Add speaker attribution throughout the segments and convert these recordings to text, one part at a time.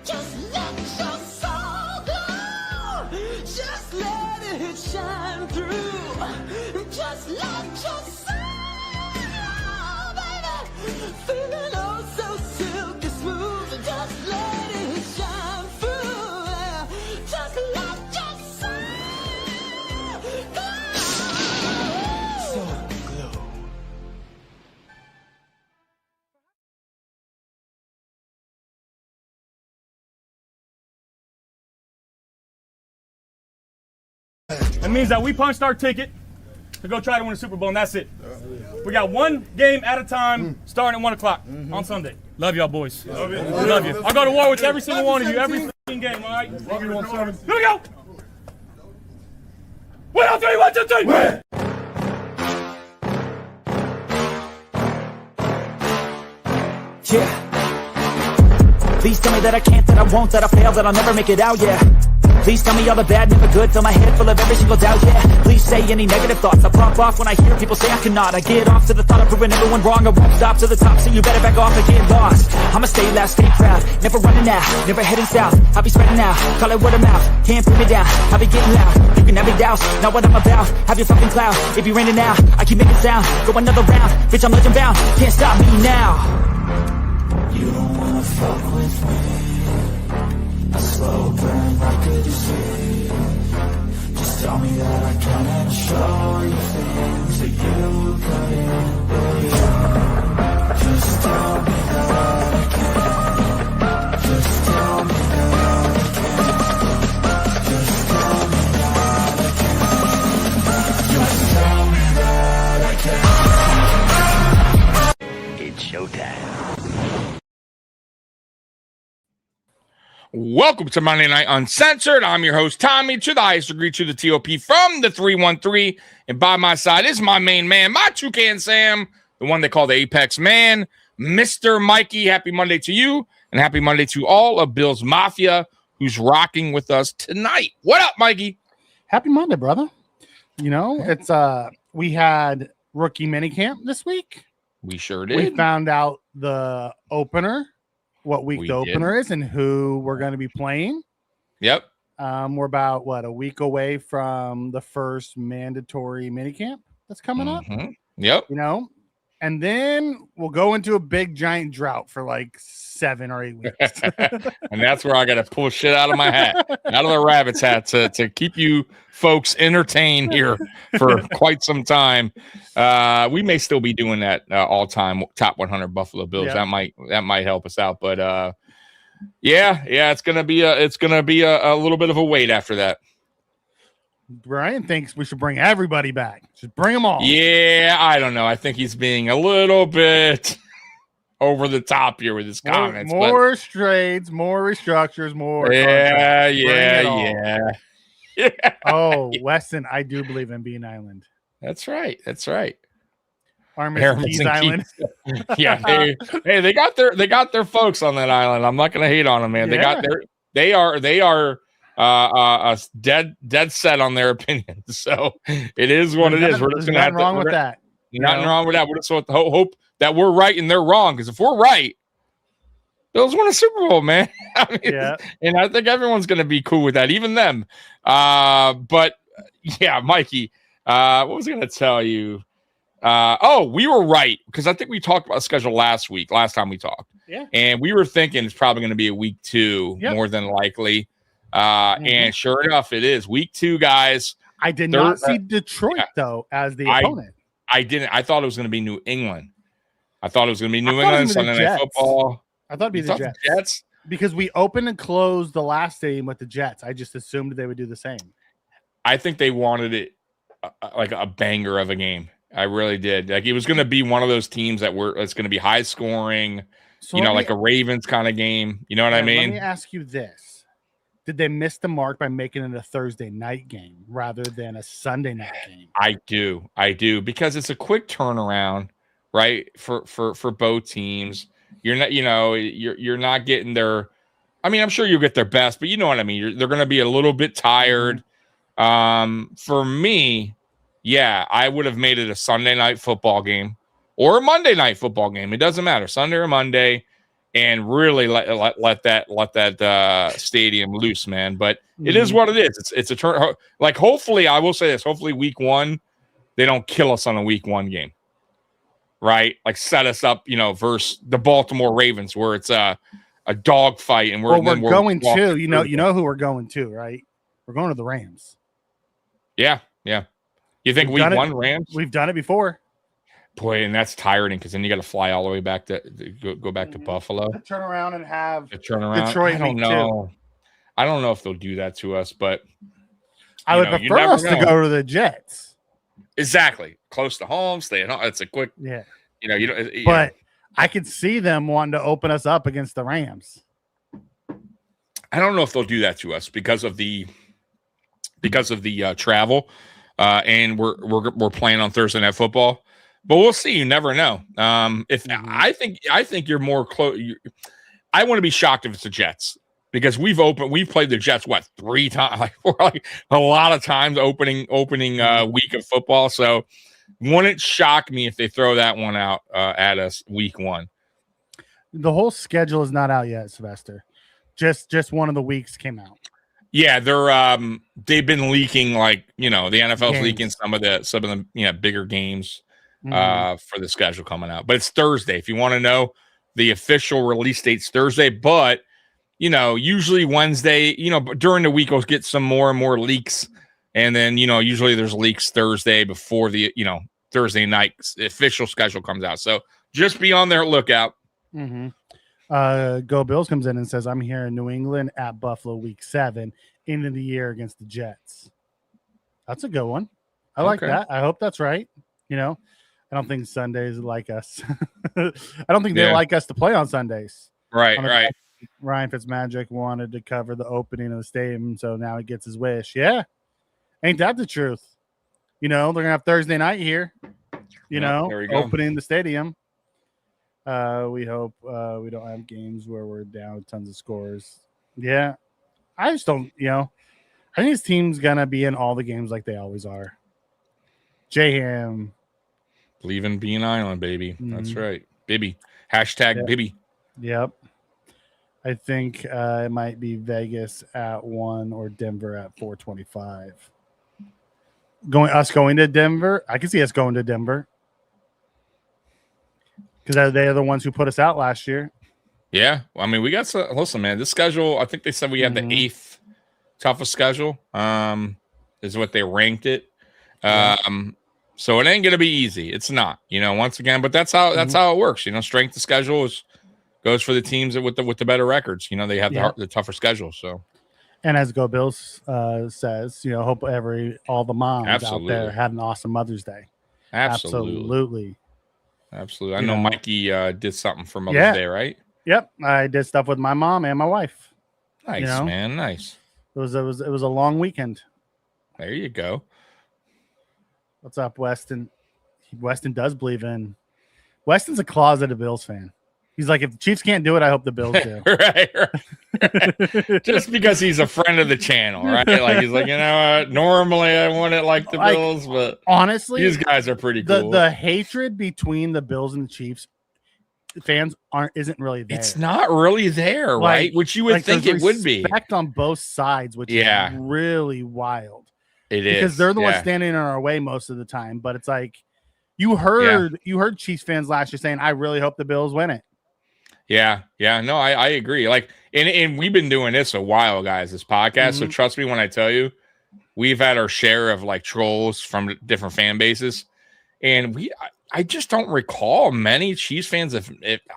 Speaker 1: Just let your soul glow. Just let it shine through. Just let your soul, baby, feeling oh so silky smooth. Just let it shine through. Just let your soul glow. Soul glow.
Speaker 2: That means that we punched our ticket to go try to win the Super Bowl, and that's it. We got one game at a time, starting at 1 o'clock on Sunday. Love y'all, boys. Love you. Love you. I'll go to war with every single one of you, every fucking game, all right? Here we go. 1, 2, 3, 1, 2, 3. Win.
Speaker 3: Yeah. Please tell me that I can't, that I won't, that I fail, that I'll never make it out, yeah. Please tell me all the bad, never good, fill my head full of every single doubt, yeah. Please say any negative thoughts, I pop off when I hear people say I cannot. I get off to the thought of proving everyone wrong, I won't stop to the top, so you better back off and get lost. I'ma stay loud, stay proud, never running out, never heading south. I'll be spreading out, call it word of mouth, can't put me down, I'll be getting loud. You can have me douse, not what I'm about, have your fucking cloud. It be raining now, I keep making sound, go another round, bitch I'm legend bound, can't stop me now. You don't wanna fuck with me, a slow burn like a disease. Just tell me that I can and show you things that you couldn't believe. Just tell me that I can. Just tell me that I can. Just tell me that I can. Just tell me that I can. It's showtime.
Speaker 4: Welcome to Monday Night Uncensored. I'm your host, Tommy, to the highest degree, to the TOP from the 313. And by my side is my main man, my Toucan Sam, the one they call the Apex Man, Mr. Mikey. Happy Monday to you, and happy Monday to all of Bill's Mafia, who's rocking with us tonight. What up, Mikey?
Speaker 5: Happy Monday, brother. You know, it's we had rookie minicamp this week.
Speaker 4: We sure did.
Speaker 5: We found out the opener. What week the opener is and who we're going to be playing.
Speaker 4: Yep.
Speaker 5: We're about a week away from the first mandatory minicamp that's coming up.
Speaker 4: Yep.
Speaker 5: You know, and then we'll go into a big giant drought for like 7 or 8 weeks.
Speaker 4: And that's where I got to pull shit out of my hat, out of the rabbit's hat to keep you folks entertained here for quite some time. We may still be doing that all-time top 100 Buffalo Bills.
Speaker 5: Yeah.
Speaker 4: That might help us out, but yeah, it's gonna be a little bit of a wait after that.
Speaker 5: Brian thinks we should bring everybody back. Just bring them all.
Speaker 4: Yeah, I don't know. I think he's being a little bit over the top here with his comments.
Speaker 5: More trades, more restructures, more.
Speaker 4: Yeah.
Speaker 5: Oh, Weston, I do believe in Bean Island.
Speaker 4: That's right.
Speaker 5: Armistice Island.
Speaker 4: Yeah, they got their folks on that island. I'm not gonna hate on them, man.
Speaker 5: Yeah.
Speaker 4: They are dead set on their opinions. So it is what it is. We're just gonna have
Speaker 5: wrong with that.
Speaker 4: Nothing wrong with that. We're just going to hope that we're right and they're wrong. Because if we're right, Bills win a Super Bowl, man. I mean,
Speaker 5: yeah.
Speaker 4: And I think everyone's going to be cool with that, even them. But yeah, Mikey, what was I going to tell you? We were right, because I think we talked about the schedule last time we talked.
Speaker 5: Yeah.
Speaker 4: And we were thinking it's probably going to be a week 2, more than likely. And sure enough, it is week 2, guys.
Speaker 5: I did not see Detroit though as the opponent.
Speaker 4: I didn't. I thought it was going to be New England. I thought it was going to be New England Sunday Night Football.
Speaker 5: I thought it'd be the Jets. Because we opened and closed the last game with the Jets. I just assumed they would do the same.
Speaker 4: I think they wanted it like a banger of a game. I really did. Like it was going to be one of those teams it's going to be high scoring,
Speaker 5: so
Speaker 4: like a Ravens kind of game. You know what I mean?
Speaker 5: Let me ask you this. Did they miss the mark by making it a Thursday night game rather than a Sunday night game?
Speaker 4: I do, because it's a quick turnaround, right? For both teams. You're not, you're not getting their. I mean, I'm sure you'll get their best, but you know what I mean. They're going to be a little bit tired. For me, yeah, I would have made it a Sunday night football game or a Monday night football game. It doesn't matter, Sunday or Monday. and really let that stadium loose, man. But it is what it is. It's a turn. Like, hopefully, I will say this. Hopefully, week 1, they don't kill us on a week 1 game, right? Like, set us up, versus the Baltimore Ravens, where it's a dog fight, and we're
Speaker 5: going to. You know who we're going to, right? We're going to the Rams.
Speaker 4: Yeah. You think week 1 Rams?
Speaker 5: We've done it before.
Speaker 4: Boy, and that's tiring because then you got to fly all the way back to go back to Buffalo.
Speaker 5: Turn around and have
Speaker 4: Detroit. I don't know. I don't know if they'll do that to us, but
Speaker 5: I would prefer us to go to the Jets.
Speaker 4: Exactly, close to home, stay at home. It's a quick,
Speaker 5: But I could see them wanting to open us up against the Rams.
Speaker 4: I don't know if they'll do that to us because of the travel, and we're playing on Thursday Night Football. But we'll see. You never know. I think you're more close. I want to be shocked if it's the Jets because we've played the Jets 3 times, like a lot of times opening week of football. So wouldn't shock me if they throw that one out at us week 1.
Speaker 5: The whole schedule is not out yet, Sylvester. Just one of the weeks came out.
Speaker 4: Yeah, they've been leaking, the NFL's leaking some of the bigger games. For the schedule coming out, but it's Thursday. If you want to know, the official release date's Thursday, but usually Wednesday, during the week we'll get some more and more leaks, and then usually there's leaks Thursday before the Thursday night official schedule comes out. So just be on their lookout.
Speaker 5: Go Bills comes in and says, "I'm here in New England at Buffalo week 7, end of the year against the Jets." That's a good one. I like that. I hope that's right. I don't think Sundays like us. I don't think they like us to play on Sundays.
Speaker 4: Right.
Speaker 5: Ryan Fitzmagic wanted to cover the opening of the stadium, so now he gets his wish. Yeah. Ain't that the truth? They're going to have Thursday night here, opening the stadium. We hope we don't have games where we're down tons of scores. Yeah. I just don't, I think this team's going to be in all the games like they always are. J-Ham.
Speaker 4: Believe in Bean Island, baby. That's right. Bibby. Hashtag Bibby.
Speaker 5: Yep. I think it might be Vegas at 1 or Denver at 4:25. Going to Denver. I can see us going to Denver because they are the ones who put us out last year.
Speaker 4: Yeah. I mean, we got some. Listen, man, this schedule, I think they said we have the 8th toughest schedule, is what they ranked it. So it ain't gonna be easy. It's not, once again, but that's how it works. Strength of schedule goes for the teams with the better records. They have the tougher schedule. So, and
Speaker 5: as Go Bills says, hope all the moms out there had an awesome Mother's Day. Absolutely.
Speaker 4: I know Mikey did something for Mother's Day, right?
Speaker 5: Yep, I did stuff with my mom and my wife.
Speaker 4: Nice, man, nice.
Speaker 5: It was a long weekend.
Speaker 4: There you go.
Speaker 5: What's up, Weston? Weston does believe in. Weston's a closeted Bills fan. He's like, if the Chiefs can't do it, I hope the Bills do.
Speaker 4: right. Just because he's a friend of the channel, right? Like he's like, what? Normally I want it like the Bills, but
Speaker 5: honestly,
Speaker 4: these guys are pretty cool.
Speaker 5: The hatred between the Bills and the Chiefs fans isn't really there.
Speaker 4: It's not really there, right? Which you would think it would be.
Speaker 5: Respect on both sides, which is really wild.
Speaker 4: It is
Speaker 5: because they're the ones standing in our way most of the time. But it's like you heard Chiefs fans last year saying, "I really hope the Bills win it."
Speaker 4: Yeah. No, I agree. Like, and we've been doing this a while, guys. This podcast. So trust me when I tell you, we've had our share of like trolls from different fan bases, and I just don't recall many Chiefs fans. If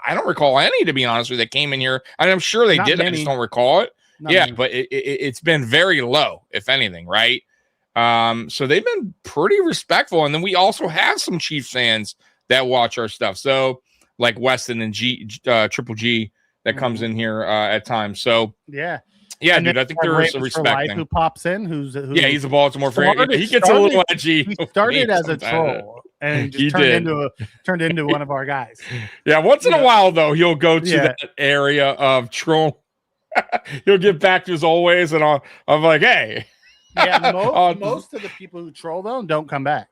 Speaker 4: I don't recall any, to be honest with you, that came in here. And I'm sure they did. Many. I just don't recall it. But it's been very low, if anything, right? So they've been pretty respectful. And then we also have some Chiefs fans that watch our stuff. So like Weston and Triple G that comes in here at times. So yeah, dude, I think there is a respect thing.
Speaker 5: Who pops in? He's
Speaker 4: a Baltimore fan. He gets a little edgy.
Speaker 5: He started as a troll and just turned into one of our guys.
Speaker 4: Yeah, once in a while though, he'll go to that area of troll. He'll get back to his old ways, and I'm like, hey.
Speaker 5: Yeah, most of the people who troll though don't come back.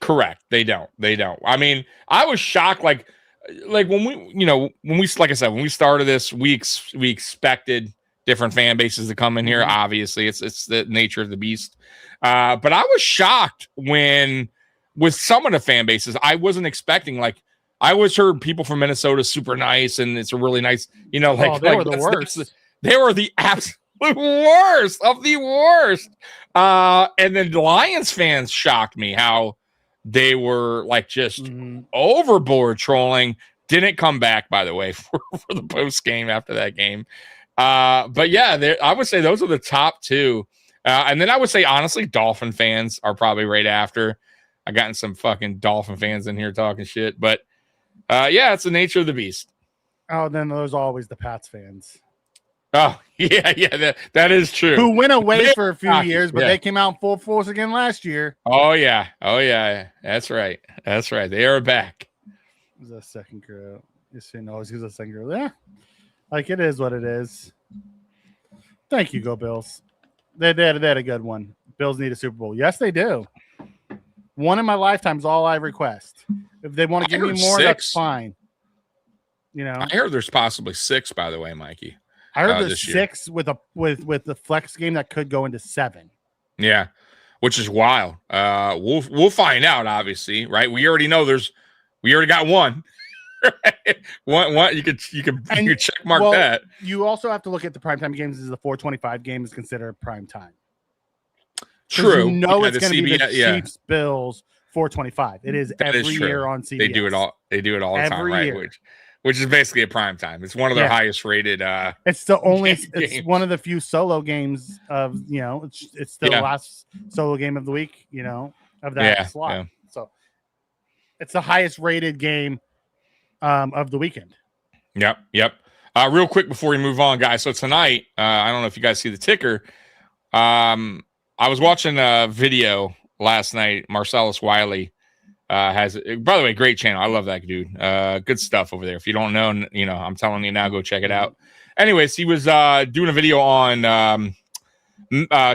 Speaker 4: Correct. They don't. I mean, I was shocked. Like like when we like I said, when we started this, we expected different fan bases to come in here. Obviously, it's the nature of the beast. But I was shocked with some of the fan bases. I wasn't expecting, like, I always heard people from Minnesota super nice, and it's a really nice, they
Speaker 5: were the worst.
Speaker 4: They were the absolute worst of the worst. And then the Lions fans shocked me how they were like just overboard trolling. Didn't come back, by the way, for the post game after that game. But yeah, I would say those are the top two. And then I would say, honestly, Dolphin fans are probably right after. I gotten some fucking Dolphin fans in here talking shit, but yeah, it's the nature of the beast.
Speaker 5: Oh, then there's always the Pats fans.
Speaker 4: Oh, yeah, that is true.
Speaker 5: Who went away for a few years, but they came out full force again last year.
Speaker 4: Oh, yeah. That's right. They are back.
Speaker 5: It was a second girl. He was a second girl. Yeah. Like, it is what it is. Thank you, go Bills. They had a good one. Bills need a Super Bowl. Yes, they do. One in my lifetime is all I request. If they want to give me more, that's fine.
Speaker 4: I heard there's possibly 6, by the way, Mikey.
Speaker 5: I heard there's 6 with the flex game that could go into 7.
Speaker 4: Yeah, which is wild. We'll find out, obviously, right? We already know we already got one. One you could check mark that.
Speaker 5: You also have to look at the primetime games. Is the 4:25 game is considered prime time.
Speaker 4: True.
Speaker 5: It's going to be the Chiefs Bills 4:25. It is every year on CBS.
Speaker 4: They do it all the time, right?
Speaker 5: Year.
Speaker 4: Which is basically a prime time. It's one of their highest rated.
Speaker 5: It's the only. It's one of the few solo games of It's the last solo game of the week. Of that slot. Yeah. So it's the highest rated game of the weekend.
Speaker 4: Yep. Real quick before we move on, guys. So tonight, I don't know if you guys see the ticker. I was watching a video last night. Marcellus Wiley has, by the way, great channel. I love that dude. Good stuff over there. If you don't know, I'm telling you now, go check it out. Anyways, he was doing a video on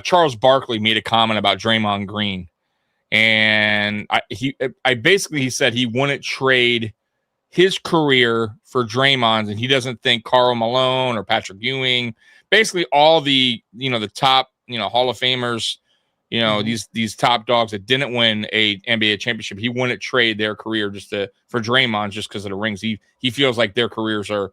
Speaker 4: Charles Barkley made a comment about Draymond Green, and he said he wouldn't trade his career for Draymond's, and he doesn't think Karl Malone or Patrick Ewing, basically all the the top Hall of Famers, these top dogs that didn't win a NBA championship, he wouldn't trade their career for Draymond just because of the rings. He feels like their careers are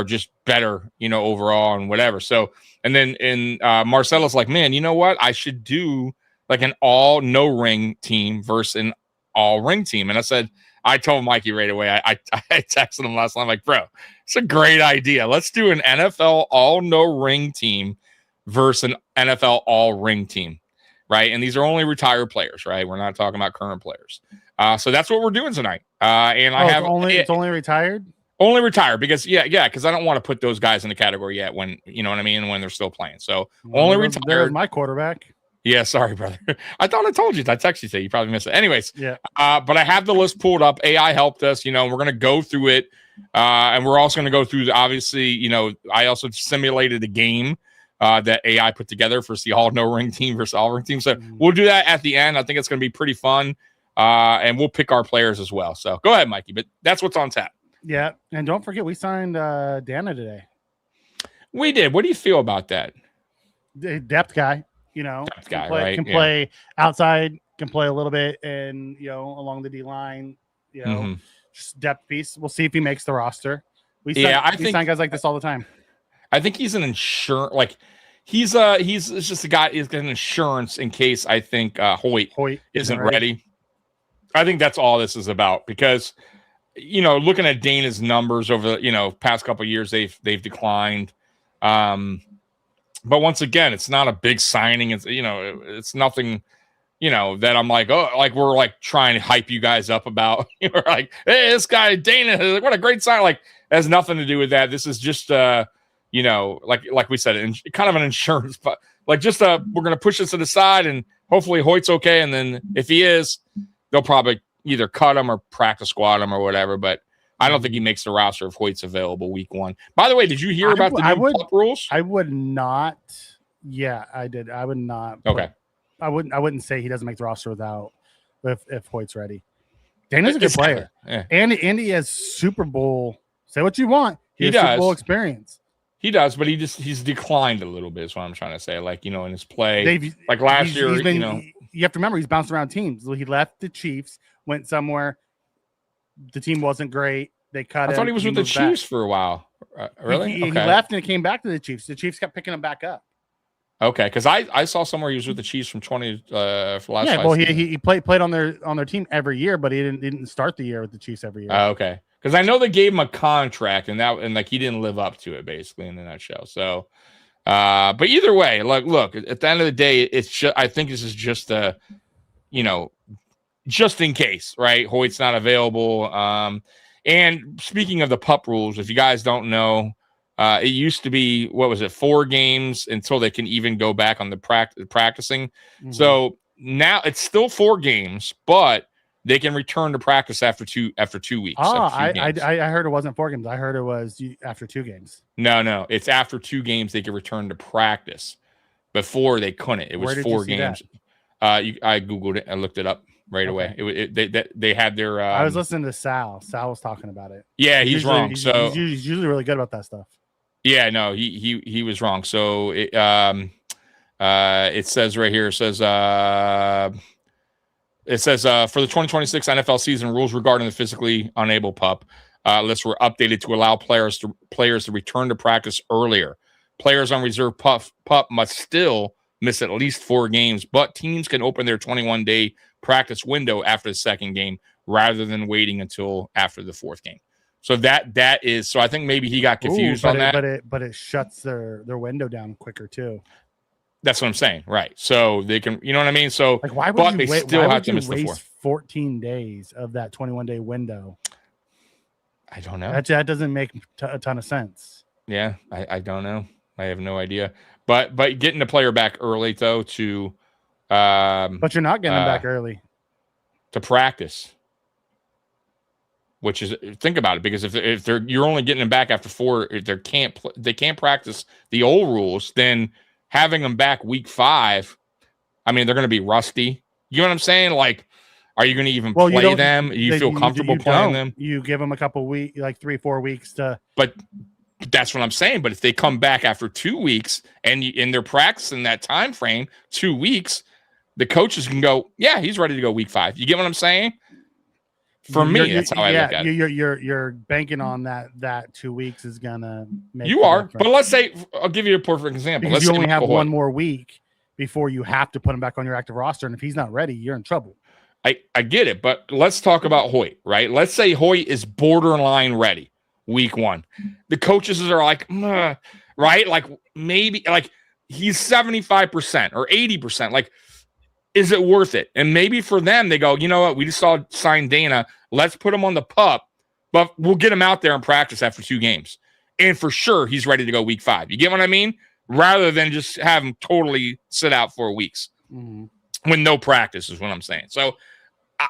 Speaker 4: just better, overall and whatever. So, and then Marcelo's like, man, you know what? I should do like an all no ring team versus an all ring team. And I told Mikey right away. I texted him last night. I'm like, bro, it's a great idea. Let's do an NFL all no ring team versus an NFL all ring team, right? And these are only retired players, right? We're not talking about current players. So that's what we're doing tonight. And it's only
Speaker 5: retired.
Speaker 4: Only retired because because I don't want to put those guys in the category yet when what I mean when they're still playing. So only retired.
Speaker 5: There's my quarterback.
Speaker 4: Yeah, sorry, brother. I thought I told you. I texted you today. You probably missed it. Anyways, but I have the list pulled up. AI helped us. We're going to go through it, and we're also going to go through. Obviously, I also simulated a game that AI put together for the all no ring team versus all ring team. So we'll do that at the end. I think it's going to be pretty fun, and we'll pick our players as well. So go ahead, Mikey. But that's what's on tap.
Speaker 5: Yeah, and don't forget we signed Dana today.
Speaker 4: We did. What do you feel about that?
Speaker 5: The depth guy.
Speaker 4: Depth guy,
Speaker 5: can play outside, can play a little bit, and along the D line. Just depth piece. We'll see if he makes the roster. We sign guys like this all the time.
Speaker 4: I think he's an insurance. Like he's just a guy. He's got an insurance in case I think Hoyt isn't ready. I think that's all this is about because looking at Dana's numbers over the past couple of years, they've declined. But once again, it's not a big signing. It's it's nothing, that I'm like, oh, like we're like trying to hype you guys up about. We're like, hey, this guy Dana, what a great sign! Like, it has nothing to do with that. This is just like we said, kind of an insurance, but like just we're gonna push this to the side, and hopefully Hoyt's okay. And then if he is, they'll probably either cut him or practice squad him or whatever. But I don't think he makes the roster if Hoyt's available week 1. By the way, did you hear about the new pup rules?
Speaker 5: I would not. Yeah, I did. I would not.
Speaker 4: Okay.
Speaker 5: I wouldn't say he doesn't make the roster if Hoyt's ready. Dana's a good
Speaker 4: It's-
Speaker 5: player.
Speaker 4: Yeah.
Speaker 5: And he has Super Bowl. Say what you want. He has
Speaker 4: does.
Speaker 5: Super Bowl experience.
Speaker 4: He does, but he's declined a little bit. Is what I'm trying to say. Like, you know, in his play, like last year, you know,
Speaker 5: you have to remember he's bounced around teams. He left the Chiefs, went somewhere. The team wasn't great. They cut him.
Speaker 4: I thought he was with the Chiefs for a while. Really?
Speaker 5: He left and came back to the Chiefs. The Chiefs kept picking him back up.
Speaker 4: Okay, because I saw somewhere he was with the Chiefs from 20 for last.
Speaker 5: Yeah, well, he played on their team every year, but he didn't start the year with the Chiefs every year.
Speaker 4: Okay, because I know they gave him a contract and like he didn't live up to it, basically, in a nutshell. So, but either way, look, at the end of the day, it's just, I think this is just a, you know, just in case, right? Hoyt's not available. And speaking of the PUP rules, if you guys don't know, it used to be, what was it, 4 games until they can even go back on the practicing. Mm-hmm. So now it's still 4 games, but they can return to practice after 2 weeks.
Speaker 5: Oh, I heard it wasn't 4 games. I heard it was after 2 games.
Speaker 4: No, it's after 2 games they can return to practice. Before they couldn't. It was 4 games. I Googled it. I looked it up right away. They had their.
Speaker 5: I was listening to Sal. Sal was talking about it.
Speaker 4: Yeah, he's wrong.
Speaker 5: He's usually really good about that stuff.
Speaker 4: Yeah, no, he was wrong. So it says right here. It says for the 2026 NFL season, rules regarding the physically unable PUP lists were updated to allow players to return to practice earlier. Players on reserve PUP must still miss at least 4 games, but teams can open their 21-day practice window after the 2nd game rather than waiting until after the 4th game. So that is, so I think maybe he got confused on that.
Speaker 5: But it shuts their window down quicker too.
Speaker 4: That's what I'm saying, right? So they can, you know what I mean? So
Speaker 5: like, why would you waste 14 days of that 21-day window?
Speaker 4: I don't know.
Speaker 5: That doesn't make a ton of sense.
Speaker 4: Yeah, I don't know. I have no idea. But getting the player back early though to,
Speaker 5: but you're not getting them back early
Speaker 4: to practice. Which is, think about it, because if you're only getting them back after 4, if they can't practice the old rules, then having them back week 5, I mean, they're going to be rusty. You know what I'm saying? Like, are you going to even play them? You feel comfortable playing them?
Speaker 5: You give them a couple weeks, like 3-4 weeks to.
Speaker 4: But that's what I'm saying. But if they come back after 2 weeks and they're practicing that time frame, 2 weeks, the coaches can go, yeah, he's ready to go week 5. You get what I'm saying? For me, that's how I look at it.
Speaker 5: You're banking on that 2 weeks is gonna make
Speaker 4: you are. But let's say, I'll give you a perfect example.
Speaker 5: Because you only have 1 more week before you have to put him back on your active roster, and if he's not ready, you're in trouble.
Speaker 4: I get it, but let's talk about Hoyt, right? Let's say Hoyt is borderline ready week 1. The coaches are like, right? Like maybe like he's 75% or 80%. Like, is it worth it? And maybe for them, they go, you know what? We just saw sign Dana. Let's put him on the PUP, but we'll get him out there and practice after 2 games. And for sure, he's ready to go week 5. You get what I mean? Rather than just have him totally sit out 4 weeks with no practice is what I'm saying. So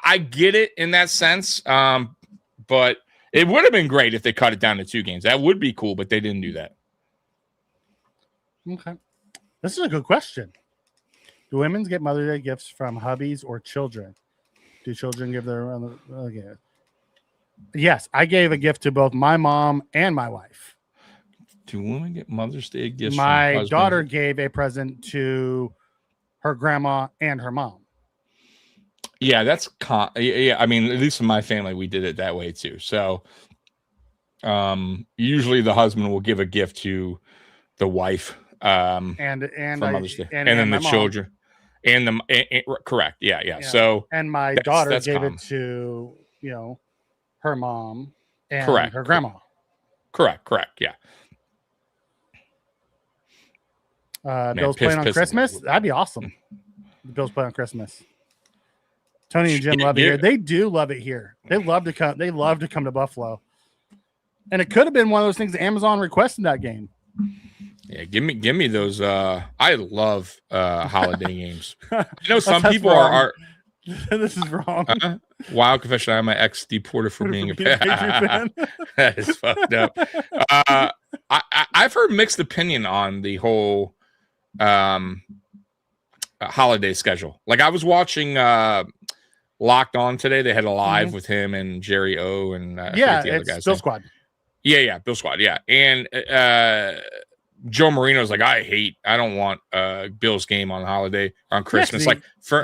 Speaker 4: I get it in that sense. But it would have been great if they cut it down to 2 games. That would be cool, but they didn't do that.
Speaker 5: Okay. This is a good question. Do women get Mother's Day gifts from hubbies or children? Do children give their own? Okay. Yes, I gave a gift to both my mom and my wife.
Speaker 4: Do women get Mother's Day gifts?
Speaker 5: My daughter gave a present to her grandma and her mom.
Speaker 4: Yeah, that's yeah. I mean, at least in my family, we did it that way too. So, usually the husband will give a gift to the wife, and Mother's Day, and then the children. And correct. Yeah. So,
Speaker 5: and my daughter gave it to, her mom and her grandma.
Speaker 4: Correct. Yeah.
Speaker 5: Bill's playing on Christmas. That'd be awesome. Bill's playing on Christmas. Tony and Jim love it here. They do love it here. They love to come. They love to come to Buffalo. And it could have been one of those things Amazon requested that game.
Speaker 4: Yeah, give me those. I love holiday games. Some people are.
Speaker 5: This is wrong.
Speaker 4: Wild confession: I'm an ex-deporter for being a fan. That is fucked up. I've heard mixed opinion on the whole holiday schedule. Like I was watching Locked On today. They had a live with him and Jerry O and I forget the other
Speaker 5: it's
Speaker 4: guy's
Speaker 5: Bill
Speaker 4: name.
Speaker 5: Squad.
Speaker 4: Yeah, Bill Squad. Yeah, and Joe Marino's like, I don't want Bill's game on holiday on Christmas.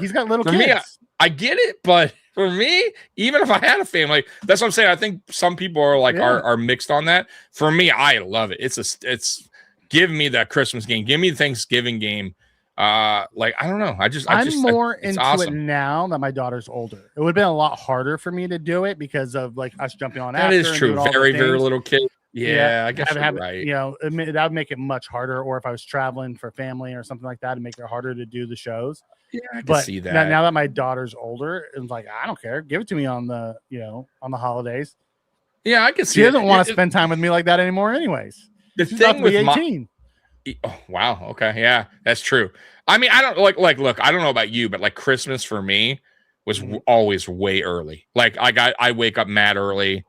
Speaker 5: He's got little
Speaker 4: for
Speaker 5: kids.
Speaker 4: me, I get it, but for me, even if I had a family, that's what I'm saying. I think some people are like are mixed on that. For me, I love it. It's give me that Christmas game, give me the Thanksgiving game. Like I don't know. I'm
Speaker 5: more into it now that my daughter's older. It would have been a lot harder for me to do it because of like us jumping on.
Speaker 4: That is true. Very little kid. Yeah, I guess you're right.
Speaker 5: You know, that would make it much harder. Or if I was traveling for family or something like that, it'd make it harder to do the shows.
Speaker 4: Yeah, I can see that.
Speaker 5: Now that my daughter's older, it's like I don't care. Give it to me on the holidays.
Speaker 4: Yeah, I can see.
Speaker 5: She doesn't want to spend time with me like that anymore, anyways.
Speaker 4: The
Speaker 5: She's
Speaker 4: thing with
Speaker 5: 18.
Speaker 4: Oh, wow. Okay. Yeah, that's true. I mean, I don't like, look, I don't know about you, but like Christmas for me was always way early. Like I wake up mad early,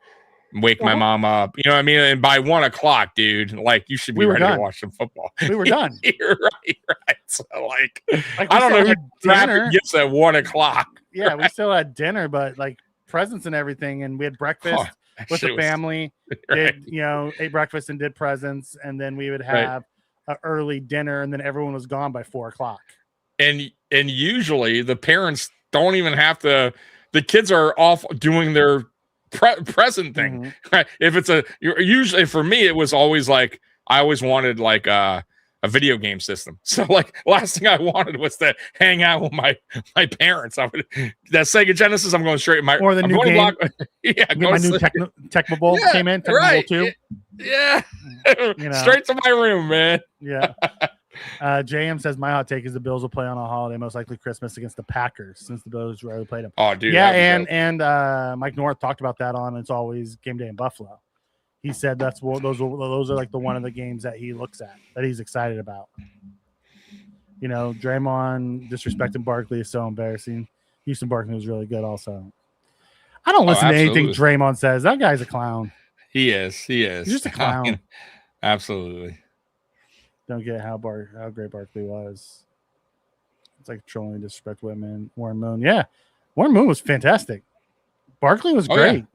Speaker 4: wake my mom up, you know what I mean? And by 1 o'clock, dude, like you should be ready to watch some football.
Speaker 5: We were done.
Speaker 4: You're right. So like I don't know who traffic gets at 1 o'clock.
Speaker 5: Yeah, right? We still had dinner, but like presents and everything. And we had breakfast with the family, ate breakfast and did presents. And then we would have an early dinner, and then everyone was gone by 4 o'clock. And
Speaker 4: usually the parents don't even have to. The kids are off doing their present thing. Right? If it's usually for me, it was always like I always wanted like a video game system. So like last thing I wanted was to hang out with my parents. I would that Sega Genesis. I'm going straight my
Speaker 5: or the new game.
Speaker 4: My
Speaker 5: new Tecmo Bowl came in. Tecmo Bowl 2.
Speaker 4: Yeah. Straight to my room, man.
Speaker 5: Yeah. JM says my hot take is the Bills will play on a holiday, most likely Christmas, against the Packers, since the Bills rarely played them.
Speaker 4: Oh, dude.
Speaker 5: Yeah, and Mike North talked about that on It's Always Game Day in Buffalo. He said those are like the one of the games that he looks at, that he's excited about. You know, Draymond disrespecting Barkley is so embarrassing. Houston Barkley was really good also. I don't listen to anything Draymond says. That guy's a clown.
Speaker 4: He is.
Speaker 5: He's just a clown.
Speaker 4: Absolutely.
Speaker 5: Don't get how great Barkley was. It's like trolling, disrespect women. Warren Moon. Yeah. Warren Moon was fantastic. Barkley was great.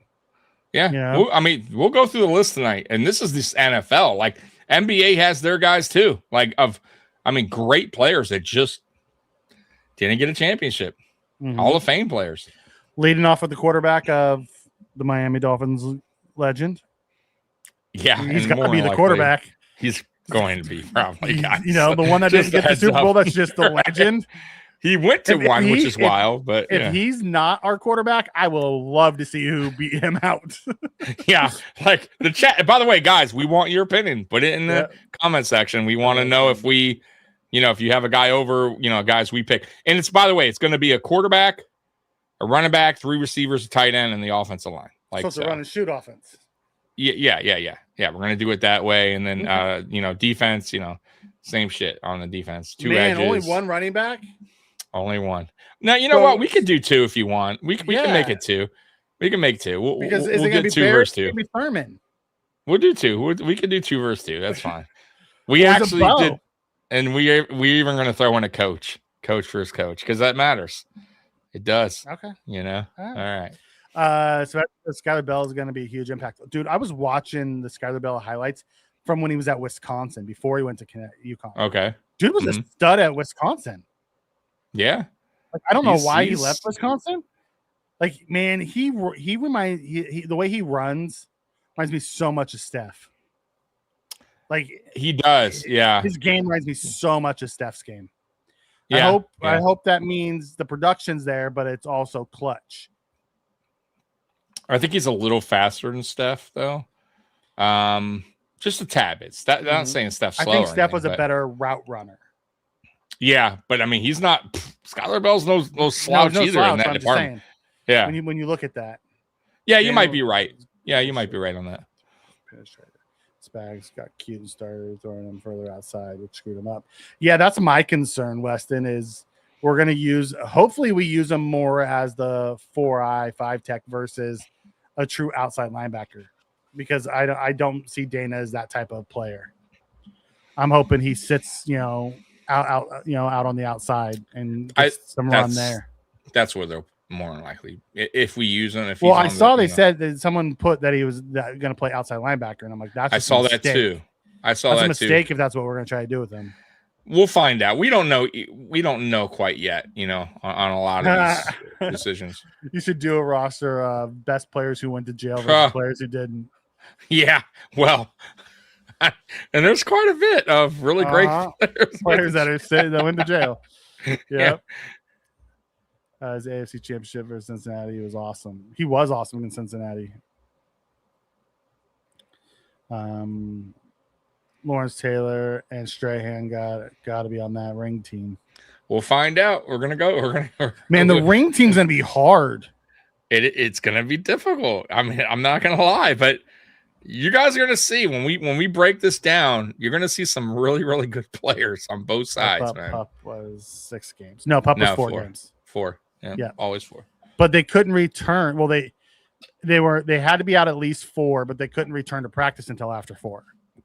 Speaker 4: Yeah. You know? I mean, we'll go through the list tonight. And this is this NFL. Like NBA has their guys too. Like great players that just didn't get a championship. Hall of Fame players.
Speaker 5: Leading off with the quarterback of the Miami Dolphins legend.
Speaker 4: Yeah.
Speaker 5: He's got to be the quarterback.
Speaker 4: He's going to be probably.
Speaker 5: The one that didn't get the Super Bowl, that's just the legend.
Speaker 4: He went to one, which is wild. But
Speaker 5: if he's not our quarterback, I will love to see who beat him out.
Speaker 4: Yeah, like the chat. By the way, guys, we want your opinion. Put it in the comment section. We want to know if we, if you have a guy over, guys we pick. And it's, by the way, it's going to be a quarterback, a running back, 3 receivers, a tight end, and the offensive line. Like,
Speaker 5: so it's a run and shoot offense.
Speaker 4: Yeah. We're going to do it that way. And then, defense, same shit on the defense. 2 edges.
Speaker 5: Only one running back?
Speaker 4: Only one. Now, you know what? We could do 2 if you want. We can make it 2. We can make 2. We'll get 2 versus 2.
Speaker 5: Thurman.
Speaker 4: We'll do 2. We could do 2 versus 2. That's fine. We actually did. And we even going to throw in a coach versus coach, because that matters. It does.
Speaker 5: Okay.
Speaker 4: All right.
Speaker 5: So Skyler Bell is going to be a huge impact. Dude, I was watching the Skyler Bell highlights from when he was at Wisconsin before he went to UConn.
Speaker 4: Okay.
Speaker 5: Dude was a stud at Wisconsin.
Speaker 4: Yeah.
Speaker 5: Like, I don't know why he left Wisconsin. Like, man, the way he runs reminds me so much of Steph. Like,
Speaker 4: he does. Yeah.
Speaker 5: His game reminds me so much of Steph's game.
Speaker 4: Yeah.
Speaker 5: I hope that means the production's there, but it's also clutch.
Speaker 4: I think he's a little faster than Steph, though. Just a tad bit. I'm not saying Steph's slow.
Speaker 5: I think Steph was a better route runner.
Speaker 4: Yeah, but I mean, he's not. Skyler Bell's no slouch either in that department. Yeah,
Speaker 5: when you look at that.
Speaker 4: Yeah, you might be right. Yeah, you might be right on that.
Speaker 5: Spags got cute and started throwing them further outside, which screwed him up. Yeah, that's my concern, Weston, is we're going to hopefully we use them more as the 4-eye 5-tech versus a true outside linebacker, because I don't see Dana as that type of player. I'm hoping he sits, out on the outside and gets some run there.
Speaker 4: That's where they'll more than likely if we use him. If
Speaker 5: well,
Speaker 4: he's
Speaker 5: I
Speaker 4: on
Speaker 5: saw
Speaker 4: the,
Speaker 5: they said that someone put that he was going to play outside linebacker, and I'm like, that's
Speaker 4: I
Speaker 5: just
Speaker 4: saw
Speaker 5: a
Speaker 4: that
Speaker 5: mistake.
Speaker 4: too. I saw
Speaker 5: That's
Speaker 4: that
Speaker 5: a mistake
Speaker 4: too.
Speaker 5: if that's what we're going to try to do with him.
Speaker 4: We'll find out. We don't know. We don't know quite yet. On a lot of these decisions.
Speaker 5: You should do a roster of best players who went to jail versus players who didn't.
Speaker 4: Yeah. Well, and there's quite a bit of really great
Speaker 5: players that went to jail. Yep. His AFC Championship versus Cincinnati was awesome. He was awesome in Cincinnati. Lawrence Taylor and Strahan got to be on that ring team.
Speaker 4: We'll find out. We're gonna.
Speaker 5: Man, the ring team's gonna be hard.
Speaker 4: It's gonna be difficult. I mean, I'm not gonna lie, but you guys are gonna see when we break this down. You're gonna see some really, really good players on both sides.
Speaker 5: Pup was 6 games. No, Pup was 4 games.
Speaker 4: 4. Yeah, always 4.
Speaker 5: But they couldn't return. Well, they had to be out at least 4, but they couldn't return to practice until after 4.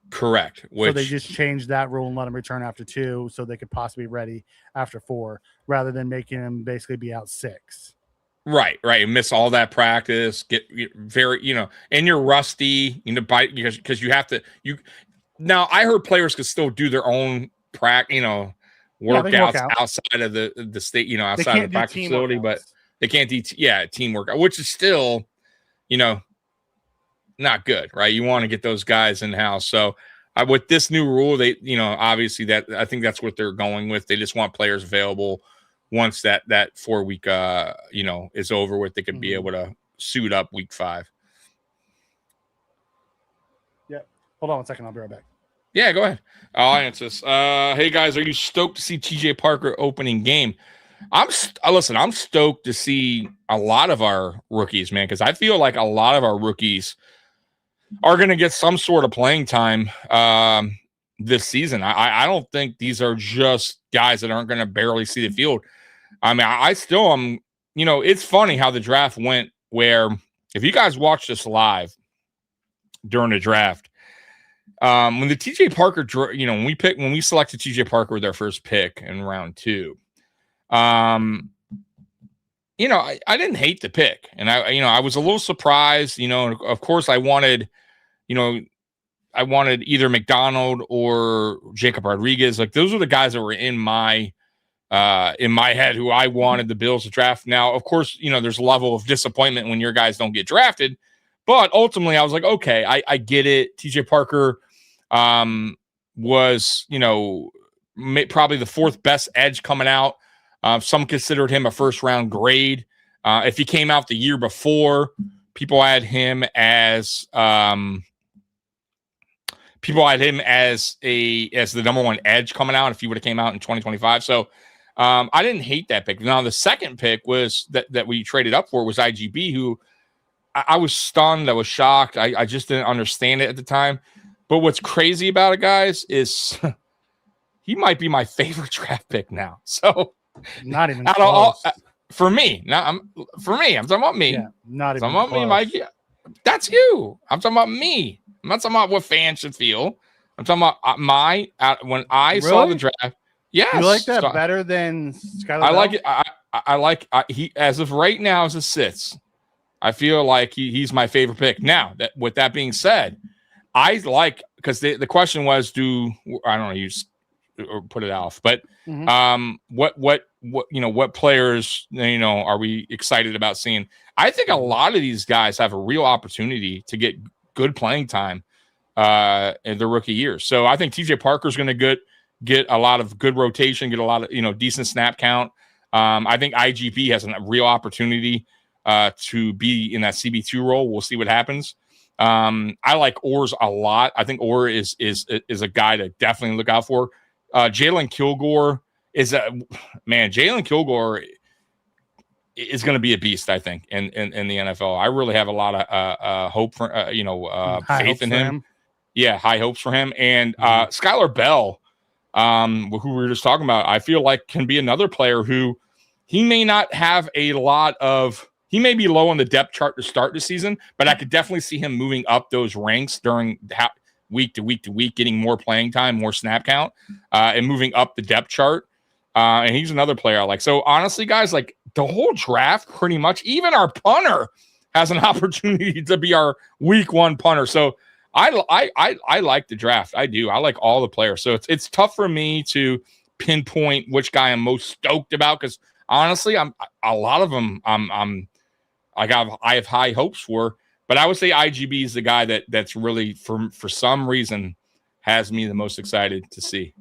Speaker 4: Correct.
Speaker 5: So they just changed that rule and let them return after 2, so they could possibly be ready after 4, rather than making them basically be out 6.
Speaker 4: Right. Miss all that practice. Get very, and you're rusty. Because you have to. Now I heard players could still do their own workouts outside of the state. Outside of the practice facility, but they can't do team workout, which is still, not good, right? You want to get those guys in house. So with this new rule, they, obviously that I think that's what they're going with. They just want players available once that 4 week, is over with. They could be able to suit up week 5.
Speaker 5: Yeah. Hold on 1 second. I'll be right back.
Speaker 4: Yeah, go ahead. I'll answer this. Hey guys, are you stoked to see TJ Parker opening game? I'm stoked to see a lot of our rookies, man, because I feel like a lot of our rookies are going to get some sort of playing time this season. I don't think these are just guys that aren't going to barely see the field. I mean, I still am, it's funny how the draft went, where if you guys watched this live during the draft, when the TJ Parker, when we selected TJ Parker with our first pick in round 2, I didn't hate the pick, and I was a little surprised, of course I wanted either McDonald or Jacob Rodriguez. Like, those were the guys that were in my head who I wanted the Bills to draft. Now, of course, there's a level of disappointment when your guys don't get drafted, but ultimately I was like, okay, I get it. TJ Parker was, probably the 4th best edge coming out. Some considered him a first-round grade. If he came out the year before, people had him as the number 1 edge coming out if he would have came out in 2025. So I didn't hate that pick. Now the second pick was that we traded up for was IGB, who I was stunned. I was shocked. I just didn't understand it at the time. But what's crazy about it, guys, is he might be my favorite draft pick now. So
Speaker 5: not even close.
Speaker 4: For me. I'm talking about me.
Speaker 5: Yeah, not even
Speaker 4: about
Speaker 5: close.
Speaker 4: Me, Mikey. That's you. I'm talking about me. I'm not talking about what fans should feel. I'm talking about when I saw the draft. Yes.
Speaker 5: You like that better than Skylar
Speaker 4: I
Speaker 5: Bell?
Speaker 4: like it. I like he, as of right now, as it sits, I feel like he's my favorite pick. Now, with that being said, I like, because the question was, I don't know, you or put it off, but what players are we excited about seeing? I think a lot of these guys have a real opportunity to get good playing time in their rookie year. So I think TJ Parker's going to get a lot of good rotation, get a lot of decent snap count. I think IGB has a real opportunity to be in that CB2 role. We'll see what happens. I like Orr's a lot. I think Orr is a guy to definitely look out for. Jalen Kilgore Jalen Kilgore is going to be a beast, I think, in the NFL. I really have a lot of hope for faith in him. Yeah, high hopes for him. And Skylar Bell, who we were just talking about, I feel like can be another player who he may not have a lot of. He may be low on the depth chart to start the season, but I could definitely see him moving up those ranks during week to week, getting more playing time, more snap count, and moving up the depth chart. And he's another player I like. So honestly, guys, like the whole draft, pretty much, even our punter has an opportunity to be our week 1 punter. So I like the draft. I do. I like all the players. So it's tough for me to pinpoint which guy I'm most stoked about, because honestly, I have high hopes for. But I would say IGB is the guy that's really for some reason has me the most excited to see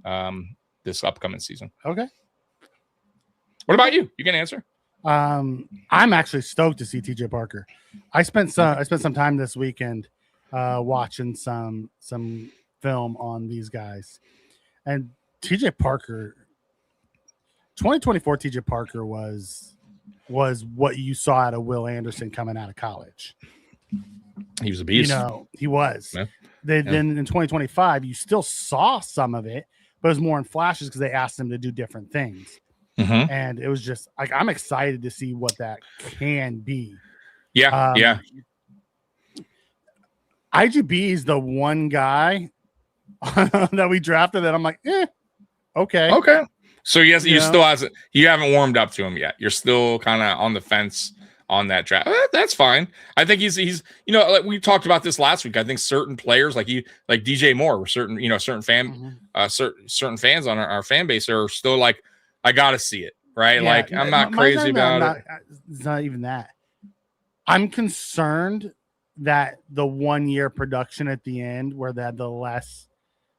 Speaker 4: this upcoming season.
Speaker 5: Okay.
Speaker 4: What about you? You can answer.
Speaker 5: I'm actually stoked to see TJ Parker. I spent some time this weekend watching some film on these guys, and TJ Parker, 2024 TJ Parker was what you saw out of Will Anderson coming out of college.
Speaker 4: He was a beast.
Speaker 5: He was.
Speaker 4: Yeah.
Speaker 5: Then in 2025, you still saw some of it, but it was more in flashes because they asked him to do different things.
Speaker 4: Mm-hmm.
Speaker 5: And it was just like, I'm excited to see what that can be.
Speaker 4: Yeah. Yeah.
Speaker 5: IGB is the one guy that we drafted that I'm like, okay.
Speaker 4: So you haven't warmed up to him yet. You're still kind of on the fence on that draft. That's fine. I think he's like we talked about this last week. I think certain players like DJ Moore, were certain fans on our fan base are still like, I got to see it, right?
Speaker 5: Yeah,
Speaker 4: like I'm not crazy about it.
Speaker 5: It's not even that. I'm concerned that the 1 year production at the end where they had the less,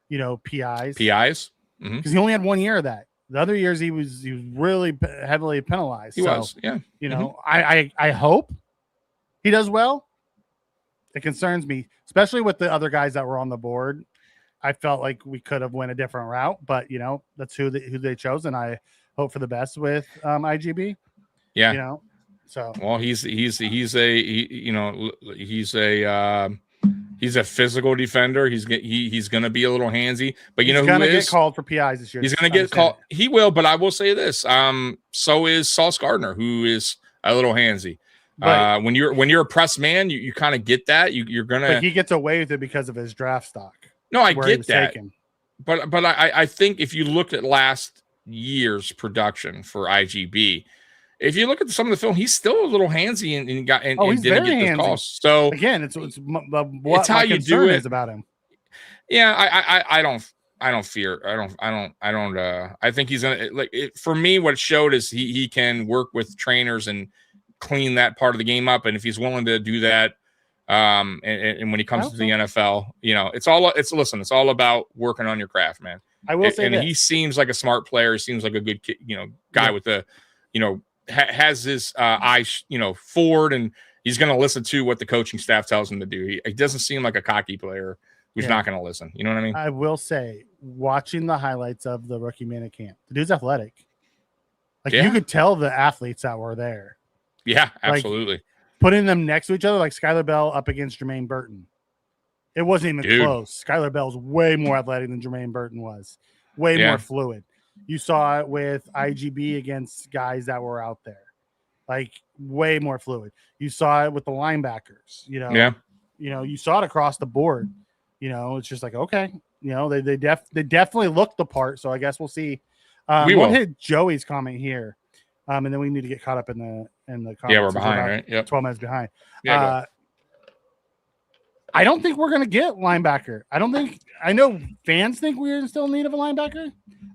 Speaker 5: PIs.
Speaker 4: Because
Speaker 5: he only had 1 year of that. The other years he was really heavily penalized.
Speaker 4: He was, yeah.
Speaker 5: I hope he does well. It concerns me, especially with the other guys that were on the board. I felt like we could have went a different route, but that's who they chose, and I hope for the best with IGB.
Speaker 4: Yeah.
Speaker 5: So
Speaker 4: well, he's a physical defender. He's going to be a little handsy, but
Speaker 5: he's going to get called for PIs this year.
Speaker 4: He's going to get called. He will, but I will say this. So is Sauce Gardner, who is a little handsy. Right. When you're a press man, you kind of get that. You're gonna.
Speaker 5: But he gets away with it because of his draft stock.
Speaker 4: No, I get that. But I think if you looked at last year's production for IGB, if you look at some of the film, he's still a little handsy and didn't get the calls. So
Speaker 5: again, it's
Speaker 4: how you do it
Speaker 5: is about him.
Speaker 4: Yeah, I don't fear. I think he's gonna for me. What it showed is he can work with trainers and clean that part of the game up, and if he's willing to do that. And when he comes to the NFL, it's all about working on your craft, man.
Speaker 5: I will say,
Speaker 4: and he seems like a smart player. He seems like a good, guy with the, has his eyes, forward, and he's going to listen to what the coaching staff tells him to do. He doesn't seem like a cocky player who's not going to listen. You know what I mean?
Speaker 5: I will say, watching the highlights of the rookie minute camp, the dude's athletic. You could tell the athletes that were there.
Speaker 4: Yeah, absolutely.
Speaker 5: Putting them next to each other, like Skylar Bell up against Jermaine Burton. It wasn't even close. Skylar Bell's way more athletic than Jermaine Burton was. Way more fluid. You saw it with IGB against guys that were out there. Way more fluid. You saw it with the linebackers. You saw it across the board. It's just like, okay. They definitely looked the part, so I guess we'll see. We'll hit Joey's comment here. And then we need to get caught up in the comments.
Speaker 4: Yeah, we're behind, right? Yep.
Speaker 5: 12 minutes behind.
Speaker 4: Yeah,
Speaker 5: I don't think we're going to get linebacker. I know fans think we're still in need of a linebacker.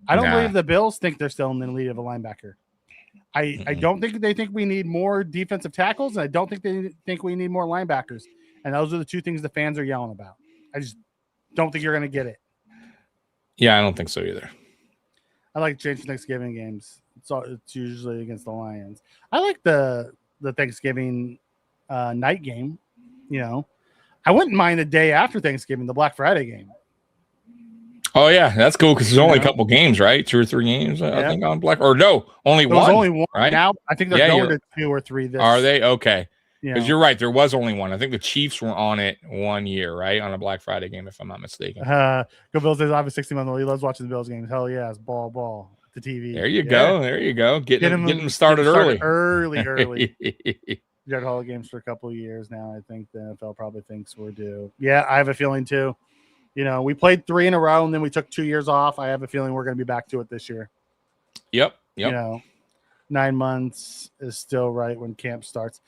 Speaker 5: I don't believe the Bills think they're still in the need of a linebacker. I don't think they think we need more defensive tackles, and I don't think they think we need more linebackers. And those are the two things the fans are yelling about. I just don't think you're going to get it.
Speaker 4: Yeah, I don't think so either.
Speaker 5: I like change Thanksgiving games. It's usually against the Lions. I like the Thanksgiving night game. I wouldn't mind the day after Thanksgiving, the Black Friday game.
Speaker 4: Oh yeah, that's cool because there's only a couple games, right? 2 or 3 games, I think on Black. Or no, only one.
Speaker 5: Only one.
Speaker 4: Right
Speaker 5: now. I think they're going to 2 or 3.
Speaker 4: Are they okay? Because you're right, there was only one. I think the Chiefs were on it 1 year, right, on a Black Friday game, if I'm not mistaken.
Speaker 5: Go Bills! Says I have a 60-month-old. He loves watching the Bills games. Hell yeah, it's ball. The TV.
Speaker 4: There you go. Get him started early.
Speaker 5: Early. We've had Hall of games for a couple of years now. I think the NFL probably thinks we're due. Yeah, I have a feeling too. We played 3 in a row and then we took 2 years off. I have a feeling we're going to be back to it this year.
Speaker 4: Yep.
Speaker 5: 9 months is still right when camp starts.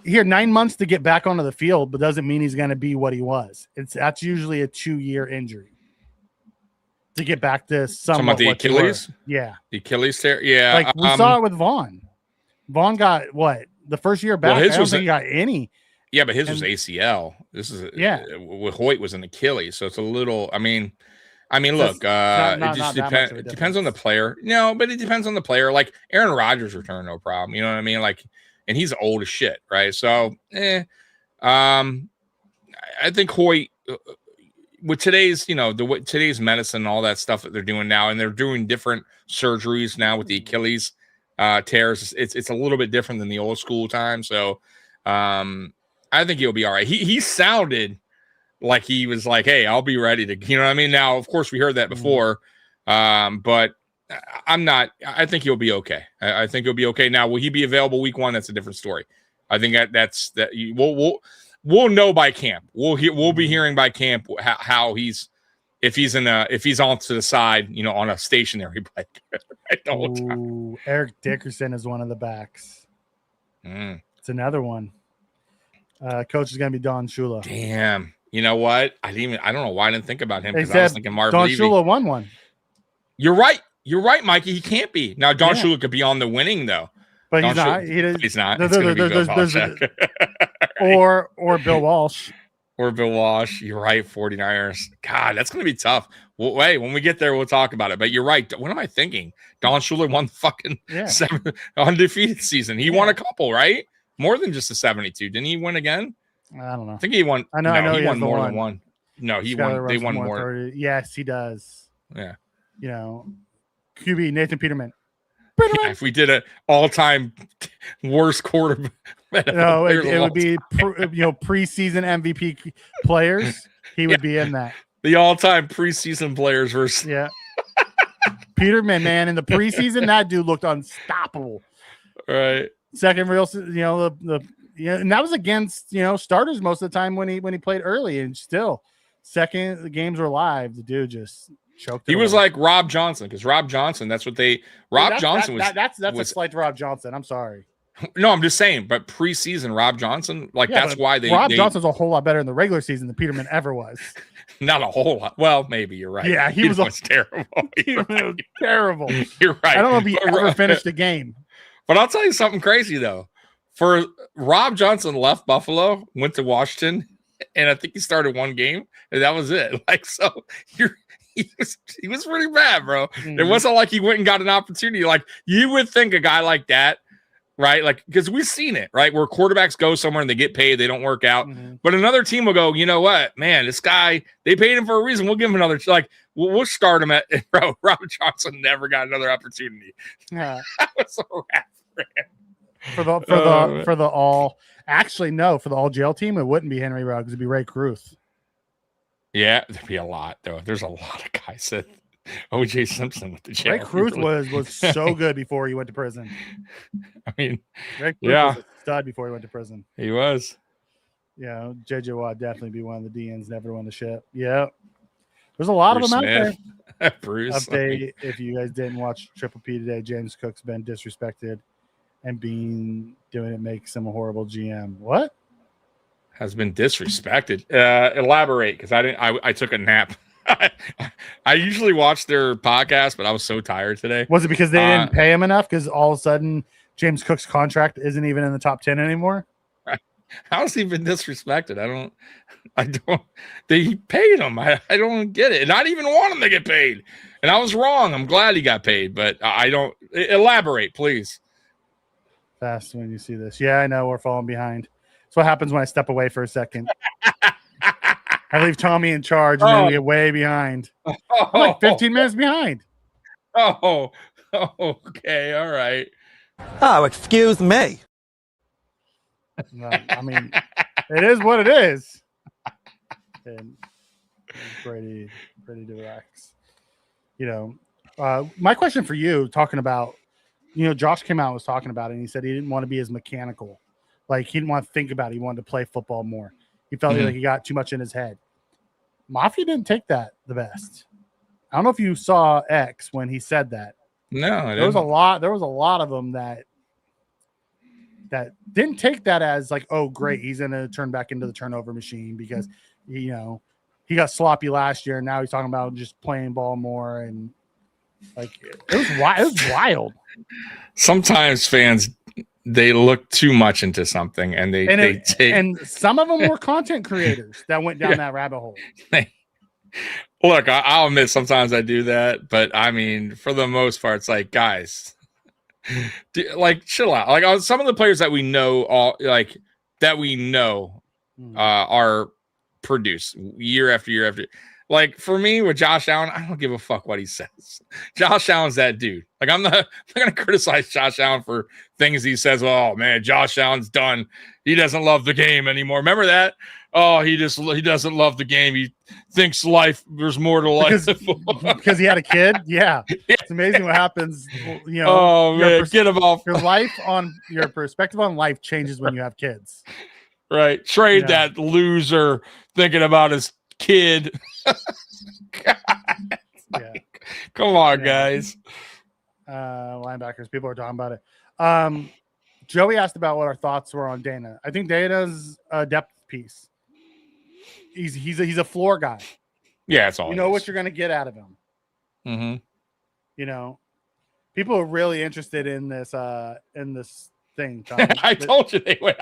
Speaker 5: Here, 9 months to get back onto the field, but doesn't mean he's going to be what he was. That's usually a 2-year injury to get back to somewhat.
Speaker 4: The Achilles?
Speaker 5: Yeah.
Speaker 4: The Achilles tear? Yeah.
Speaker 5: Like we saw it with Vaughn. Vaughn got what? The first year back, I don't think he got any.
Speaker 4: Yeah, but his was ACL. This is with Hoyt was an Achilles, so it's a little. I mean, look, it just depends on the player. No, but it depends on the player. Like Aaron Rodgers returned, no problem. You know what I mean? Like, and he's old as shit, right? So, I think Hoyt with today's, today's medicine and all that stuff that they're doing now, and they're doing different surgeries now with the Achilles tears. It's a little bit different than the old school time. So, I think he'll be all right. He sounded like he was like, hey, I'll be ready to, you know what I mean? Now, of course, we heard that before, but I'm not. I think he'll be okay. I think he'll be okay. Now, will he be available week 1? That's a different story. I think that's we'll know by camp. We'll be hearing by camp how he's if he's on to the side, on a stationary bike.
Speaker 5: Eric Dickerson is one of the backs. It's another one. Coach is going to be Don Shula.
Speaker 4: Damn. You know what? I don't know why I didn't think about him, because I was thinking Marvin
Speaker 5: Don
Speaker 4: Levy.
Speaker 5: Shula won one.
Speaker 4: You're right, Mikey. He can't be. Now, Don Shula could be on the winning, though.
Speaker 5: But
Speaker 4: Don
Speaker 5: he's not.
Speaker 4: It's going to be Bill Belichick.
Speaker 5: or Bill Walsh.
Speaker 4: Or Bill Walsh. You're right, 49ers. God, that's going to be tough. Well, wait, when we get there, we'll talk about it. But you're right. What am I thinking? Don Shula won the fucking 7 undefeated season. He won a couple, right? More than just a 72. Didn't he win again?
Speaker 5: I don't know.
Speaker 4: I think he won.
Speaker 5: I know
Speaker 4: he won more than one. No, he won. They won more.
Speaker 5: 30. Yes, he does.
Speaker 4: Yeah.
Speaker 5: QB Nathan Peterman.
Speaker 4: Yeah, if we did an all-time worst quarterback,
Speaker 5: no, it would be preseason MVP players. He would be in that.
Speaker 4: The all-time preseason players versus
Speaker 5: Peterman, man, in the preseason, that dude looked unstoppable.
Speaker 4: Right.
Speaker 5: Second real, and that was against starters most of the time when he played early, and still second the games were live. The dude just choked.
Speaker 4: He was like Rob Johnson, because Rob Johnson. That's what they. Johnson was.
Speaker 5: That's a slight to Rob Johnson. I'm sorry.
Speaker 4: No, I'm just saying. But preseason Rob Johnson, that's why
Speaker 5: Rob Johnson's a whole lot better in the regular season than Peterman ever was.
Speaker 4: Not a whole lot. Well, maybe you're right.
Speaker 5: Yeah, he was
Speaker 4: terrible.
Speaker 5: He was terrible.
Speaker 4: You're right.
Speaker 5: I don't know if he ever finished a game.
Speaker 4: But I'll tell you something crazy, though. For Rob Johnson left Buffalo, went to Washington, and I think he started one game, and that was it. Like, so he was pretty bad, bro. Mm-hmm. It wasn't like he went and got an opportunity. Like, you would think a guy like that, right? Like, because we've seen it, right? Where quarterbacks go somewhere and they get paid, they don't work out. Mm-hmm. But another team will go, you know what, man, this guy, they paid him for a reason. We'll give him another, like, we'll start him at, bro, Rob Johnson never got another opportunity.
Speaker 5: Yeah.
Speaker 4: That was a wrap for him.
Speaker 5: For the all jail team, it wouldn't be Henry Ruggs, it'd be Ray Caruth.
Speaker 4: Yeah, there'd be a lot though. There's a lot of guys that OJ Simpson with the jail.
Speaker 5: Ray Caruth was so good before he went to prison.
Speaker 4: I mean,
Speaker 5: Ray Caruth was a stud before he went to prison.
Speaker 4: He was.
Speaker 5: Yeah, JJ Watt definitely be one of the DNs never won the ship. Yeah. There's a lot
Speaker 4: Bruce
Speaker 5: of them
Speaker 4: Smith.
Speaker 5: out there.
Speaker 4: Bruce.
Speaker 5: Update, if you guys didn't watch Triple P today, James Cook's been disrespected and doing it makes him a horrible GM. What?
Speaker 4: Has been disrespected. Elaborate, because I took a nap. I usually watch their podcast, but I was so tired today.
Speaker 5: Was it because they didn't pay him enough? Because all of a sudden James Cook's contract isn't even in the top 10 anymore?
Speaker 4: How's he been disrespected? I don't. They paid him. I don't get it. And I didn't even want him to get paid. And I was wrong. I'm glad he got paid, but I don't. Elaborate, please.
Speaker 5: Fast when you see this. Yeah, I know we're falling behind. That's what happens when I step away for a second. I leave Tommy in charge, and then we get way behind. I'm like 15 minutes behind.
Speaker 4: Oh, okay, all right.
Speaker 1: Oh, excuse me.
Speaker 5: No, I mean, it is what it is. And Brady to relax. My question for you, talking about, Josh came out and was talking about it, and he said he didn't want to be as mechanical. Like, he didn't want to think about it. He wanted to play football more. He felt like he got too much in his head. Mafia didn't take that the best. I don't know if you saw X when he said that.
Speaker 4: No,
Speaker 5: there was a lot of them that didn't take that as like, oh, great, he's going to turn back into the turnover machine because, you know, he got sloppy last year and now he's talking about just playing ball more. And like, it was wild.
Speaker 4: Sometimes fans, they look too much into something and they take.
Speaker 5: And some of them were content creators that went down that rabbit hole.
Speaker 4: Look, I'll admit sometimes I do that, but I mean, for the most part, it's like, guys, like chill out. Like some of the players that we know, are produced year after year after. Like for me with Josh Allen, I don't give a fuck what he says. Josh Allen's that dude. Like I'm not going to criticize Josh Allen for things he says. Oh man, Josh Allen's done. He doesn't love the game anymore. Remember that? Oh, he doesn't love the game. He thinks there's more to life
Speaker 5: because he had a kid. Yeah, it's amazing what happens. You know,
Speaker 4: oh man, get him off.
Speaker 5: Your perspective on life changes when you have kids.
Speaker 4: Right, trade that loser thinking about his kid. Come on, guys.
Speaker 5: Linebackers. People are talking about it. Joey asked about what our thoughts were on Dana. I think Dana's a depth piece. He's a floor guy.
Speaker 4: Yeah, that's all.
Speaker 5: You know what you're going to get out of him.
Speaker 4: Mm-hmm.
Speaker 5: You know, people are really interested in this thing. Tom.
Speaker 4: I told you they would.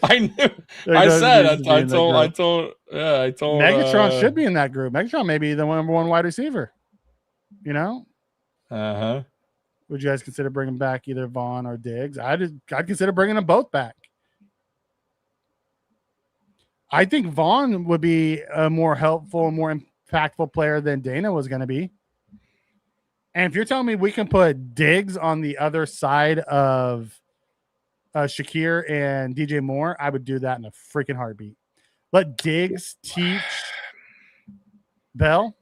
Speaker 4: I knew. I told.
Speaker 5: Megatron should be in that group. Megatron may be the number one wide receiver. You know. Would you guys consider bringing back either Vaughn or Diggs? I'd consider bringing them both back. I think Vaughn would be a more helpful and more impactful player than Dana was going to be. And if you're telling me we can put Diggs on the other side of Shakir and DJ Moore, I would do that in a freaking heartbeat. Let Diggs teach Bell.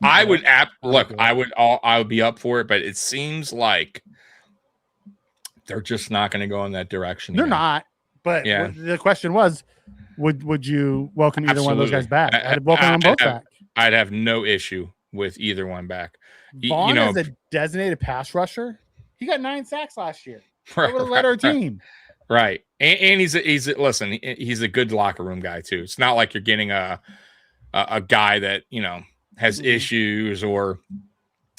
Speaker 4: I would be up for it, but it seems like they're just not going to go in that direction.
Speaker 5: They're not. But the question was, would you welcome either one of those guys back? I'd welcome them both back.
Speaker 4: I'd have no issue with either one back.
Speaker 5: Vaughn is a designated pass rusher. He got 9 sacks last year. That would have led our team.
Speaker 4: Right. And he's a good locker room guy too. It's not like you're getting a guy that, you know, has issues or,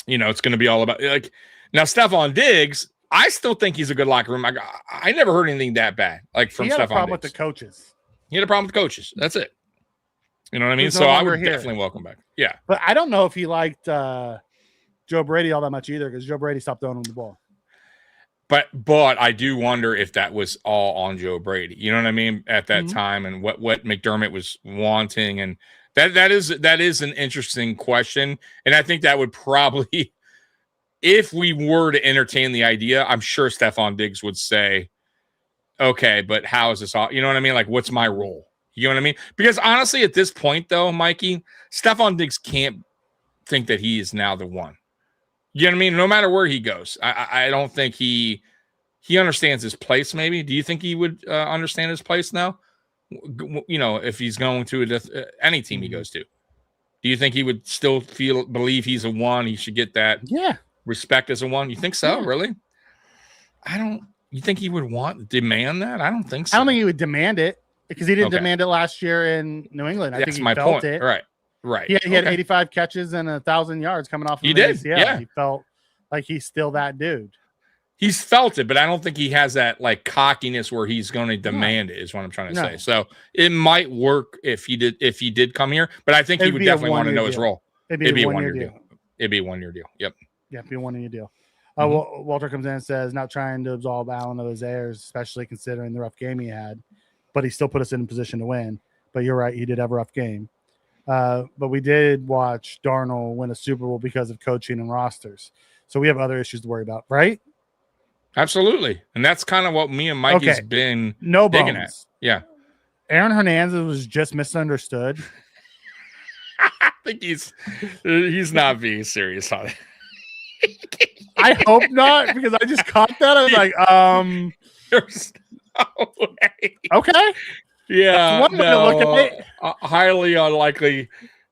Speaker 4: you know, it's going to be all about like now Stephon Diggs. I still think he's a good locker room. I never heard anything that bad. Like from Stephon Diggs. He had a problem
Speaker 5: with the coaches.
Speaker 4: He had a problem with the coaches. That's it. You know what I mean? So I would definitely welcome back. Yeah.
Speaker 5: But I don't know if he liked Joe Brady all that much either because Joe Brady stopped throwing him the ball.
Speaker 4: But I do wonder if that was all on Joe Brady. You know what I mean? At that time and what McDermott was wanting. And that is an interesting question. And I think that would probably, if we were to entertain the idea, I'm sure Stephon Diggs would say, okay, but how is this all? You know what I mean? Like, what's my role? You know what I mean? Because honestly, at this point, though, Mikey, Stephon Diggs can't think that he is now the one. You know what I mean? No matter where he goes, I don't think he understands his place. Maybe. Do you think he would understand his place now? You know, if he's going to any team he goes to, do you think he would still believe he's a one? He should get that respect as a one. You think so? Really? You think he would demand that? I don't think so.
Speaker 5: I don't think he would demand it because he didn't demand it last year in New England. I think he felt it.
Speaker 4: Right.
Speaker 5: He had 85 catches and 1,000 yards coming off of
Speaker 4: he did.
Speaker 5: ACL.
Speaker 4: Yeah.
Speaker 5: He felt like he's still that dude.
Speaker 4: He's felt it, but I don't think he has that like cockiness where he's going to demand it is what I'm trying to say. So it might work if he did come here, but I think he would definitely want to know his role.
Speaker 5: It'd be a 1 year deal.
Speaker 4: It'd be a 1 year deal. Yep.
Speaker 5: Yeah, it'd be a 1 year deal. Walter comes in and says, not trying to absolve Allen of his errors, especially considering the rough game he had, but he still put us in a position to win. But you're right, he did have a rough game. But we did watch Darnold win a Super Bowl because of coaching and rosters. So we have other issues to worry about, right?
Speaker 4: Absolutely. And that's kind of what me and Mikey's been digging at. Yeah.
Speaker 5: Aaron Hernandez was just misunderstood.
Speaker 4: I think he's not being serious on it.
Speaker 5: I hope not, because I just caught that. I was like,
Speaker 4: there's no way.
Speaker 5: Okay.
Speaker 4: Yeah.
Speaker 5: That's one way to look at it.
Speaker 4: Highly unlikely.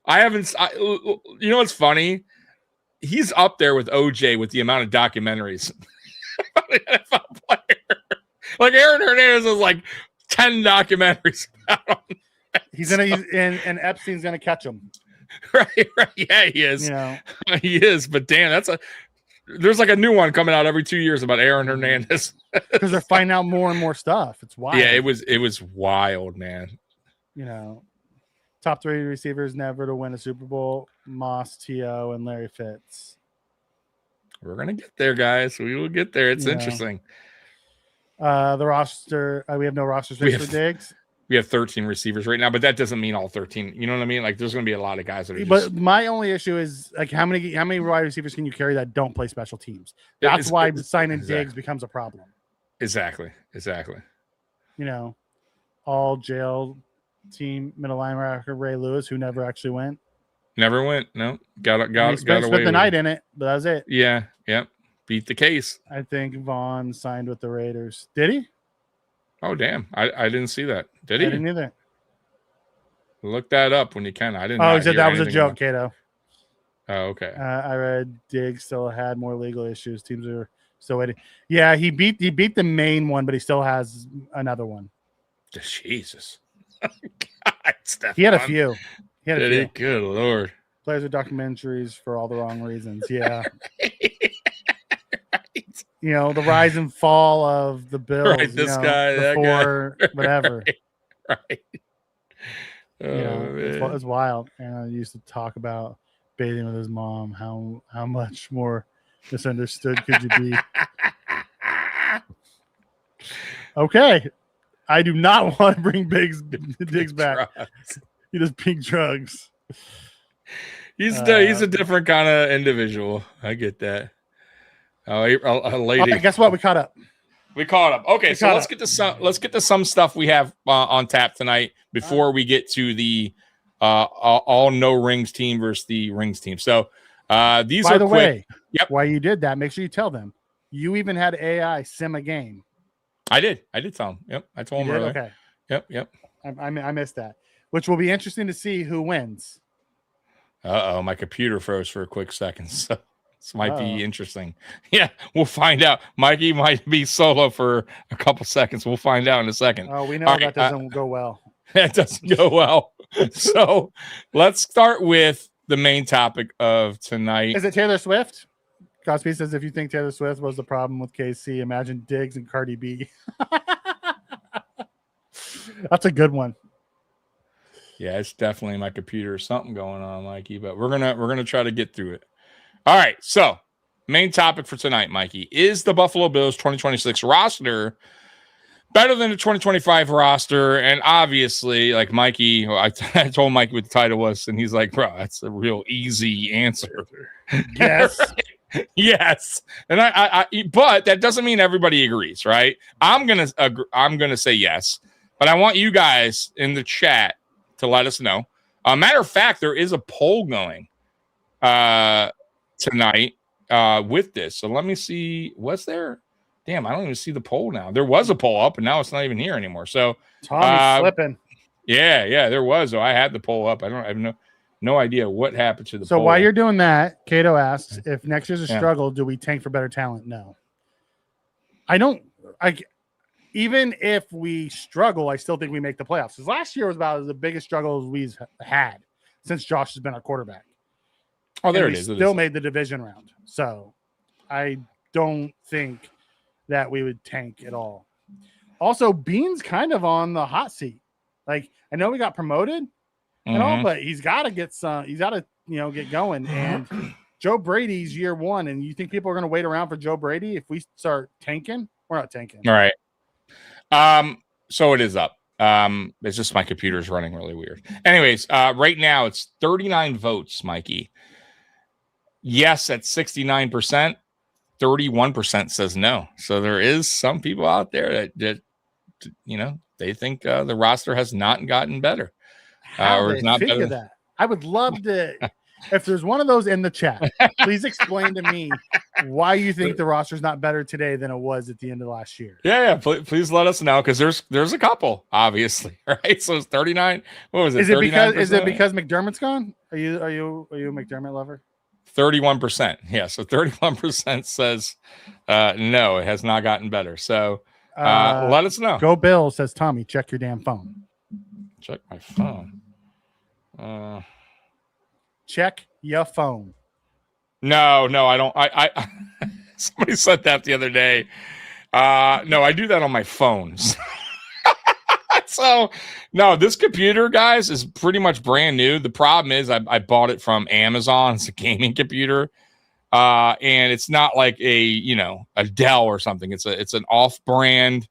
Speaker 4: You know what's funny? he's up there with OJ with the amount of documentaries. NFL player. Like Aaron Hernandez has like 10 documentaries about him.
Speaker 5: And Epstein's gonna catch him.
Speaker 4: Right. Yeah, he is.
Speaker 5: You know,
Speaker 4: he is. But damn, there's like a new one coming out every 2 years about Aaron Hernandez
Speaker 5: because they're finding out more and more stuff. It's wild.
Speaker 4: Yeah, it was wild, man.
Speaker 5: You know, top 3 receivers never to win a Super Bowl: Moss, T.O., and Larry Fitz.
Speaker 4: We're gonna get there, guys. We will get there. It's interesting.
Speaker 5: The roster, we have no roster space for Diggs.
Speaker 4: We have 13 receivers right now, but that doesn't mean all 13. You know what I mean? Like, there's going to be a lot of guys that are.
Speaker 5: But my only issue is like how many wide receivers can you carry that don't play special teams? That's why signing Diggs becomes a problem.
Speaker 4: Exactly.
Speaker 5: You know, all jail team middle linebacker Ray Lewis, who never actually went.
Speaker 4: Never went. No, got away.
Speaker 5: Spent the night in it, but that was it.
Speaker 4: Yeah. Yep. Beat the case.
Speaker 5: I think Vaughn signed with the Raiders. Did he?
Speaker 4: Oh, damn. I didn't see that. Did he?
Speaker 5: I didn't either.
Speaker 4: Look that up when you can. I didn't.
Speaker 5: Oh, he said that was a joke, Cato.
Speaker 4: Oh, okay.
Speaker 5: I read Diggs still had more legal issues. Teams are still waiting. Yeah, he beat the main one, but he still has another one.
Speaker 4: Jesus. God, Stefan.
Speaker 5: He had a few.
Speaker 4: Good Lord.
Speaker 5: Players with documentaries for all the wrong reasons. Yeah.
Speaker 4: Right.
Speaker 5: You know, the rise and fall of the Bills.
Speaker 4: Right, this guy, that guy.
Speaker 5: Whatever.
Speaker 4: Right. Oh,
Speaker 5: you know,
Speaker 4: man.
Speaker 5: it's wild. And I used to talk about bathing with his mom. How much more misunderstood could you be? Okay. I do not want to bring Diggs back.
Speaker 4: Drugs.
Speaker 5: He does pink drugs.
Speaker 4: He's a different kind of individual. I get that. Oh, a lady.
Speaker 5: Right, guess what? We caught up.
Speaker 4: Okay, so let's get to some stuff we have on tap tonight before we get to the all no rings team versus the rings team. So these
Speaker 5: by
Speaker 4: are
Speaker 5: the
Speaker 4: quick.
Speaker 5: way.
Speaker 4: Yep.
Speaker 5: Why you did that? Make sure you tell them. You even had AI sim a game.
Speaker 4: I did tell him. Yep, I told him earlier.
Speaker 5: Okay.
Speaker 4: Yep.
Speaker 5: I missed that, which will be interesting to see who wins.
Speaker 4: My computer froze for a quick second, so this might be interesting. Yeah, we'll find out. Mikey might be solo for a couple seconds. We'll find out in a second.
Speaker 5: Oh, we know that doesn't go well.
Speaker 4: That doesn't go well. So let's start with the main topic of tonight.
Speaker 5: Is it Taylor Swift? Cosby says, if you think Taylor Swift was the problem with KC, imagine Diggs and Cardi B. That's a good one.
Speaker 4: Yeah, it's definitely my computer. Something going on, Mikey, but we're gonna try to get through it. All right, so main topic for tonight, Mikey, is the Buffalo Bills 2026 roster better than the 2025 roster? And obviously, like Mikey, I told Mikey what the title was, and he's like, bro, that's a real easy answer.
Speaker 5: Yes.
Speaker 4: Yes. And I but that doesn't mean everybody agrees, right? I'm gonna say yes, but I want you guys in the chat to let us know. Matter of fact, there is a poll going tonight with this. So let me see. Was there? Damn, I don't even see the poll now. There was a poll up, and now it's not even here anymore. So
Speaker 5: Tommy's slipping.
Speaker 4: Yeah, there was. So I had the poll up. I have no idea what happened to the poll.
Speaker 5: So while you're doing that, Cato asks, if next year's a struggle, do we tank for better talent? No. I don't. Even if we struggle, I still think we make the playoffs. Because last year was about the biggest struggle we've had since Josh has been our quarterback.
Speaker 4: Oh, there it is.
Speaker 5: Still made the division round. So I don't think that we would tank at all. Also, Bean's kind of on the hot seat. Like, I know we got promoted and all, but he's got to get some. He's got to, get going. And Joe Brady's year one, and you think people are going to wait around for Joe Brady if we start tanking? We're not tanking.
Speaker 4: All right. So it is up. It's just my computer's running really weird. Anyways, right now it's 39 votes, Mikey. Yes, at 69%. 31% says no. So there is some people out there that they think the roster has not gotten better.
Speaker 5: Or it's not better. That? I would love to. If there's one of those in the chat, please explain to me why you think the roster is not better today than it was at the end of last year.
Speaker 4: Yeah. Please let us know, because there's a couple, obviously, right? So it's 39. What was it?
Speaker 5: Is it because McDermott's gone? Are you a McDermott lover?
Speaker 4: 31%. Yeah, so 31% says no, it has not gotten better. So let us know.
Speaker 5: Go Bill, says Tommy. Check your damn phone.
Speaker 4: Check my phone.
Speaker 5: Check your phone.
Speaker 4: No, I don't. I somebody said that the other day. No, I do that on my phones. So, no, this computer, guys, is pretty much brand new. The problem is I bought it from Amazon. It's a gaming computer. And it's not like a Dell or something. It's an off-brand.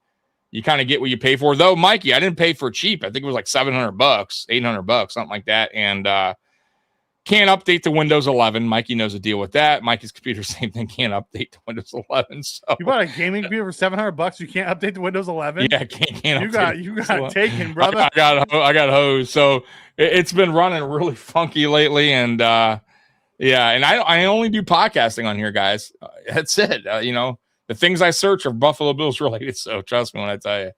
Speaker 4: You kind of get what you pay for. Though, Mikey, I didn't pay for cheap. I think it was like $700, $800, something like that. And can't update to Windows 11. Mikey knows the deal with that. Mikey's computer, same thing, can't update to Windows 11. So
Speaker 5: you bought a gaming computer for $700. You can't update to Windows 11.
Speaker 4: Yeah, can't.
Speaker 5: You got taken, brother.
Speaker 4: I got hosed. So it's been running really funky lately, and yeah. And I only do podcasting on here, guys. That's it. The things I search are Buffalo Bills related. So trust me when I tell you,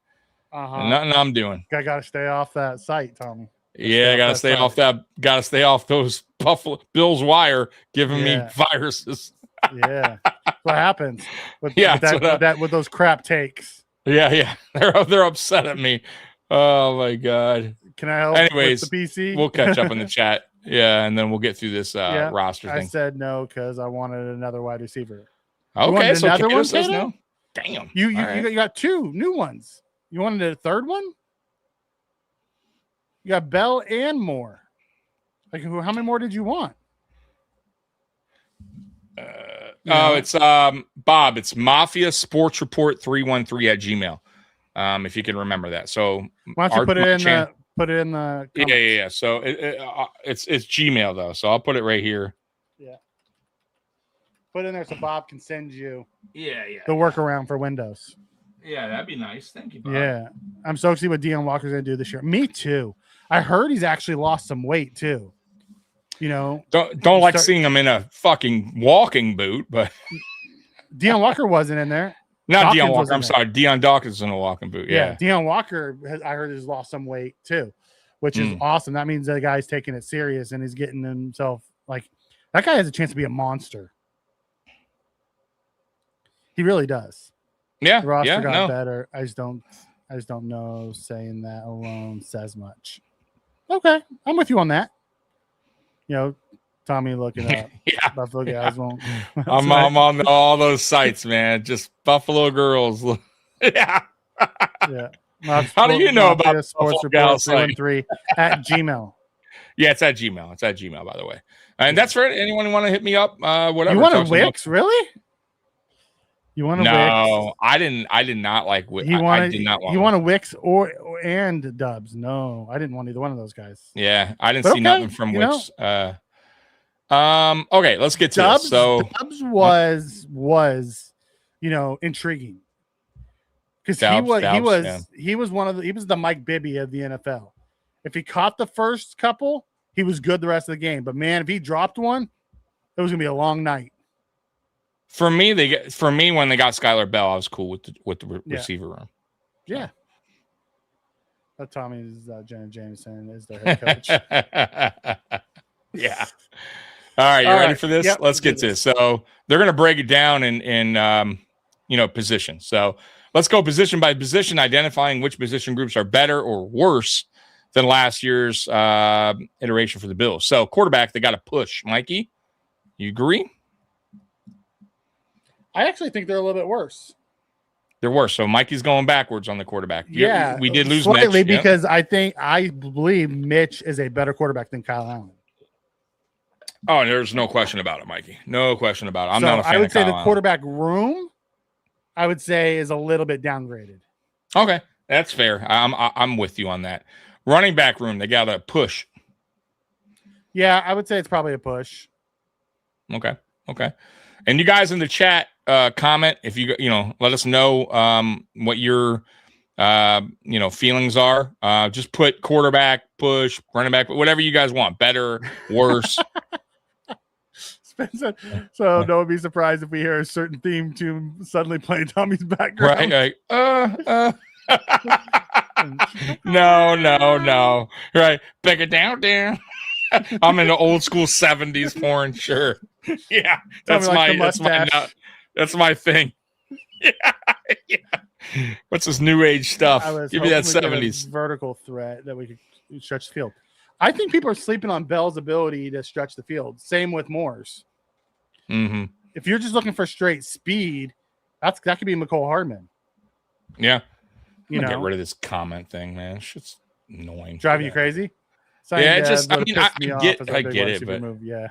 Speaker 4: nothing I'm doing.
Speaker 5: I got to stay off that site, Tommy.
Speaker 4: Yeah, gotta stay off that. Gotta stay off those Buffalo Bills wire giving me viruses.
Speaker 5: Yeah, what happens with those crap takes?
Speaker 4: Yeah, they're upset at me. Oh my god.
Speaker 5: Can I help?
Speaker 4: Anyways,
Speaker 5: with the PC?
Speaker 4: We'll catch up in the chat. Yeah, and then we'll get through this roster thing.
Speaker 5: I said no because I wanted another wide receiver.
Speaker 4: Okay, so
Speaker 5: another one
Speaker 4: says no. Damn.
Speaker 5: You got two new ones. You wanted a third one? You got Bell and Moore. Like, how many more did you want?
Speaker 4: It's Bob. It's Mafia Sports Report 313 at Gmail. If you can remember that. So
Speaker 5: why don't you put it in the comments.
Speaker 4: Yeah. So it's Gmail though. So I'll put it right here.
Speaker 5: Yeah. Put it in there so Bob can send you.
Speaker 4: Yeah.
Speaker 5: The workaround for Windows.
Speaker 4: Yeah, that'd be nice. Thank you, Bob.
Speaker 5: Yeah, I'm so excited what Deion Walker's going to do this year. Me too. I heard he's actually lost some weight too.
Speaker 4: Don't like seeing him in a fucking walking boot, but
Speaker 5: Deion Walker wasn't in there.
Speaker 4: Not Deion Walker. I'm sorry, Deion Dawkins in a walking boot. Yeah,
Speaker 5: Deion Walker. I heard has lost some weight too, which is awesome. That means the guy's taking it serious and he's getting himself like that guy has a chance to be a monster. He really does.
Speaker 4: Yeah,
Speaker 5: the roster got better. I just don't know. Saying that alone says much. Okay, I'm with you on that. Tommy, look it up.
Speaker 4: Yeah,
Speaker 5: Buffalo guys won't.
Speaker 4: I'm on all those sites, man. Just Buffalo girls. Yeah.
Speaker 5: Yeah.
Speaker 4: How do you know about
Speaker 5: Sports Report 313 at Gmail?
Speaker 4: Yeah, it's at Gmail. It's at Gmail, by the way. And that's for anyone want to hit me up. Whatever.
Speaker 5: You want a Wix, really? You want a Wix?
Speaker 4: No, I did not like Wix. I did not want.
Speaker 5: You want a Wix and Dubs? No, I didn't want either one of those guys.
Speaker 4: Yeah, I didn't see nothing from Wix. Okay, let's get to
Speaker 5: Dubs.
Speaker 4: This. So
Speaker 5: Dubs was intriguing because he was the Mike Bibby of the NFL. If he caught the first couple, he was good the rest of the game. But man, if he dropped one, it was gonna be a long night.
Speaker 4: For me, when they got Skylar Bell, I was cool with the receiver room.
Speaker 5: Yeah. Tommy's Jenna Jameson is their head coach.
Speaker 4: Yeah. All right, you ready for this? Yep, let's get to this. So they're going to break it down in position. So let's go position by position, identifying which position groups are better or worse than last year's iteration for the Bills. So quarterback, they got to push. Mikey, you agree?
Speaker 5: I actually think they're a little bit worse.
Speaker 4: They're worse. So Mikey's going backwards on the quarterback.
Speaker 5: Yeah,
Speaker 4: we did lose
Speaker 5: slightly
Speaker 4: Mitch,
Speaker 5: because I believe Mitch is a better quarterback than Kyle Allen.
Speaker 4: Oh, there's no question about it, Mikey. No question about it. I'm not a fan
Speaker 5: I would say
Speaker 4: Kyle
Speaker 5: the
Speaker 4: Allen.
Speaker 5: quarterback room, I would say, is a little bit downgraded.
Speaker 4: Okay, that's fair. I'm with you on that. Running back room, they got to push.
Speaker 5: Yeah, I would say it's probably a push.
Speaker 4: Okay. And you guys in the chat, comment if you let us know what your feelings are. Just put quarterback, push, running back, whatever you guys want. Better, worse.
Speaker 5: Spencer, so don't be surprised if we hear a certain theme tune suddenly playing Tommy's background.
Speaker 4: Right. No. Right. Back it down. I'm in the old school 70s porn. Sure. Yeah, that's my thing. Yeah. What's this new age stuff? Give me that 70s
Speaker 5: vertical threat that we could stretch the field. I think people are sleeping on Bell's ability to stretch the field. Same with Moore's.
Speaker 4: Mm-hmm.
Speaker 5: If you're just looking for straight speed, that could be McCole Hardman.
Speaker 4: Yeah, get rid of this comment thing, man. It's just annoying.
Speaker 5: Driving you crazy?
Speaker 4: Yeah, it just. I get it, but
Speaker 5: move. Yeah.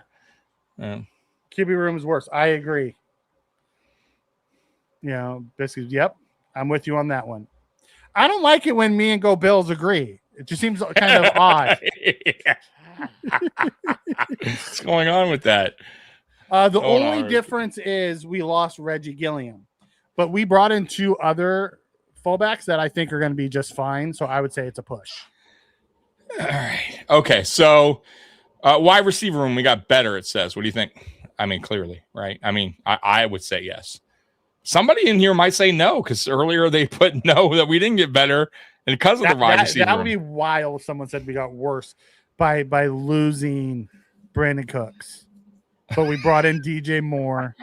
Speaker 5: QB room is worse. I agree. Basically, yep. I'm with you on that one. I don't like it when me and Go Bills agree. It just seems kind of odd.
Speaker 4: What's going on with that?
Speaker 5: The only difference is we lost Reggie Gilliam, but we brought in 2 other fullbacks that I think are going to be just fine. So I would say it's a push.
Speaker 4: All right. Okay. So wide receiver room, we got better, it says. What do you think? I mean, clearly, right? I mean, I would say yes. Somebody in here might say no, because earlier they put no, that we didn't get better, and because of the wide receiver.
Speaker 5: That would be wild if someone said we got worse by losing Brandon Cooks. But we brought in DJ Moore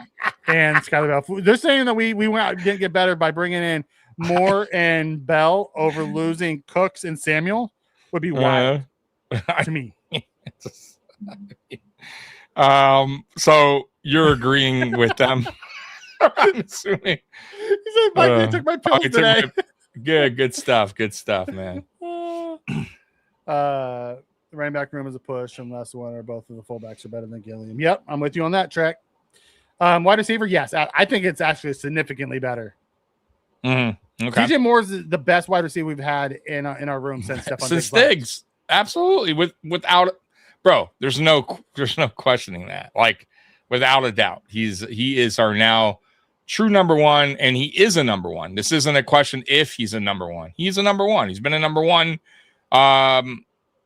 Speaker 5: and Skyler Bell. They're saying that we didn't get better by bringing in Moore and Bell over losing Cooks and Samuel would be wild to me.
Speaker 4: So you're agreeing with them? I'm assuming.
Speaker 5: He said, Mike, they took my pills today.
Speaker 4: Good stuff, man.
Speaker 5: The running back room is a push unless one or both of the fullbacks are better than Gilliam. Yep, I'm with you on that track. Wide receiver, yes. I think it's actually significantly better.
Speaker 4: Mm-hmm. Okay.
Speaker 5: DJ Moore is the best wide receiver we've had in our room since Stephon
Speaker 4: Diggs. Absolutely. Without bro, there's no questioning that. Like, without a doubt, he is our now true number one, and he is a number one. This isn't a question if he's a number one. He's a number one. He's been a number one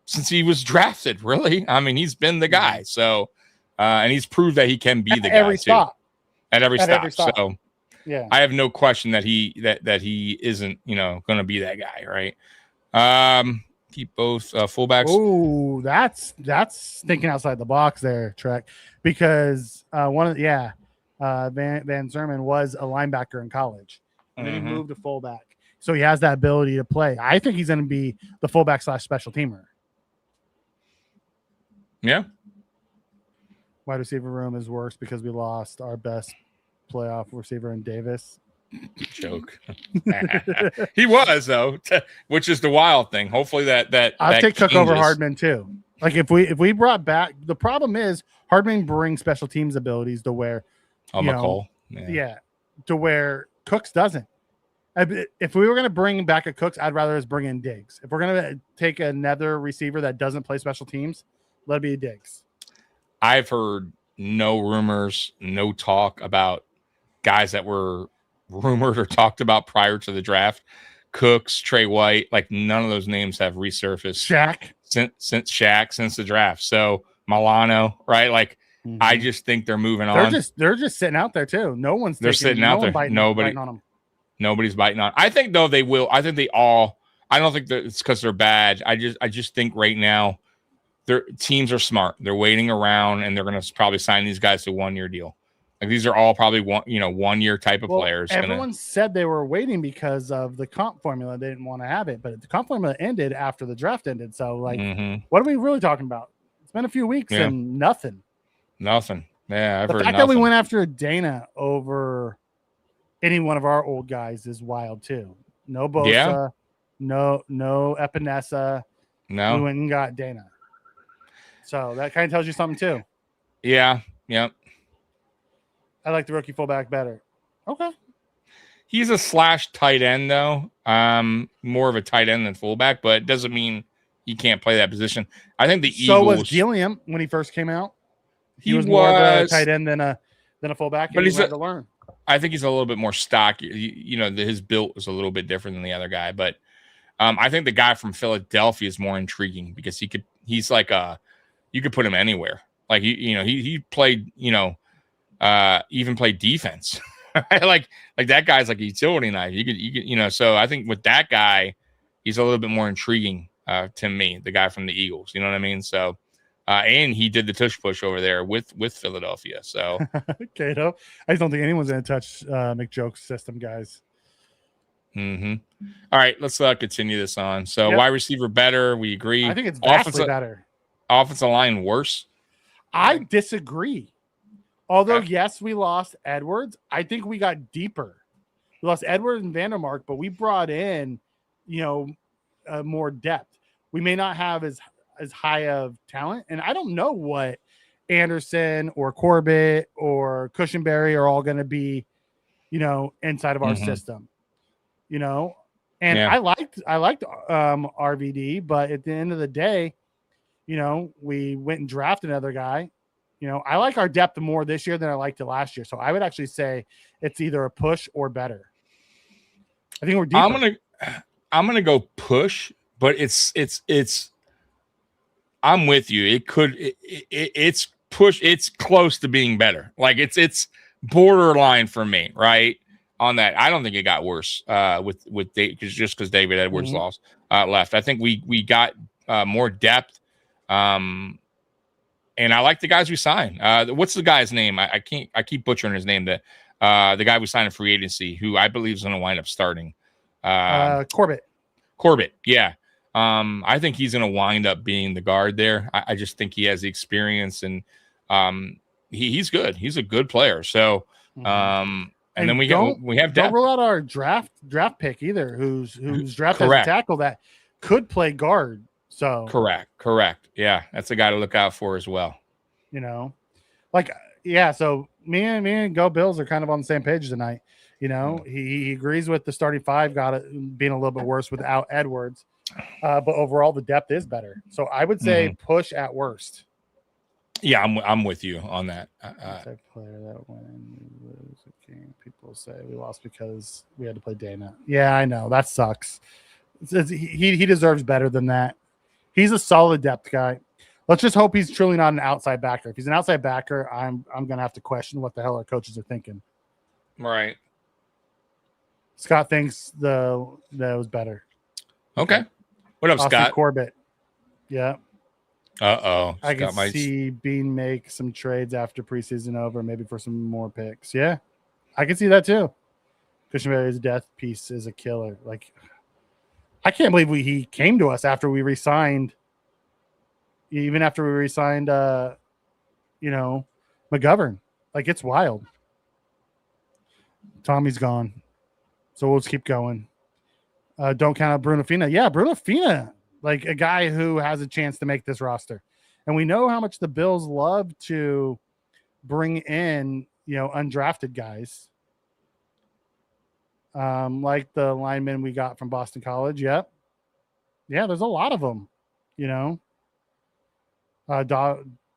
Speaker 4: since he was drafted, really. I mean, he's been the guy. So, and he's proved that he can be the guy at every stop. So, yeah, I have no question that he isn't, going to be that guy, right? Keep both fullbacks.
Speaker 5: Oh, that's thinking outside the box there, Trek, because Van Zerman was a linebacker in college, and then he moved to fullback, so he has that ability to play. I think he's going to be the fullback / special teamer.
Speaker 4: Yeah.
Speaker 5: Wide receiver room is worse because we lost our best playoff receiver in Davis.
Speaker 4: Joke. He was, though, which is the wild thing. Hopefully that
Speaker 5: I'll take Cook over Hardman too. Like if we brought back, the problem is Hardman brings special teams abilities to where
Speaker 4: McCole.
Speaker 5: To where Cooks doesn't. If we were going to bring back a Cooks, I'd rather us bring in Diggs. If we're going to take another receiver that doesn't play special teams, let it be Diggs.
Speaker 4: I've heard no rumors, no talk about guys that were rumored or talked about prior to the draft. Cooks, Trey White, like none of those names have resurfaced.
Speaker 5: Shaq
Speaker 4: since the draft. So Milano, right? Like I just think they're moving on.
Speaker 5: They're just sitting out there too.
Speaker 4: Sitting out there.
Speaker 5: Biting on them.
Speaker 4: Nobody's biting on. I think though they will. I think they all. I don't think that it's because they're bad. I just think right now their teams are smart. They're waiting around and they're going to probably sign these guys to 1-year deal. Like these are all probably 1 year type of players.
Speaker 5: Everyone said they were waiting because of the comp formula. They didn't want to have it, but the comp formula ended after the draft ended. So what are we really talking about? It's been a few weeks and nothing.
Speaker 4: Nothing. Yeah,
Speaker 5: the fact that we went after Dana over any one of our old guys is wild too. No Bosa, no Epinesa.
Speaker 4: No,
Speaker 5: we went and got Dana. So that kind of tells you something too.
Speaker 4: Yeah. Yep.
Speaker 5: I like the rookie fullback better. Okay.
Speaker 4: He's a / tight end though. More of a tight end than fullback, but it doesn't mean he can't play that position. I think the Eagles.
Speaker 5: So was Gilliam when he first came out. He was more of a tight end than a fullback.
Speaker 4: But he's
Speaker 5: had to learn.
Speaker 4: I think he's a little bit more stocky. His build is a little bit different than the other guy. But I think the guy from Philadelphia is more intriguing because he's like you could put him anywhere. Like he played, even played defense. like that guy's like a utility knife. You could, so I think with that guy, he's a little bit more intriguing to me, the guy from the Eagles. You know what I mean? So And he did the tush push over there with Philadelphia. So
Speaker 5: Cato, I just don't think anyone's going to touch McJoke's system, guys.
Speaker 4: All right, let's continue this on. So wide receiver better, we agree.
Speaker 5: I think it's vastly better.
Speaker 4: Offensive line worse.
Speaker 5: I disagree. Although yes, we lost Edwards, I think we got deeper. We lost Edwards and Vandermark, but we brought in, more depth. We may not have as high of talent, and I don't know what Anderson or Corbett or Cushenberry are all going to be, inside of our system. I liked RVD, but at the end of the day, we went and drafted another guy. I like our depth more this year than I liked it last year. So I would actually say it's either a push or better. I think we're deeper.
Speaker 4: I'm gonna go push, but it's I'm with you. It's push. It's close to being better. Like it's borderline for me, right? On that, I don't think it got worse with because David Edwards left. I think we got more depth, and I like the guys we signed. What's the guy's name? I keep butchering his name. The guy we signed in free agency, who I believe is going to wind up starting.
Speaker 5: Corbett,
Speaker 4: yeah. I think he's going to wind up being the guard there. I just think he has the experience, and he's good. He's a good player. So. And then we have
Speaker 5: don't rule out our draft pick either, who's drafted as a tackle that could play guard. So
Speaker 4: correct. Yeah, that's a guy to look out for as well.
Speaker 5: So me and Go Bills are kind of on the same page tonight. He agrees with the starting five being a little bit worse without Edwards, but overall the depth is better. So I would say push at worst.
Speaker 4: Yeah, I'm with you on that.
Speaker 5: Player that when we lose a game, people say we lost because we had to play Dana. Yeah, I know that sucks. He deserves better than that. He's a solid depth guy. Let's just hope he's truly not an outside backer. If he's an outside backer, I'm gonna have to question what the hell our coaches are thinking.
Speaker 4: Right.
Speaker 5: Scott thinks that was better.
Speaker 4: Okay. What up, Scott?
Speaker 5: Corbett. Yeah.
Speaker 4: I
Speaker 5: can see Bean make some trades after preseason over, maybe for some more picks. Yeah, I can see that too. Cushenberry's death piece is a killer. Like, I can't believe he came to us after we re-signed. Even after we re-signed, McGovern. Like, it's wild. Tommy's gone, so we'll just keep going. Don't count out Bruno Fina. Yeah, Bruno Fina. Like a guy who has a chance to make this roster. And we know how much the Bills love to bring in, undrafted guys. Like the linemen we got from Boston College. Yep. Yeah, there's a lot of them,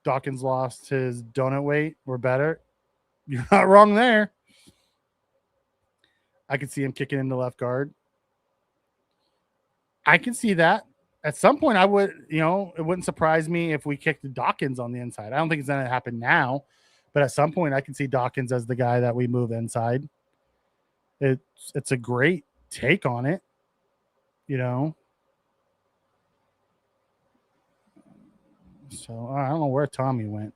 Speaker 5: Dawkins lost his donut weight. We're better. You're not wrong there. I could see him kicking into left guard. I can see that. At some point, I would, it wouldn't surprise me if we kicked Dawkins on the inside. I don't think it's going to happen now, but at some point, I can see Dawkins as the guy that we move inside. It's a great take on it, So I don't know where Tommy went.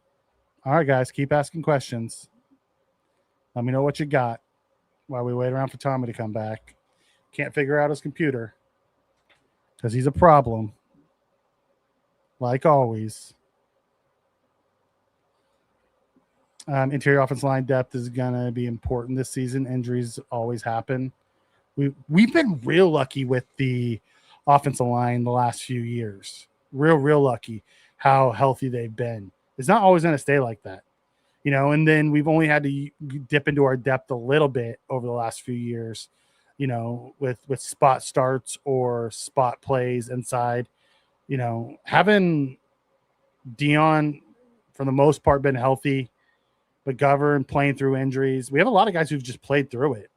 Speaker 5: All right, guys, keep asking questions. Let me know what you got while we wait around for Tommy to come back. Can't figure out his computer. Because he's a problem, like always. Interior offensive line depth is going to be important this season. Injuries always happen. We've been real lucky with the offensive line the last few years. Real lucky how healthy they've been. It's not always going to stay like that. And then we've only had to dip into our depth a little bit over the last few years. With spot starts or spot plays inside, having Dion for the most part been healthy, but McGovern playing through injuries. We have a lot of guys who've just played through it.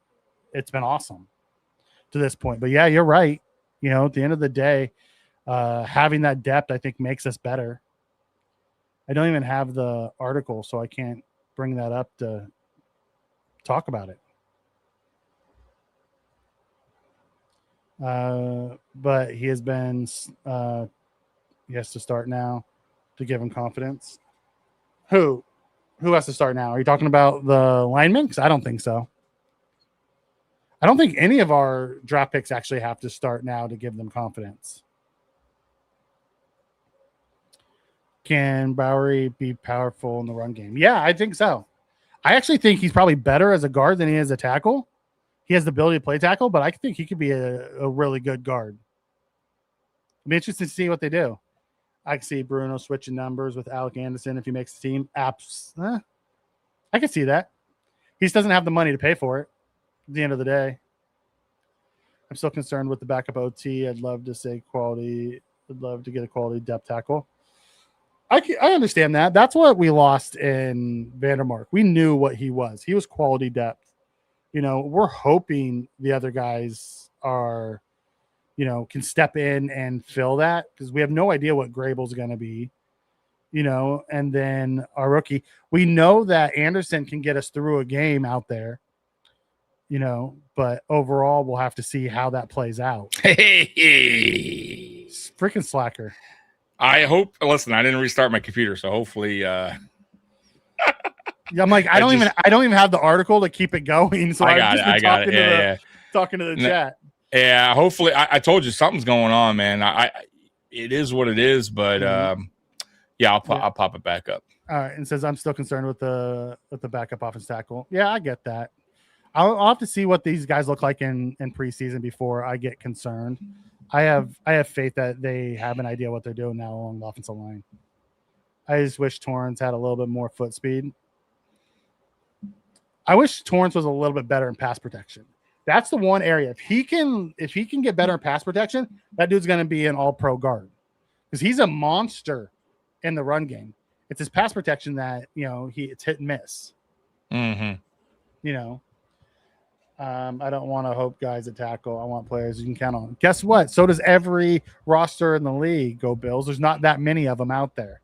Speaker 5: It's been awesome to this point. But yeah, you're right. At the end of the day, having that depth, I think, makes us better. I don't even have the article, so I can't bring that up to talk about it. But he has to start now. to give him confidence. Who has to start now? Are you talking about the linemen? Because I don't think so. I don't think any of our draft picks actually have to start now to give them confidence. Can Bowery be powerful in the run game? Yeah, I think so. I actually think he's probably better as a guard than he is a tackle. He has the ability to play tackle, but I think he could be a really good guard. It'll be interesting to see what they do. I can see Bruno switching numbers with Alec Anderson if he makes the team. I can see that. He just doesn't have the money to pay for it at the end of the day. I'm still concerned with the backup OT. I'd love to say quality. I'd love to get a quality depth tackle. I understand that. That's what we lost in Vandermark. We knew what he was. He was quality depth. We're hoping the other guys are, can step in and fill that because we have no idea what Grable's going to be, and then our rookie. We know that Anderson can get us through a game out there, but overall we'll have to see how that plays out. Freaking slacker.
Speaker 4: I hope. Listen, I didn't restart my computer, so hopefully.
Speaker 5: I'm like, I don't even have the article to keep it going. So
Speaker 4: I got it.
Speaker 5: Talking to the chat.
Speaker 4: Yeah, hopefully. I told you something's going on, man. It is what it is, but I'll pop it back up.
Speaker 5: All right, and says I'm still concerned with the backup offense tackle. Yeah, I get that. I'll have to see what these guys look like in preseason before I get concerned. I have faith that they have an idea what they're doing now along the offensive line. I just wish Torrance had a little bit more foot speed. I wish Torrance was a little bit better in pass protection. That's the one area. If he can get better in pass protection, that dude's going to be an all-pro guard because he's a monster in the run game. It's his pass protection that it's hit and miss.
Speaker 4: Mm-hmm.
Speaker 5: I don't want to hope guys at tackle. I want players you can count on. Guess what? So does every roster in the league. Go Bills. There's not that many of them out there.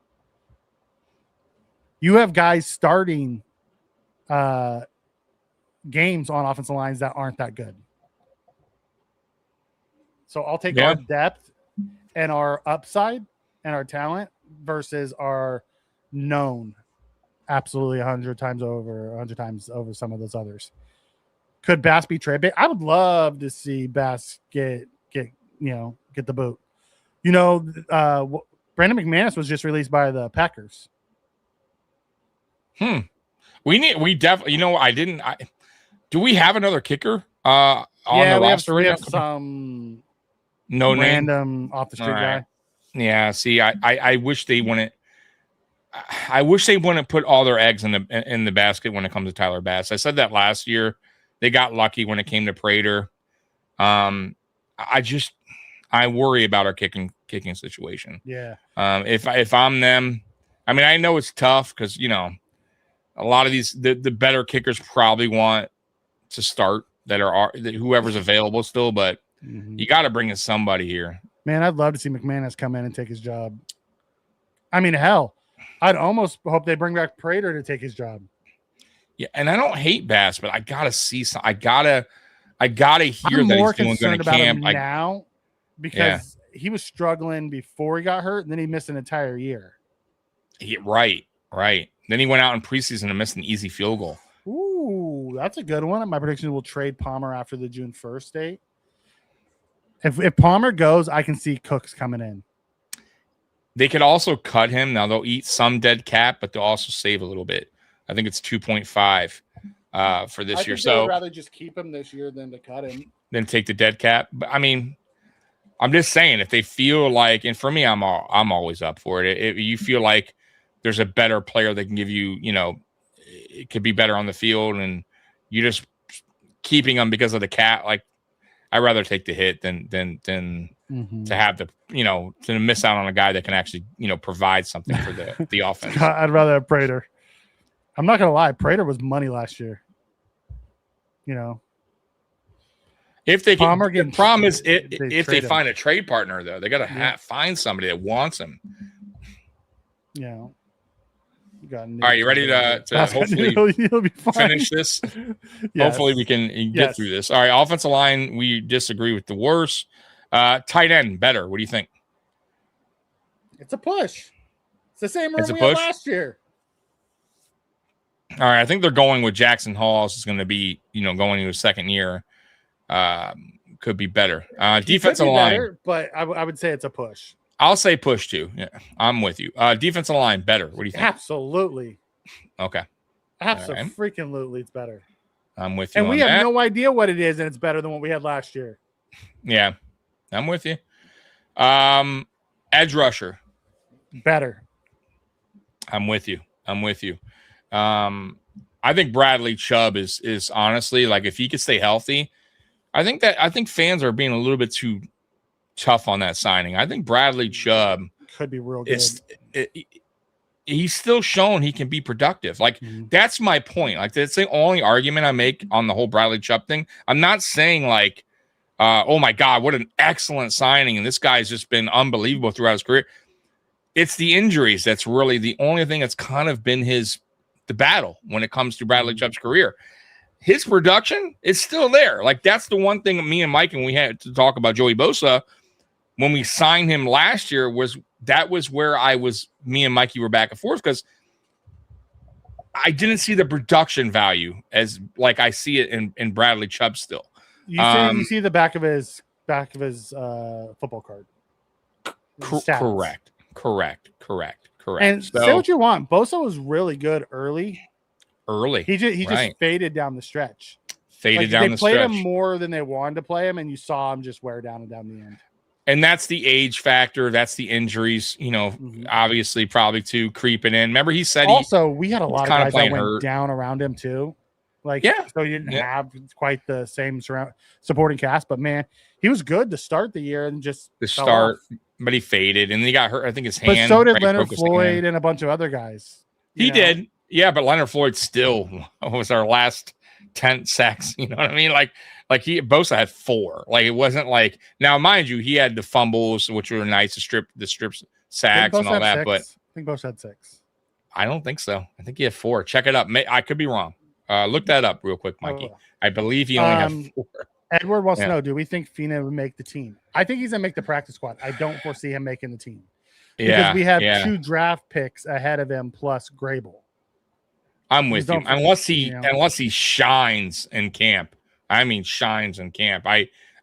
Speaker 5: You have guys starting games on offensive lines that aren't that good. So I'll take our depth and our upside and our talent versus our known absolutely 100 times over some of those others. Could Bass be trade bait? I would love to see Bass get the boot. Brandon McManus was just released by the Packers.
Speaker 4: We definitely. Do we have another kicker on the roster?
Speaker 5: We have some
Speaker 4: random
Speaker 5: name off the street guy.
Speaker 4: Yeah. See, I wish they wouldn't. I wish they wouldn't put all their eggs in the basket when it comes to Tyler Bass. I said that last year. They got lucky when it came to Prater. I worry about our kicking situation.
Speaker 5: Yeah.
Speaker 4: If I'm them, I know it's tough because a lot of these the better kickers probably want to start that whoever's available still, but you got to bring in somebody here.
Speaker 5: Man, I'd love to see McManus come in and take his job. Hell, I'd almost hope they bring back Prater to take his job.
Speaker 4: Yeah, and I don't hate Bass, but I gotta see some. I gotta hear that he's doing good in camp
Speaker 5: now because he was struggling before he got hurt, and then he missed an entire year.
Speaker 4: Right. Then he went out in preseason and missed an easy field goal.
Speaker 5: Ooh, that's a good one. My prediction will trade Palmer after the June 1st date. If Palmer goes, I can see Cooks coming in.
Speaker 4: They could also cut him. Now they'll eat some dead cap, but they'll also save a little bit. I think it's 2.5 for this year. So
Speaker 5: I'd rather just keep him this year than to cut him.
Speaker 4: Then take the dead cap. But I'm just saying if they feel like, and for me, I'm always up for it. If you feel like there's a better player that can give you, it could be better on the field, and you just keeping them because of the cap. Like I'd rather take the hit than to have the to miss out on a guy that can actually provide something for the offense.
Speaker 5: I'd rather have Prater. I'm not gonna lie, Prater was money last year.
Speaker 4: If they can, the problem is if they find a trade partner, though, they got to find somebody that wants him.
Speaker 5: Yeah.
Speaker 4: All right, you ready to hopefully
Speaker 5: you'll be fine.
Speaker 4: Finish this? Yes. Hopefully we can get through this. All right, offensive line, we disagree with the worst. Tight end, better. What do you think?
Speaker 5: It's a push. It's the same room
Speaker 4: It's a
Speaker 5: we had
Speaker 4: push?
Speaker 5: last year.
Speaker 4: All right, I think they're going with Jackson Halls is going to be, going into his second year. Could be better. Defensive line.
Speaker 5: Better, but I would say it's a push.
Speaker 4: I'll say push too. Yeah, I'm with you. Defensive line better. What do you think?
Speaker 5: Absolutely.
Speaker 4: Okay.
Speaker 5: Absolutely, it's better.
Speaker 4: I'm with you.
Speaker 5: And we
Speaker 4: on
Speaker 5: have
Speaker 4: that.
Speaker 5: no idea what it is, and it's better than what we had last year.
Speaker 4: Yeah, I'm with you. Edge rusher.
Speaker 5: Better.
Speaker 4: I'm with you. I think Bradley Chubb is honestly, like, if he could stay healthy, I think fans are being a little bit too tough on that signing. I think Bradley Chubb
Speaker 5: could be real good.
Speaker 4: He's still shown he can be productive. Like, that's my point. Like, that's the only argument I make on the whole Bradley Chubb thing. I'm not saying like, oh my God, what an excellent signing, and this guy's just been unbelievable throughout his career. It's the injuries that's really the only thing that's kind of been the battle when it comes to Bradley Chubb's career. His production is still there. Like, that's the one thing me and Mike, and we had to talk about Joey Bosa when we signed him last year, was where me and Mikey were back and forth, because I didn't see the production value as like I see it in Bradley Chubb still.
Speaker 5: You see the back of his football card.
Speaker 4: Correct.
Speaker 5: And say what you want. Bosa was really good early. He just faded down the stretch. They played him more than they wanted to play him, and you saw him just wear down and down the end.
Speaker 4: And that's the age factor. That's the injuries, obviously probably too creeping in. Remember, he said
Speaker 5: we had a lot of guys that went down around him too. So he didn't have quite the same supporting cast, but man, he was good to start the year and just
Speaker 4: but he faded and he got hurt. I think his hand.
Speaker 5: But so did Leonard Floyd and a bunch of other guys.
Speaker 4: He did. Yeah, but Leonard Floyd still was our last 10 sacks. You know what I mean? Like Bosa had 4. Like, it wasn't like, now mind you, he had the fumbles, which were nice, the strips sacks and all that.
Speaker 5: 6.
Speaker 4: But
Speaker 5: I think Bosa had 6.
Speaker 4: I don't think so. I think he had 4. Check it up. I could be wrong. Look that up real quick, Mikey. I believe he only had 4.
Speaker 5: Edward wants to know, do we think Fina would make the team? I think he's going to make the practice squad. I don't foresee him making the team. Because we have 2 draft picks ahead of him plus Grable.
Speaker 4: I'm with you. Unless he shines in camp. I mean, shines in camp.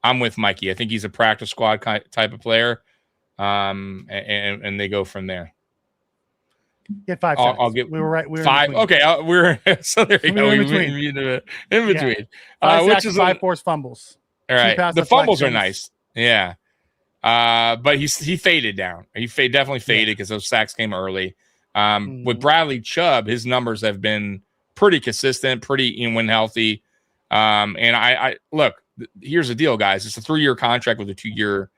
Speaker 4: I'm with Mikey. I think he's a practice squad type of player. And they go from there.
Speaker 5: Get 5 sacks. We were right. We were
Speaker 4: 5. Okay. We're so there you go.
Speaker 5: In between.
Speaker 4: In between.
Speaker 5: 5
Speaker 4: which
Speaker 5: sacks,
Speaker 4: is
Speaker 5: 5 forced fumbles.
Speaker 4: All right. The fumbles are nice. Yeah. But he faded down. He definitely faded because those sacks came early. With Bradley Chubb, his numbers have been pretty consistent, when healthy. And I look, here's the deal, guys. It's a 3-year contract with a 2-year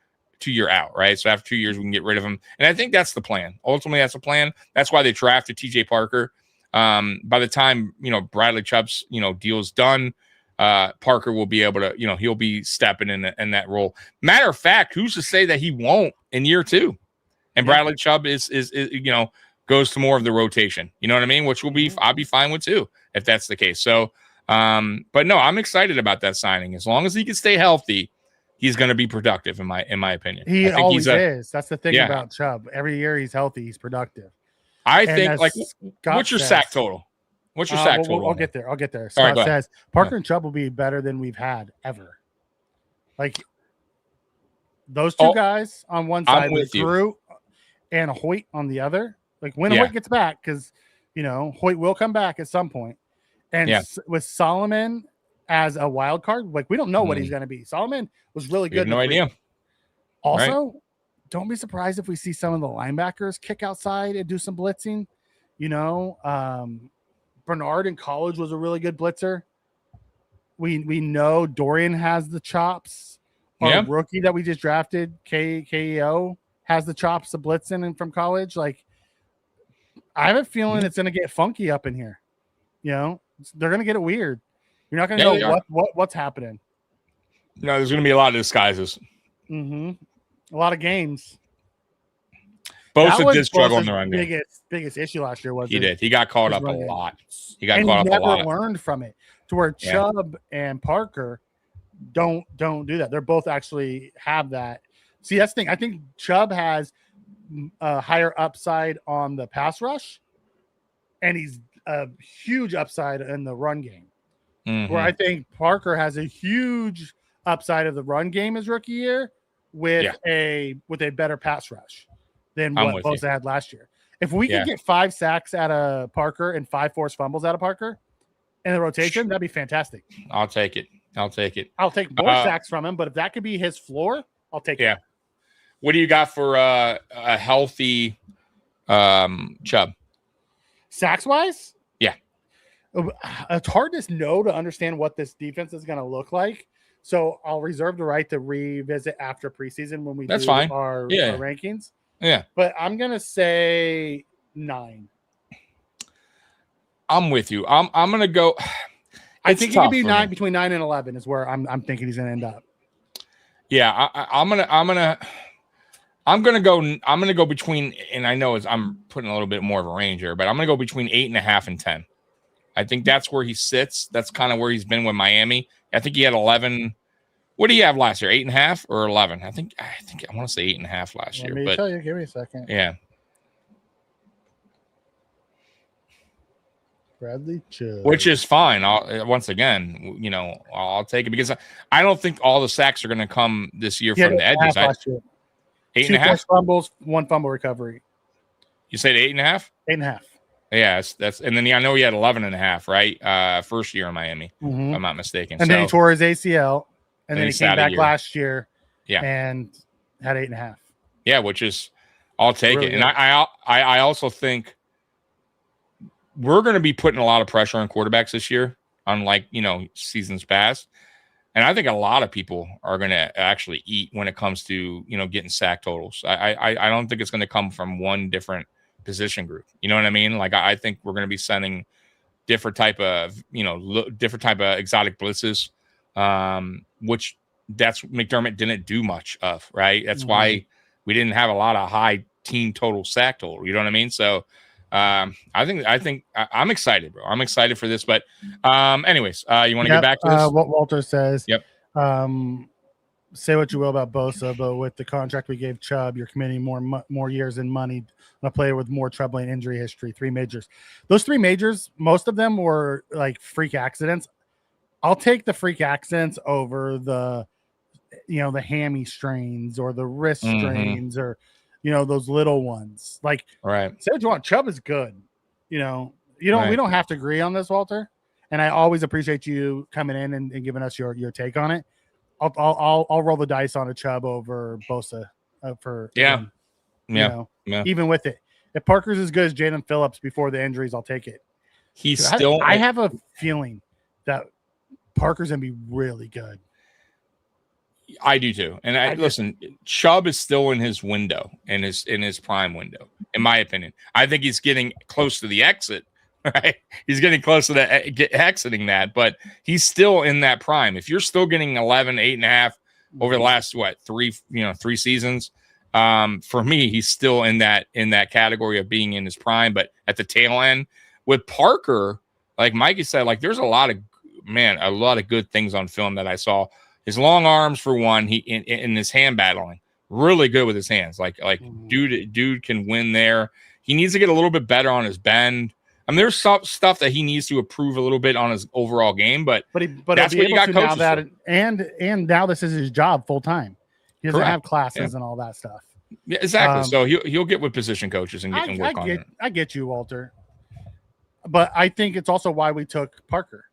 Speaker 4: out, right? So after 2 years, we can get rid of him. And I think that's the plan. Ultimately, that's the plan. That's why they drafted TJ Parker. By the time, Bradley Chubb's, deal's done, Parker will be able to, he'll be stepping in that role. Matter of fact, who's to say that he won't in year 2? And Bradley Chubb is goes to more of the rotation. You know what I mean? Which I'll be fine with too, if that's the case. So, but no, I'm excited about that signing. As long as he can stay healthy, he's going to be productive in my opinion.
Speaker 5: He always is. That's the thing about Chubb. Every year he's healthy, he's productive.
Speaker 4: I think, like, what's your sack total? What's your sack total?
Speaker 5: I'll get there. Scott says Parker and Chubb will be better than we've had ever. Like, those 2 guys on one side with Drew and Hoyt on the other. Like, when Hoyt gets back, because Hoyt will come back at some point. And with Solomon as a wild card, like, we don't know what he's going to be. Solomon was really good.
Speaker 4: No idea.
Speaker 5: Also, don't be surprised if we see some of the linebackers kick outside and do some blitzing. Bernard in college was a really good blitzer. We know Dorian has the chops. Our rookie that we just drafted, KEO, has the chops of blitzing and from college. Like, I have a feeling it's going to get funky up in here. They're going to get it weird. You're not going to know what's happening.
Speaker 4: No, there's going to be a lot of disguises.
Speaker 5: A lot of games.
Speaker 4: Bosa did struggle in the run game.
Speaker 5: Biggest issue last year was
Speaker 4: he did. He got caught up a lot. He got
Speaker 5: caught up a lot. Never learned from it to where Chubb and Parker don't do that. They're both actually have that. See, that's the thing. I think Chubb has higher upside on the pass rush, and he's a huge upside in the run game. Where I think Parker has a huge upside of the run game his rookie year with a better pass rush than what Bosa had last year. If we could get 5 sacks out of Parker and 5 forced fumbles out of Parker in the rotation, that'd be fantastic.
Speaker 4: I'll take it. I'll take
Speaker 5: more sacks from him, but if that could be his floor, I'll take it.
Speaker 4: What do you got for a healthy Chubb?
Speaker 5: Sacks wise?
Speaker 4: Yeah.
Speaker 5: It's hard to know to understand what this defense is going to look like. So I'll reserve the right to revisit after preseason when we do our rankings.
Speaker 4: Yeah.
Speaker 5: But I'm going to say 9.
Speaker 4: I'm with you. I'm going to go.
Speaker 5: I think he could be 9 between 9 and 11 is where I'm thinking he's going to end up.
Speaker 4: Yeah, I'm gonna go between, and I know I'm putting a little bit more of a range here, but I'm gonna go between 8.5 and 10. I think that's where he sits. That's kind of where he's been with Miami. I think he had 11. What do you have last year? 8.5 or 11? I think I want to say 8.5 last year. But
Speaker 5: tell you, give me a second.
Speaker 4: Yeah.
Speaker 5: Bradley Chubb.
Speaker 4: Which is fine. I'll take it because I don't think all the sacks are going to come this year from the edges. 8.5
Speaker 5: 2 fumbles, 1 fumble recovery.
Speaker 4: You said 8.5?
Speaker 5: 8.5.
Speaker 4: Yeah, that's and then I know he had 11.5, right? First year in Miami, if I'm not mistaken.
Speaker 5: And then he tore his ACL, and then he came back last year,
Speaker 4: yeah,
Speaker 5: and had 8.5.
Speaker 4: Yeah, which is I'll take it. And I also think we're going to be putting a lot of pressure on quarterbacks this year, unlike seasons past. And I think a lot of people are going to actually eat when it comes to getting sack totals. I don't think it's going to come from one different position group. You know what I mean? Like I think we're going to be sending different type of exotic blitzes, which that's McDermott didn't do much of. Right? That's why we didn't have a lot of high team total sack total. You know what I mean? So. I think I'm excited, bro. I'm excited for this. But anyways, you want to get back to this?
Speaker 5: What Walter says.
Speaker 4: Yep.
Speaker 5: Say what you will about Bosa, but with the contract we gave Chubb, you're committing more years and money on a player with more troubling injury history. 3 majors. Those 3 majors, most of them were like freak accidents. I'll take the freak accidents over the hammy strains or the wrist strains or those little ones. Like,
Speaker 4: right.
Speaker 5: Say what you want. Chubb is good. We don't have to agree on this, Walter. And I always appreciate you coming in and giving us your take on it. I'll roll the dice on a Chubb over Bosa even with it. If Parker's as good as Jalen Phillips before the injuries, I'll take it. I have a feeling that Parker's gonna be really good.
Speaker 4: I do too. And listen, Chubb is still in his window, in his prime window, in my opinion. I think he's getting close to the exit, right? He's getting close to exiting that, but he's still in that prime. If you're still getting 11, 8.5 over the last 3 seasons, for me, he's still in that category of being in his prime, but at the tail end with Parker, like Mikey said, like there's a lot of good things on film that I saw. His long arms, for one, he in his hand battling, really good with his hands. Like dude can win there. He needs to get a little bit better on his bend. I mean, there's some stuff that he needs to improve a little bit on his overall game, but that's what you got coaches for.
Speaker 5: And now this is his job full time. He doesn't have classes and all that stuff.
Speaker 4: Yeah, exactly. So he'll get with position coaches and work on it.
Speaker 5: I get you, Walter. But I think it's also why we took Parker.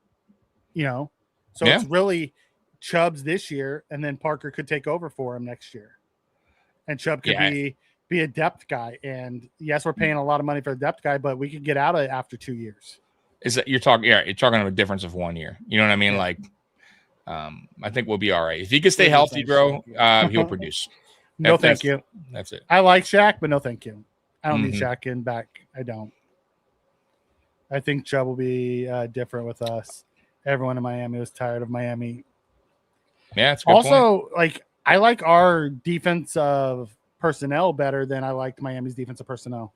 Speaker 5: It's really Chubb's this year, and then Parker could take over for him next year, and Chubb could be a depth guy. And yes, we're paying a lot of money for a depth guy, but we could get out of it after 2 years.
Speaker 4: Is that you're talking about a difference of 1 year? You know what I mean? Like, I think we'll be all right if he can stay healthy, bro. He'll produce.
Speaker 5: Thank you.
Speaker 4: That's it.
Speaker 5: I like Shaq, but no, thank you. I don't need Shaq in back. I don't. I think Chubb will be different with us. Everyone in Miami was tired of Miami.
Speaker 4: Yeah, it's
Speaker 5: also point. Like I like our defensive personnel better than I liked Miami's defensive personnel.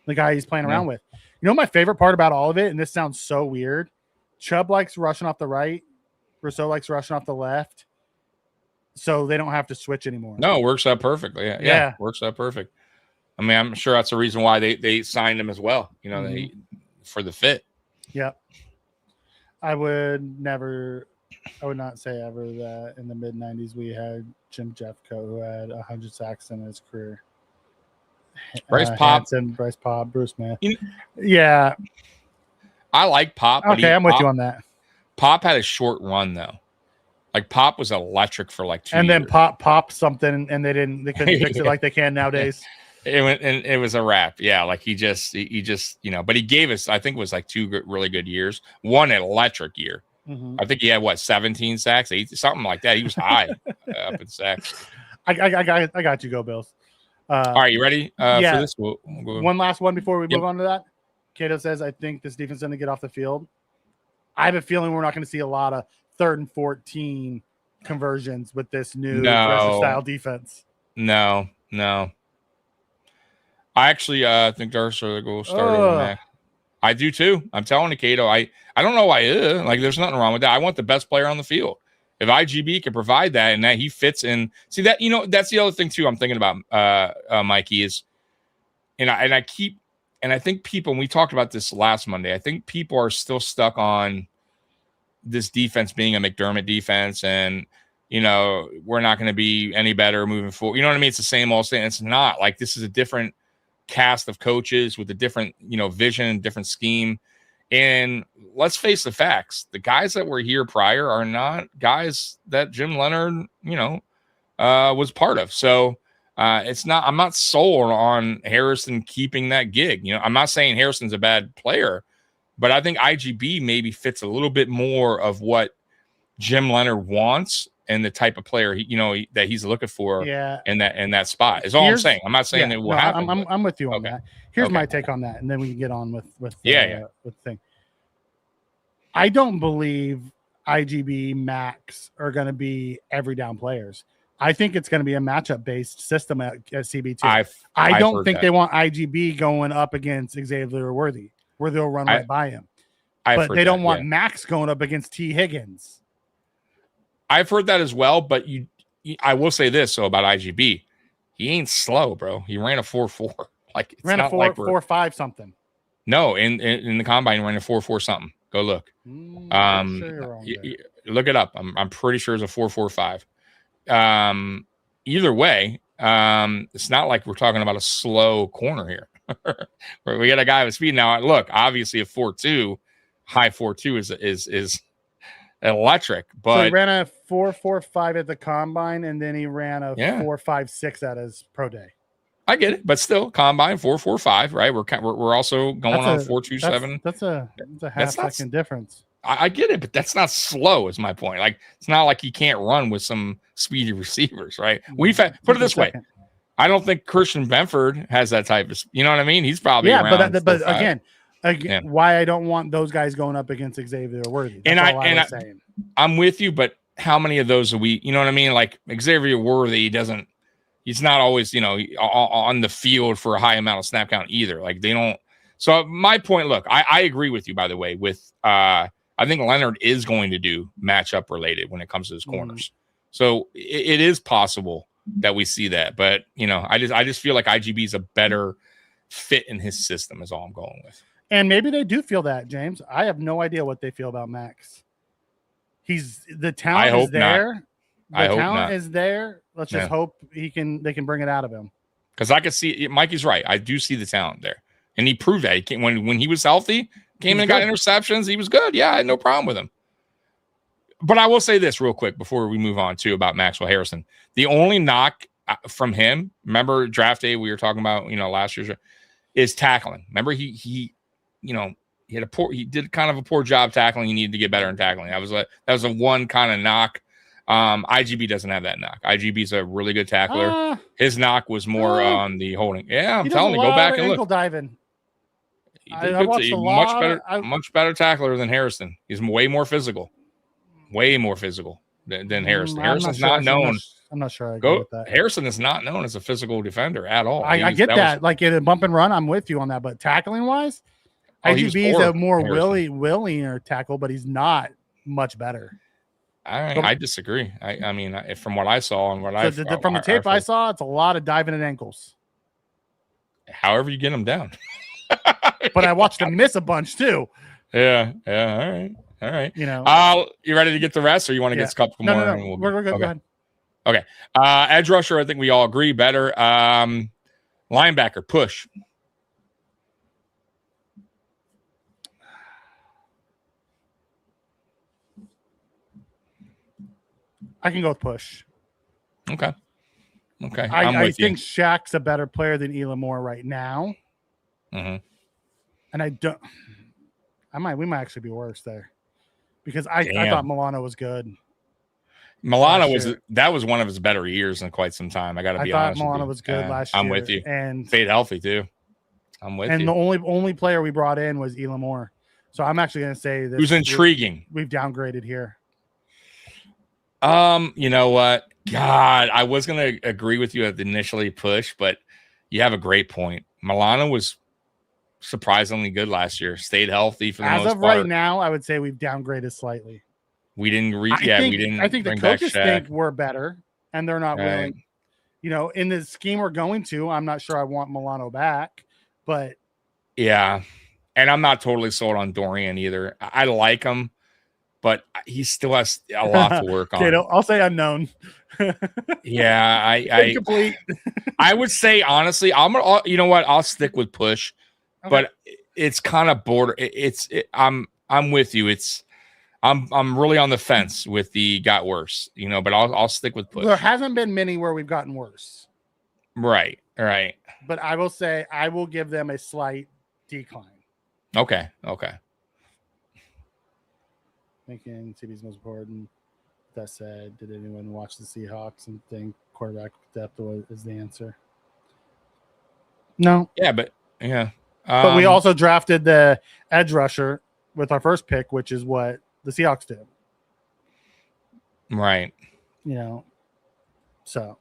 Speaker 5: The guy he's playing around with. My favorite part about all of it, and this sounds so weird, Chubb likes rushing off the right, Rousseau likes rushing off the left. so they don't have to switch anymore.
Speaker 4: No, it works out perfectly. Yeah. Works out perfect. I mean, I'm sure that's the reason why they signed him as well. You know, they for the fit.
Speaker 5: Yep. I would not say ever that in the mid 90s we had Jim Jeffcoat who had 100 sacks in his career.
Speaker 4: Bryce Pop,
Speaker 5: Bruce Smith. Yeah.
Speaker 4: I like Pop.
Speaker 5: Okay, I'm with you on that.
Speaker 4: Pop had a short run though. Like Pop was electric for like 2 years.
Speaker 5: And then Pop popped something and they couldn't fix it like they can nowadays.
Speaker 4: It was a wrap. Yeah, like he just but he gave us, I think it was like 2 really good years. One electric year. I think he had 17 sacks, 8, something like that. He was high up in sacks.
Speaker 5: I got you, go Bills.
Speaker 4: All right, you ready for this? We'll go.
Speaker 5: One last one before we move on to that. Cato says, I think this defense is going to get off the field. I have a feeling we're not going to see a lot of 3rd and 14 conversions with this new aggressive style defense.
Speaker 4: No. I actually think Darcy will start over Mac. I do too. I'm telling you, Cato. I don't know why. Like, there's nothing wrong with that. I want the best player on the field. If IGB can provide that and that he fits in, see that that's the other thing too. I'm thinking about Mikey is, and I think people. And we talked about this last Monday. I think people are still stuck on this defense being a McDermott defense, and we're not going to be any better moving forward. You know what I mean? It's the same old thing. It's not. Like, this is a different cast of coaches with a different vision, different scheme. And let's face the facts. The guys that were here prior are not guys that Jim Leonhard, was part of. So it's not, I'm not sold on Harrison keeping that gig. I'm not saying Harrison's a bad player, but I think IGB maybe fits a little bit more of what Jim Leonhard wants and the type of player that he's looking for in that spot is all I'm saying. I'm not saying it will happen.
Speaker 5: I'm with you on that. Here's my take on that, and then we can get on with the thing. I don't believe IGB Max are going to be every down players. I think it's going to be a matchup based system at CB2. I don't think they want IGB going up against Xavier Worthy, where they'll run right by him. But they don't want Max going up against T. Higgins.
Speaker 4: I've heard that as well, but I will say this about IGB. He ain't slow, bro. He ran a 4.4. Like, it's
Speaker 5: ran a 4.5 something.
Speaker 4: No, in the combine, he ran a 4.4 something. Go look. Look it up. I'm pretty sure it's a 4.45. Either way, it's not like we're talking about a slow corner here. We got a guy with speed now. Look, obviously a 4.2, high 4.2 is electric, but
Speaker 5: so he ran a 4.45 at the combine, and then he ran a 4.56 at his pro day.
Speaker 4: I get it, but still, combine 4.45, right? We're also going on 4.27.
Speaker 5: That's a half second difference.
Speaker 4: I get it, but that's not slow. Is my point. Like, it's not like he can't run with some speedy receivers, right? We've had, put it this way. I don't think Christian Benford has that type of. You know what I mean? He's probably around
Speaker 5: but again, why I don't want those guys going up against Xavier Worthy.
Speaker 4: I'm with you, but how many of those are we? You know what I mean? Like, Xavier Worthy doesn't. He's not always, on the field for a high amount of snap count either. Like, they don't. So my point, look, I agree with you, by the way, with I think Leonhard is going to do matchup related when it comes to his corners. So it is possible that we see that. But, I just feel like IGB is a better fit in his system is all I'm going with.
Speaker 5: And maybe they do feel that, James. I have no idea what they feel about Max. The talent is there. The talent is there. Let's just hope they can bring it out of him.
Speaker 4: Because I can see Mikey's right. I do see the talent there, and he proved that. He came when he was healthy, came in and got interceptions. He was good. Yeah, I had no problem with him. But I will say this real quick before we move on too about Maxwell Harrison. The only knock from him, remember draft day we were talking about, last year's, is tackling. Remember he did kind of a poor job tackling. He needed to get better in tackling. That was a one kind of knock. IGB doesn't have that knock. IGB's a really good tackler. His knock was more on the holding. Yeah, I'm telling you, go back and look.
Speaker 5: Diving.
Speaker 4: I watched a much better tackler than Harrison. He's way more physical than Harrison. Harrison's not known.
Speaker 5: I'm not sure I agree with that.
Speaker 4: Harrison is not known as a physical defender at all.
Speaker 5: I get that. Like in a bump and run, I'm with you on that. But tackling wise, IGB is a more willier tackle, but he's not much better.
Speaker 4: I disagree. I mean, from what I saw and
Speaker 5: from the tape I saw, it's a lot of diving at ankles.
Speaker 4: However you get them down.
Speaker 5: But I watched him miss a bunch too.
Speaker 4: Yeah. All right.
Speaker 5: You know,
Speaker 4: you ready to get the rest, or you want to get a couple more?
Speaker 5: No. We're good.
Speaker 4: Okay.
Speaker 5: Go ahead.
Speaker 4: Okay. Edge rusher, I think we all agree better. Linebacker, push.
Speaker 5: I can go with push.
Speaker 4: Okay.
Speaker 5: I think Shaq's a better player than Elam Moore right now.
Speaker 4: Mm-hmm.
Speaker 5: And we might actually be worse there. Because I thought Milano was good.
Speaker 4: Milano was one of his better years in quite some time. I got to be honest.
Speaker 5: I thought Milano was good last year.
Speaker 4: I'm with you.
Speaker 5: And
Speaker 4: stayed healthy too. I'm with you.
Speaker 5: And the only player we brought in was Elam Moore. So I'm actually going to say that
Speaker 4: who's intriguing.
Speaker 5: We've downgraded here.
Speaker 4: You know what? God, I was going to agree with you at the initially push, but you have a great point. Milano was surprisingly good last year. Stayed healthy for the most part. As of
Speaker 5: right now, I would say we've downgraded slightly.
Speaker 4: We didn't
Speaker 5: I think the coaches think we're better, and they're not willing. You know, in the scheme we're going to, I'm not sure I want Milano back, but
Speaker 4: yeah. And I'm not totally sold on Dorian either. I like him, but he still has a lot to work on.
Speaker 5: Okay, I'll say unknown.
Speaker 4: Yeah, I
Speaker 5: incomplete.
Speaker 4: I would say honestly, you know what? I'll stick with push, but it's kind of border. I'm with you. I'm really on the fence with the got worse, you know, but I'll stick with push.
Speaker 5: There hasn't been many where we've gotten worse.
Speaker 4: Right.
Speaker 5: But I will say I will give them a slight decline.
Speaker 4: Okay.
Speaker 5: Thinking CB's most important. That said, did anyone watch the Seahawks and think quarterback depth is the answer? No.
Speaker 4: Yeah, but yeah.
Speaker 5: But we also drafted the edge rusher with our first pick, which is what the Seahawks did.
Speaker 4: Right.
Speaker 5: You know. So.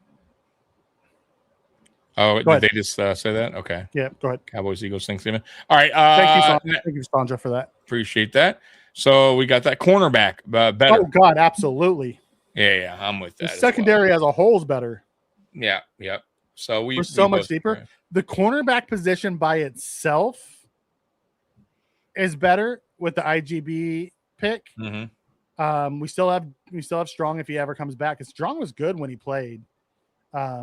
Speaker 4: Oh, did they just say that? Okay.
Speaker 5: Yeah, go ahead.
Speaker 4: Cowboys, Eagles, Thanksgiving. All right.
Speaker 5: Thank you, Sandra, for that.
Speaker 4: Appreciate that. So we got that cornerback better.
Speaker 5: Oh, God, absolutely.
Speaker 4: Yeah, I'm with that.
Speaker 5: The secondary as a whole is better.
Speaker 4: Yeah. So we're
Speaker 5: so much deeper. Right. The cornerback position by itself is better with the IGB pick.
Speaker 4: Mm-hmm.
Speaker 5: We still have Strong if he ever comes back. Because Strong was good when he played.
Speaker 4: I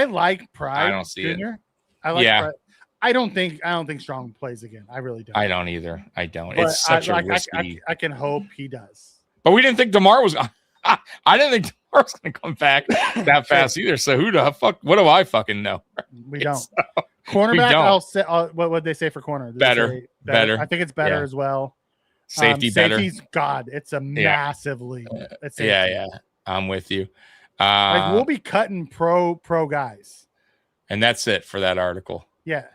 Speaker 5: like Pride.
Speaker 4: I don't see
Speaker 5: Jr.
Speaker 4: it.
Speaker 5: I like Pride. I don't think Strong plays again. I really don't.
Speaker 4: I don't either. I don't.
Speaker 5: But
Speaker 4: it's such a risky.
Speaker 5: I can hope he does.
Speaker 4: But we didn't think DeMar was. I didn't think DeMar was going to come back that fast either. So who the fuck? What do I fucking know?
Speaker 5: We don't. Cornerback. I'll say. What would they say for corner?
Speaker 4: Better.
Speaker 5: I think it's better as well.
Speaker 4: Safety better.
Speaker 5: Safety's God. It's a massive league.
Speaker 4: Yeah. I'm with you.
Speaker 5: We'll be cutting pro guys,
Speaker 4: and that's it for that article.
Speaker 5: Yeah.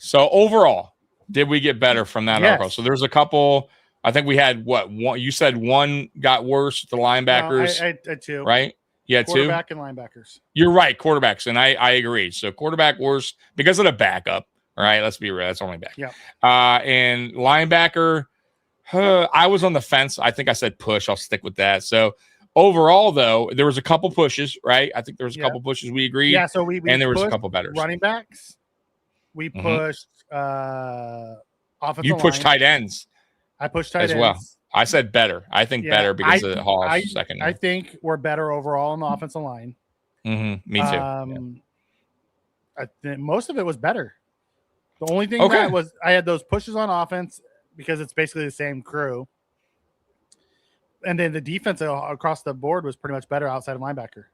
Speaker 4: So overall, did we get better from that article? So there's a couple. I think we had one. You said one got worse. The linebackers.
Speaker 5: I had two.
Speaker 4: Right? Yeah, two.
Speaker 5: Quarterback and linebackers.
Speaker 4: You're right. Quarterbacks, and I agree. So quarterback worse because of the backup. All right. Let's be real. That's only back.
Speaker 5: Yeah.
Speaker 4: And linebacker. I was on the fence. I think I said push. I'll stick with that. So. Overall, though, there was a couple pushes, right? I think there was a couple pushes we agreed.
Speaker 5: Yeah, so we
Speaker 4: and there was a couple better
Speaker 5: running backs. We pushed offensive
Speaker 4: You pushed
Speaker 5: line.
Speaker 4: tight ends.
Speaker 5: I pushed tight
Speaker 4: as
Speaker 5: ends.
Speaker 4: well. I said better. I think better because of Hall's second.
Speaker 5: I think we're better overall on the offensive line.
Speaker 4: Mm-hmm. Me too.
Speaker 5: I think most of it was better. The only thing that was I had those pushes on offense because it's basically the same crew. And then the defense across the board was pretty much better outside of linebacker.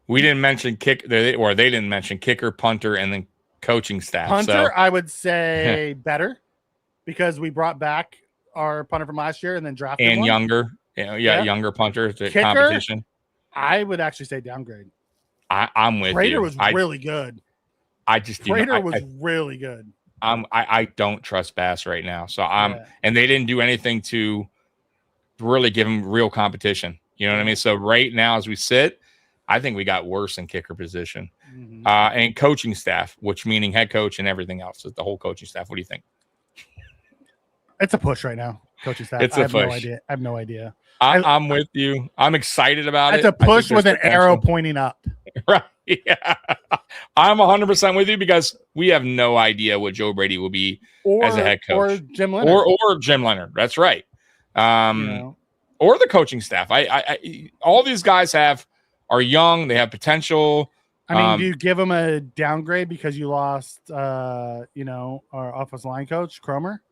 Speaker 4: We didn't mention they didn't mention kicker, punter, and then coaching staff.
Speaker 5: Punter, I would say better because we brought back our punter from last year and then drafted
Speaker 4: and
Speaker 5: one.
Speaker 4: Younger, younger punter to
Speaker 5: kicker,
Speaker 4: competition.
Speaker 5: I would actually say downgrade.
Speaker 4: I'm with
Speaker 5: Prater
Speaker 4: you.
Speaker 5: Was really good.
Speaker 4: Prater
Speaker 5: was really good.
Speaker 4: I don't trust Bass right now, so and they didn't do anything to really give him real competition. You know what I mean? So right now, as we sit, I think we got worse in kicker position and coaching staff, which meaning head coach and everything else. The whole coaching staff. What do you think?
Speaker 5: It's a push right now. Coaching staff.
Speaker 4: It's a push.
Speaker 5: No idea. I have no idea.
Speaker 4: I'm with you. I'm excited about it.
Speaker 5: It's a push with an arrow pointing up.
Speaker 4: Right. Yeah. I'm 100% with you because we have no idea what Joe Brady will be as a head coach.
Speaker 5: Or Jim Leonhard.
Speaker 4: Or Jim Leonhard. That's right. Or the coaching staff. I all these guys are young. They have potential.
Speaker 5: I mean, do you give them a downgrade because you lost, our offensive line coach, Cromer?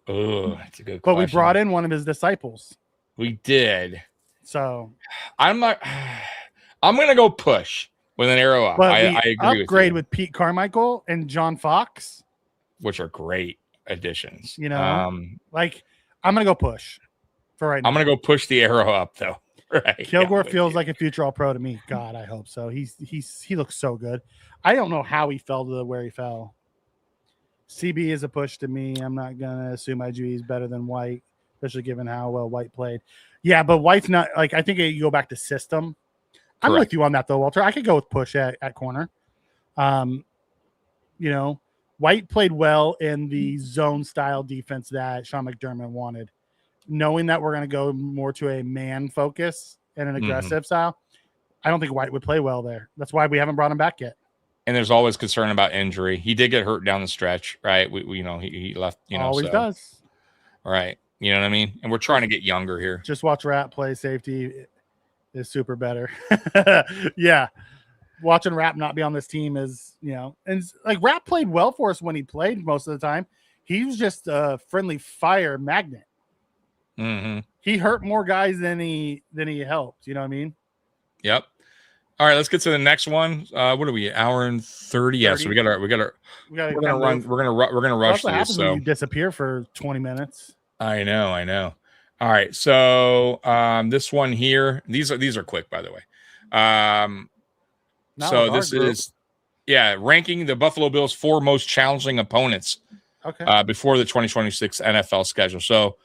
Speaker 4: Oh, that's a good question.
Speaker 5: But we brought in one of his disciples.
Speaker 4: We did.
Speaker 5: So
Speaker 4: I'm going to go push with an arrow up.
Speaker 5: But
Speaker 4: I agree
Speaker 5: upgrade
Speaker 4: with
Speaker 5: Pete Carmichael and John Fox,
Speaker 4: which are great additions.
Speaker 5: I'm going to go push for right now.
Speaker 4: I'm going to go push the arrow up though. Right.
Speaker 5: Kilgore feels like a future All-Pro to me. God, I hope so. He looks so good. I don't know how he fell to where he fell. CB is a push to me. I'm not gonna assume IGE is better than White, especially given how well White played. Yeah, but White's not I think you go back to system. I'm with you on that though, Walter. I could go with push at corner. White played well in the zone style defense that Sean McDermott wanted. Knowing that we're going to go more to a man focus and an aggressive style, I don't think White would play well there. That's why we haven't brought him back yet.
Speaker 4: And there's always concern about injury. He did get hurt down the stretch, right? He left.
Speaker 5: Always does.
Speaker 4: Right. You know what I mean? And we're trying to get younger here.
Speaker 5: Just watch Rat play safety is super better. Yeah. Watching Rat not be on this team is, and like Rat played well for us when he played most of the time. He was just a friendly fire magnet.
Speaker 4: Mm-hmm.
Speaker 5: He hurt more guys than he helped. You know what I mean?
Speaker 4: Yep. All right, let's get to the next one. What are we? Hour and 30. Yeah, so we're gonna run. We're gonna rush
Speaker 5: through this. So you disappear for 20 minutes.
Speaker 4: I know. All right, so this one here. These are quick, by the way. So this is ranking the Buffalo Bills 4 most challenging opponents.
Speaker 5: Okay.
Speaker 4: Before the 2026 NFL schedule. So.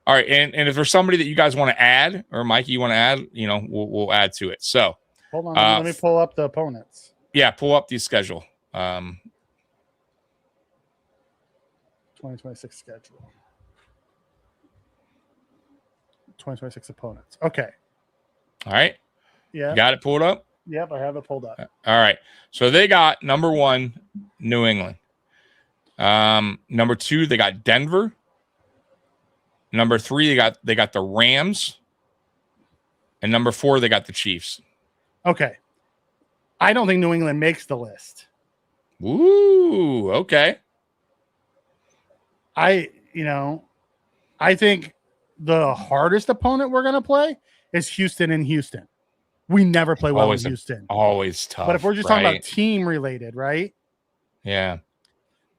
Speaker 4: All right, and if there's somebody that you guys want to add, or Mikey, you want to add, we'll add to it. So
Speaker 5: hold on, let me pull up the opponents.
Speaker 4: Yeah, pull up the schedule.
Speaker 5: 2026 schedule. 2026 opponents. Okay.
Speaker 4: All right.
Speaker 5: Yeah.
Speaker 4: You got it pulled up?
Speaker 5: Yep, I have it pulled up.
Speaker 4: All right. So they got number 1, New England. Number 2, they got Denver. Number 3, they got the Rams. And number 4, they got the Chiefs. Okay.
Speaker 5: I don't think New England makes the list.
Speaker 4: Ooh, okay.
Speaker 5: I think the hardest opponent we're going to play is Houston in Houston. We never play well in Houston.
Speaker 4: Always tough.
Speaker 5: But if we're just talking about team related, right?
Speaker 4: Yeah.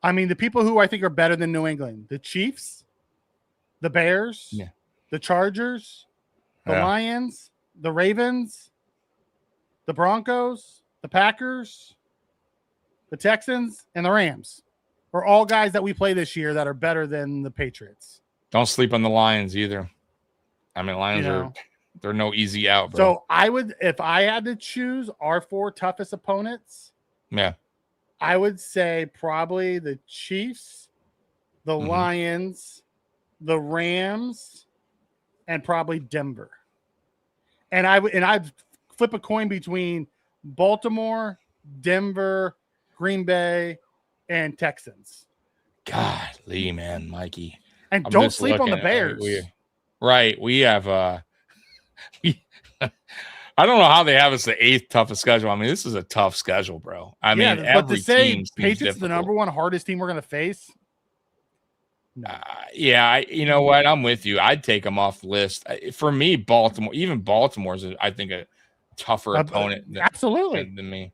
Speaker 5: I mean, the people who I think are better than New England, the Chiefs, the Bears, the Chargers, the Lions, the Ravens, the Broncos, the Packers, the Texans, and the Rams are all guys that we play this year that are better than the Patriots.
Speaker 4: Don't sleep on the Lions either. I mean, Lions they're no easy out, bro.
Speaker 5: So I would, if I had to choose our 4 toughest opponents, I would say probably the Chiefs, the Lions, the Rams, and probably Denver. And I'd flip a coin between Baltimore, Denver, Green Bay, and Texans.
Speaker 4: Golly, man, Mikey.
Speaker 5: And don't sleep on the Bears.
Speaker 4: We have I don't know how they have us the 8th toughest schedule. I mean, this is a tough schedule, bro. I mean,
Speaker 5: but to say Patriots the number 1 hardest team we're going to face.
Speaker 4: No. You know what? I'm with you. I'd take them off the list. For me, Baltimore's, I think, a tougher opponent than me.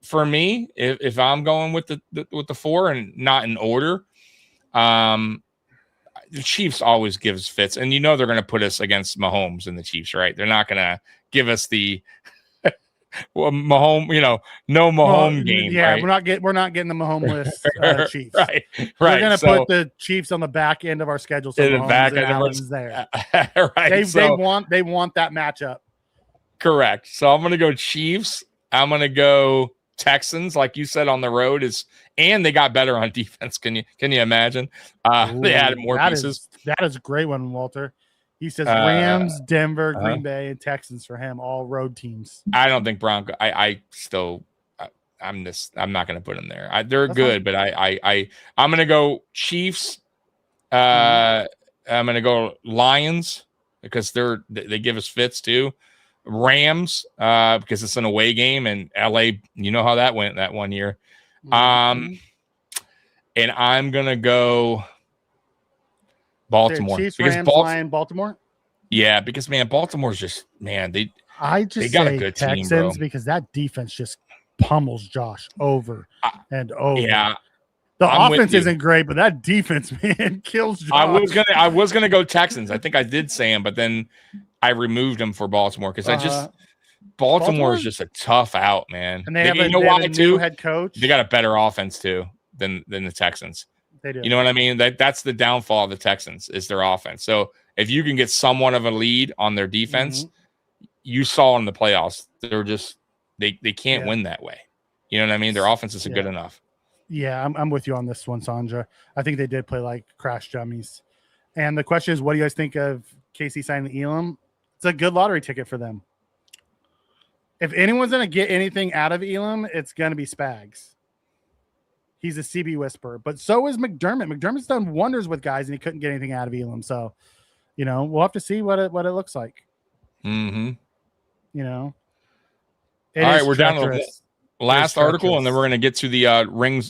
Speaker 4: For me, if I'm going with the 4 and not in order, the Chiefs always gives fits, and they're going to put us against Mahomes and the Chiefs, right? They're not going to give us the Mahomes, no Mahomes game.
Speaker 5: Yeah,
Speaker 4: right?
Speaker 5: we're not getting the Mahomes list Chiefs.
Speaker 4: right.
Speaker 5: We're going to put the Chiefs on the back end of our schedule, so
Speaker 4: the back end of
Speaker 5: there.
Speaker 4: Right.
Speaker 5: They want that matchup.
Speaker 4: Correct. So I'm going to go Chiefs. I'm going to go Texans, like you said, on the road and they got better on defense. Can you imagine? They added more pieces.
Speaker 5: That is a great one, Walter. He says Rams, Denver, Green Bay, and Texans for him, all road teams.
Speaker 4: I don't think Bronco. I'm not going to put them there. They're
Speaker 5: That's
Speaker 4: good, but I'm going to go Chiefs. I'm going to go Lions because they give us fits too. Rams because it's an away game, and LA, you know how that went that one year. And I'm going to go Baltimore.
Speaker 5: Chiefs, Rams, Lions, Baltimore.
Speaker 4: Yeah, because man, Baltimore's just they got a good
Speaker 5: Texans
Speaker 4: team, bro.
Speaker 5: Because that defense just pummels Josh over and over.
Speaker 4: Yeah,
Speaker 5: the offense isn't great, but that defense, man, kills Josh.
Speaker 4: I was gonna go Texans. I think I did say him, but then I removed him for Baltimore because Baltimore is just a tough out, man.
Speaker 5: And they have a new head coach.
Speaker 4: They got a better offense too than the Texans.
Speaker 5: They do.
Speaker 4: You know what I mean? That's the downfall of the Texans is their offense. So if you can get somewhat of a lead on their defense, you saw in the playoffs, they're just they can't win that way. You know what I mean? Their offense isn't good enough.
Speaker 5: Yeah, I'm with you on this one, Sandra. I think they did play like crash dummies. And the question is, what do you guys think of KC signing Elam? It's a good lottery ticket for them. If anyone's going to get anything out of Elam, it's going to be Spags. He's a CB whisperer, but so is McDermott. McDermott's done wonders with guys, and he couldn't get anything out of Elam. So, we'll have to see what it looks like.
Speaker 4: Mm-hmm.
Speaker 5: All
Speaker 4: right, we're down to the last article, and then we're going to get to the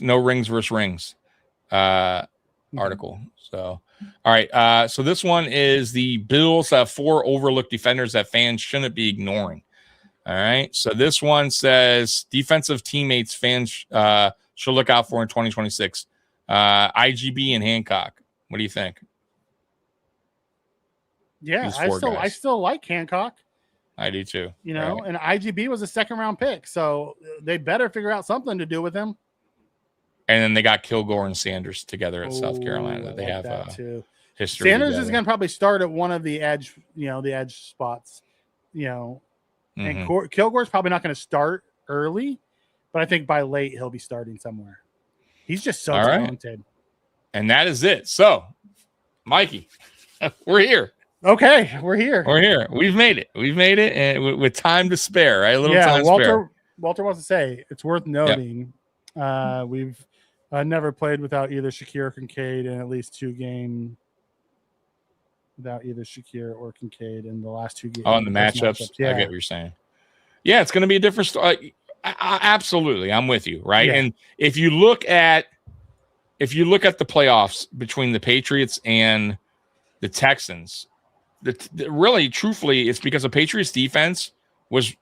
Speaker 4: no rings versus rings article. So, all right. So this one is the Bills have 4 overlooked defenders that fans shouldn't be ignoring. All right. So this one says defensive teammates fans should look out for in 2026. IGB and Hancock. What do you think?
Speaker 5: Yeah, I still like Hancock.
Speaker 4: I do too.
Speaker 5: And IGB was a 2nd-round pick, so they better figure out something to do with him.
Speaker 4: And then they got Kilgore and Sanders together at South Carolina. They have
Speaker 5: too.
Speaker 4: History.
Speaker 5: Sanders is going to probably start at one of the edge, the edge spots, And Kilgore's probably not going to start early, but I think by late he'll be starting somewhere. He's just so talented.
Speaker 4: Right. And that is it. So, Mikey, we're here.
Speaker 5: Okay, we're here.
Speaker 4: We're here. We've made it. And with time to spare, right? A little time to spare.
Speaker 5: Walter wants to say it's worth noting. We've never played without either Shakir or Kincaid in at least 2 games. Without either Shakir or Kincaid in the last 2 games.
Speaker 4: Oh, in the matchups? Yeah. I get what you're saying. Yeah, it's going to be a different story. Absolutely. I'm with you, right? Yeah. And if you look at the playoffs between the Patriots and the Texans, really, truthfully, it's because the Patriots defense was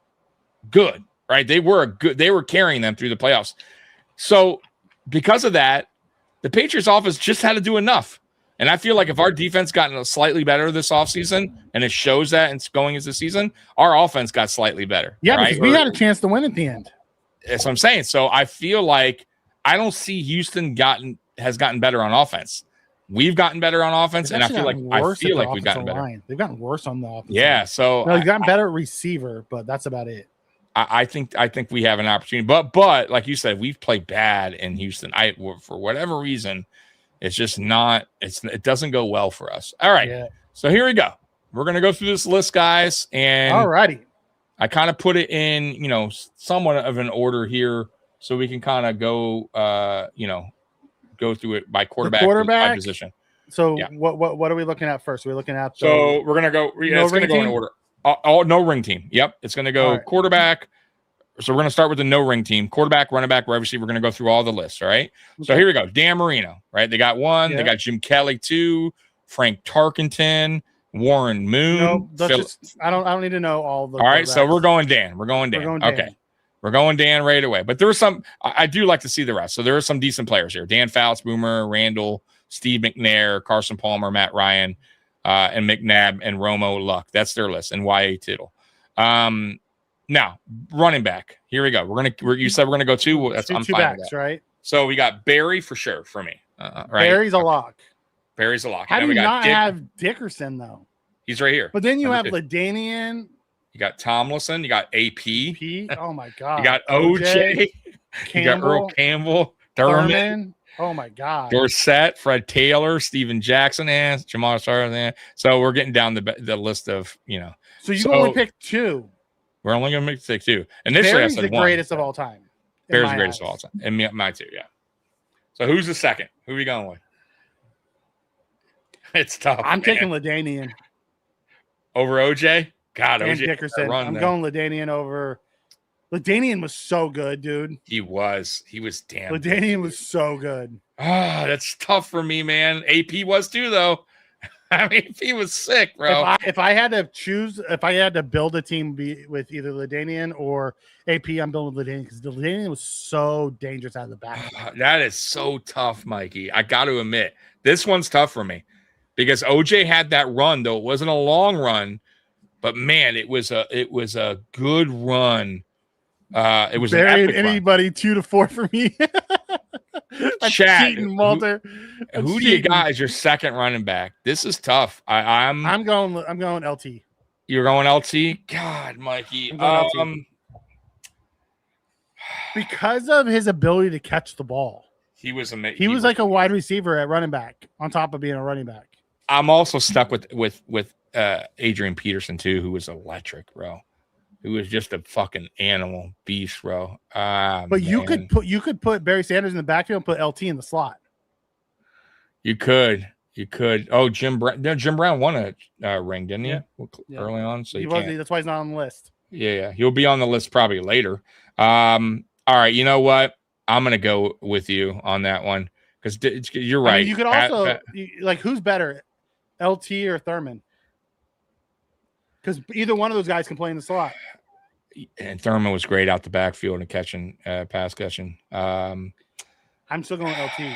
Speaker 4: good, right? They were carrying them through the playoffs. So because of that, the Patriots offense just had to do enough. And I feel like if our defense gotten slightly better this offseason, and it shows that it's going into the season, our offense got slightly better.
Speaker 5: Yeah, right? Because we had a chance to win at the end.
Speaker 4: That's what I'm saying. So I feel like I don't see Houston has gotten better on offense. We've gotten better on offense, and I feel like we've gotten better.
Speaker 5: Line. They've gotten worse on the offense.
Speaker 4: Yeah, so
Speaker 5: they've gotten better at receiver, but that's about it.
Speaker 4: I think we have an opportunity, but like you said, we've played bad in Houston. For whatever reason, it's just not. It doesn't go well for us. All right, So here we go. We're gonna go through this list, guys, and
Speaker 5: alrighty.
Speaker 4: I kind of put it in, somewhat of an order here, so we can kind of go, go through it by quarterback position.
Speaker 5: So what are we looking at first? We're looking at
Speaker 4: so we're gonna go. Yeah, it's gonna go in order. All no ring team. Yep, it's gonna go quarterback. So we're gonna start with the no ring team: quarterback, running back, wide receiver. We're gonna go through all the lists. All right. Okay. So here we go. Dan Marino. Right. They got 1. They got Jim Kelly 2. Frank Tarkenton. Warren Moon.
Speaker 5: No, I don't need to know all the.
Speaker 4: All right. So we're going Dan. Okay. We're going Dan right away. But there was some. I do like to see the rest. So there are some decent players here: Dan Fouts, Boomer, Randall, Steve McNair, Carson Palmer, Matt Ryan. And McNabb and Romo Luck. That's their list. And Y.A. Tittle. Now, running back. Here we go. You said we're gonna go 2. That's I'm
Speaker 5: two
Speaker 4: fine
Speaker 5: backs,
Speaker 4: with that.
Speaker 5: Right?
Speaker 4: So we got Barry for sure for me. Right?
Speaker 5: Barry's a lock.
Speaker 4: Barry's a lock.
Speaker 5: How do you not have Dickerson though?
Speaker 4: He's right here.
Speaker 5: But then you have LaDainian.
Speaker 4: You got Tomlinson. You got AP.
Speaker 5: Oh my God.
Speaker 4: You got OJ.
Speaker 5: Campbell,
Speaker 4: you got Earl Campbell. Thurman.
Speaker 5: Oh my God.
Speaker 4: Dorsett, Fred Taylor, Steven Jackson, and Jamal Charles. So we're getting down the list of,
Speaker 5: So you only picked 2.
Speaker 4: We're only going to pick 2. Initially,
Speaker 5: Barry's
Speaker 4: I said
Speaker 5: the
Speaker 4: one.
Speaker 5: greatest of all time.
Speaker 4: Barry's the greatest of all time. And my 2, yeah. So who's the second? Who are we going with? It's tough.
Speaker 5: I'm taking LaDainian.
Speaker 4: Over OJ? God,
Speaker 5: And
Speaker 4: OJ.
Speaker 5: Dickerson. I'm going LaDainian over. LaDainian was so good, dude.
Speaker 4: He was damn good.
Speaker 5: LaDainian was so good.
Speaker 4: Ah, that's tough for me, man. AP was too, though. I mean, he was sick, bro.
Speaker 5: If I had to choose, if I had to build a team with either LaDainian or AP, I'm building LaDainian because LaDainian was so dangerous out of the back.
Speaker 4: That is so tough, Mikey. I got to admit, this one's tough for me because OJ had that run, though it wasn't a long run, but man, it was a good run. It was
Speaker 5: Buried anybody 2 to 4 for me.
Speaker 4: Chad,
Speaker 5: Walter.
Speaker 4: Who do you got as your second running back? This is tough. I'm
Speaker 5: going LT.
Speaker 4: You're going LT? God, Mikey.
Speaker 5: LT. Because of his ability to catch the ball.
Speaker 4: He was amazing.
Speaker 5: He was like a wide receiver at running back on top of being a running back.
Speaker 4: I'm also stuck with Adrian Peterson too, who was electric, bro. Who was just a fucking animal beast, bro.
Speaker 5: But
Speaker 4: man.
Speaker 5: you could put Barry Sanders in the backfield and put LT in the slot.
Speaker 4: You could. Oh, Jim Brown. No, Jim Brown won a ring, didn't he?
Speaker 5: Yeah.
Speaker 4: Early on, so
Speaker 5: that's why he's not on the list.
Speaker 4: Yeah, he'll be on the list probably later. All right, you know what? I'm gonna go with you on that one because you're right.
Speaker 5: I mean, you could also who's better, LT or Thurman? Because either one of those guys can play in the slot.
Speaker 4: And Thurman was great out the backfield and catching, pass catching.
Speaker 5: I'm still going LT.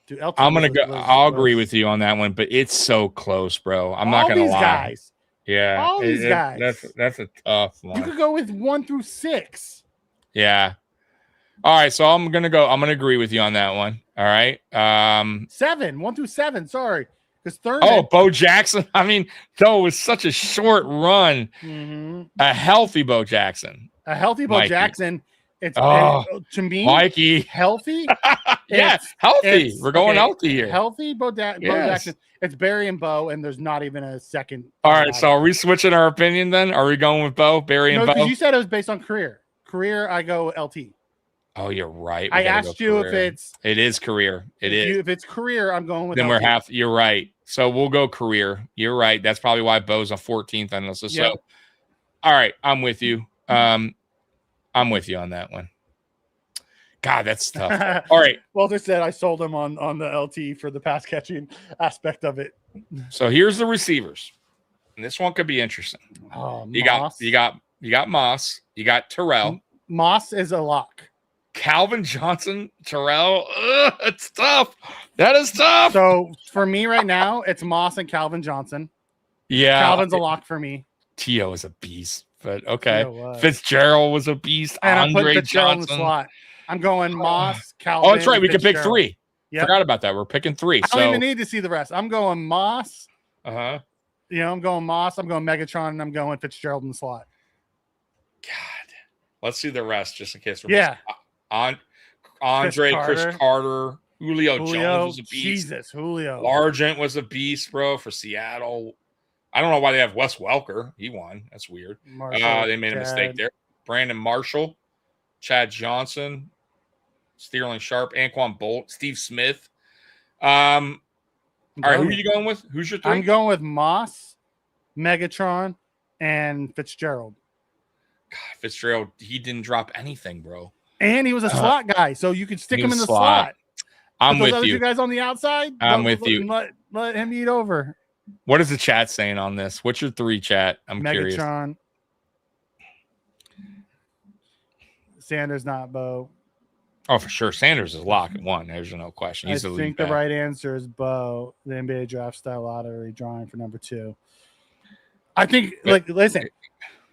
Speaker 5: Dude, LT
Speaker 4: I'm gonna go. I'll agree with you on that one, but it's so close, bro. I'm not gonna lie.
Speaker 5: Guys.
Speaker 4: Yeah,
Speaker 5: all these guys.
Speaker 4: That's a tough one.
Speaker 5: You could go with 1 through 6.
Speaker 4: Yeah. All right, so I'm gonna agree with you on that one. All right.
Speaker 5: 7, 1 through 7. Sorry.
Speaker 4: Bo Jackson. I mean, though it was such a short run.
Speaker 5: Mm-hmm.
Speaker 4: A healthy Bo Jackson.
Speaker 5: Bo Jackson. It's to me,
Speaker 4: Mikey.
Speaker 5: Healthy.
Speaker 4: Yeah, healthy. We're going healthy here.
Speaker 5: Healthy Bo Jackson. It's Barry and Bo, and there's not even a second.
Speaker 4: All right, so are we switching our opinion then? Are we going with Barry and Bo?
Speaker 5: No, because you said it was based on career. Career, I go LT.
Speaker 4: Oh, you're right.
Speaker 5: I asked you if it's.
Speaker 4: It is career.
Speaker 5: If it's career, I'm going with.
Speaker 4: Then
Speaker 5: LT.
Speaker 4: You're right. So we'll go career. You're right. That's probably why Bo's on 14th on this. So, all right, I'm with you. I'm with you on that one. God, that's tough. All right.
Speaker 5: Walter said I sold him on the LT for the pass catching aspect of it.
Speaker 4: So here's the receivers. And this one could be interesting. You got Moss. You got Terrell.
Speaker 5: Moss is a lock.
Speaker 4: Calvin Johnson, Terrell. It's tough. That is tough.
Speaker 5: So for me right now, it's Moss and Calvin Johnson.
Speaker 4: Yeah.
Speaker 5: Calvin's a lock for me.
Speaker 4: T.O. is a beast, but okay. Fitzgerald was a beast.
Speaker 5: And
Speaker 4: Andre
Speaker 5: I put Fitzgerald
Speaker 4: Johnson.
Speaker 5: In the slot. I'm going Moss, Calvin.
Speaker 4: Oh, that's right. We can pick 3. Yep. Forgot about that. We're picking 3.
Speaker 5: I don't even need to see the rest. I'm going Moss.
Speaker 4: Uh-huh.
Speaker 5: I'm going Moss. I'm going Megatron, and I'm going Fitzgerald in the slot.
Speaker 4: God. Let's see the rest just in case we're Andre, Chris Carter, Julio Jones was a beast.
Speaker 5: Jesus, Julio.
Speaker 4: Largent was a beast, bro, for Seattle. I don't know why they have Wes Welker. He won. That's weird. They made a mistake there. Brandon Marshall, Chad Johnson, Sterling Sharp, Anquan Bolt, Steve Smith. All right, who are you going with? Who's your 3?
Speaker 5: I'm going with Moss, Megatron, and Fitzgerald.
Speaker 4: God, Fitzgerald, he didn't drop anything, bro.
Speaker 5: And he was a slot guy, so you could stick him in the slot.
Speaker 4: I'm with
Speaker 5: those
Speaker 4: you.
Speaker 5: Other 2 guys on the outside,
Speaker 4: I'm with you.
Speaker 5: Let him eat over.
Speaker 4: What is the chat saying on this? What's your 3, chat? I'm curious.
Speaker 5: Megatron. Sanders, not Bo.
Speaker 4: Oh, for sure. Sanders is lock at 1. There's no question. He's
Speaker 5: I think the right answer is Bo, the NBA draft style lottery drawing for number 2. I think, listen,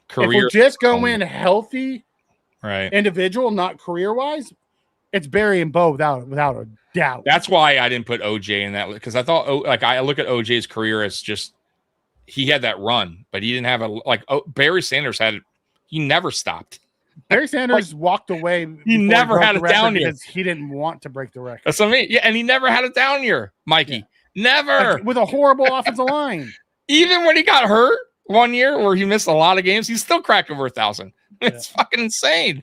Speaker 5: career, if we're just going healthy,
Speaker 4: right,
Speaker 5: individual, not career-wise, it's Barry and Bo without a doubt.
Speaker 4: That's why I didn't put OJ in that, because I thought, I look at OJ's career as just, he had that run, but he didn't have Barry Sanders he never stopped.
Speaker 5: Barry Sanders walked away.
Speaker 4: He never had a down year
Speaker 5: because he didn't want to break the record.
Speaker 4: That's what I mean. Yeah, and he never had a down year, Mikey. Never.
Speaker 5: With a horrible offensive line.
Speaker 4: Even when he got hurt 1 year where he missed a lot of games, he still cracked over 1,000. It's fucking insane.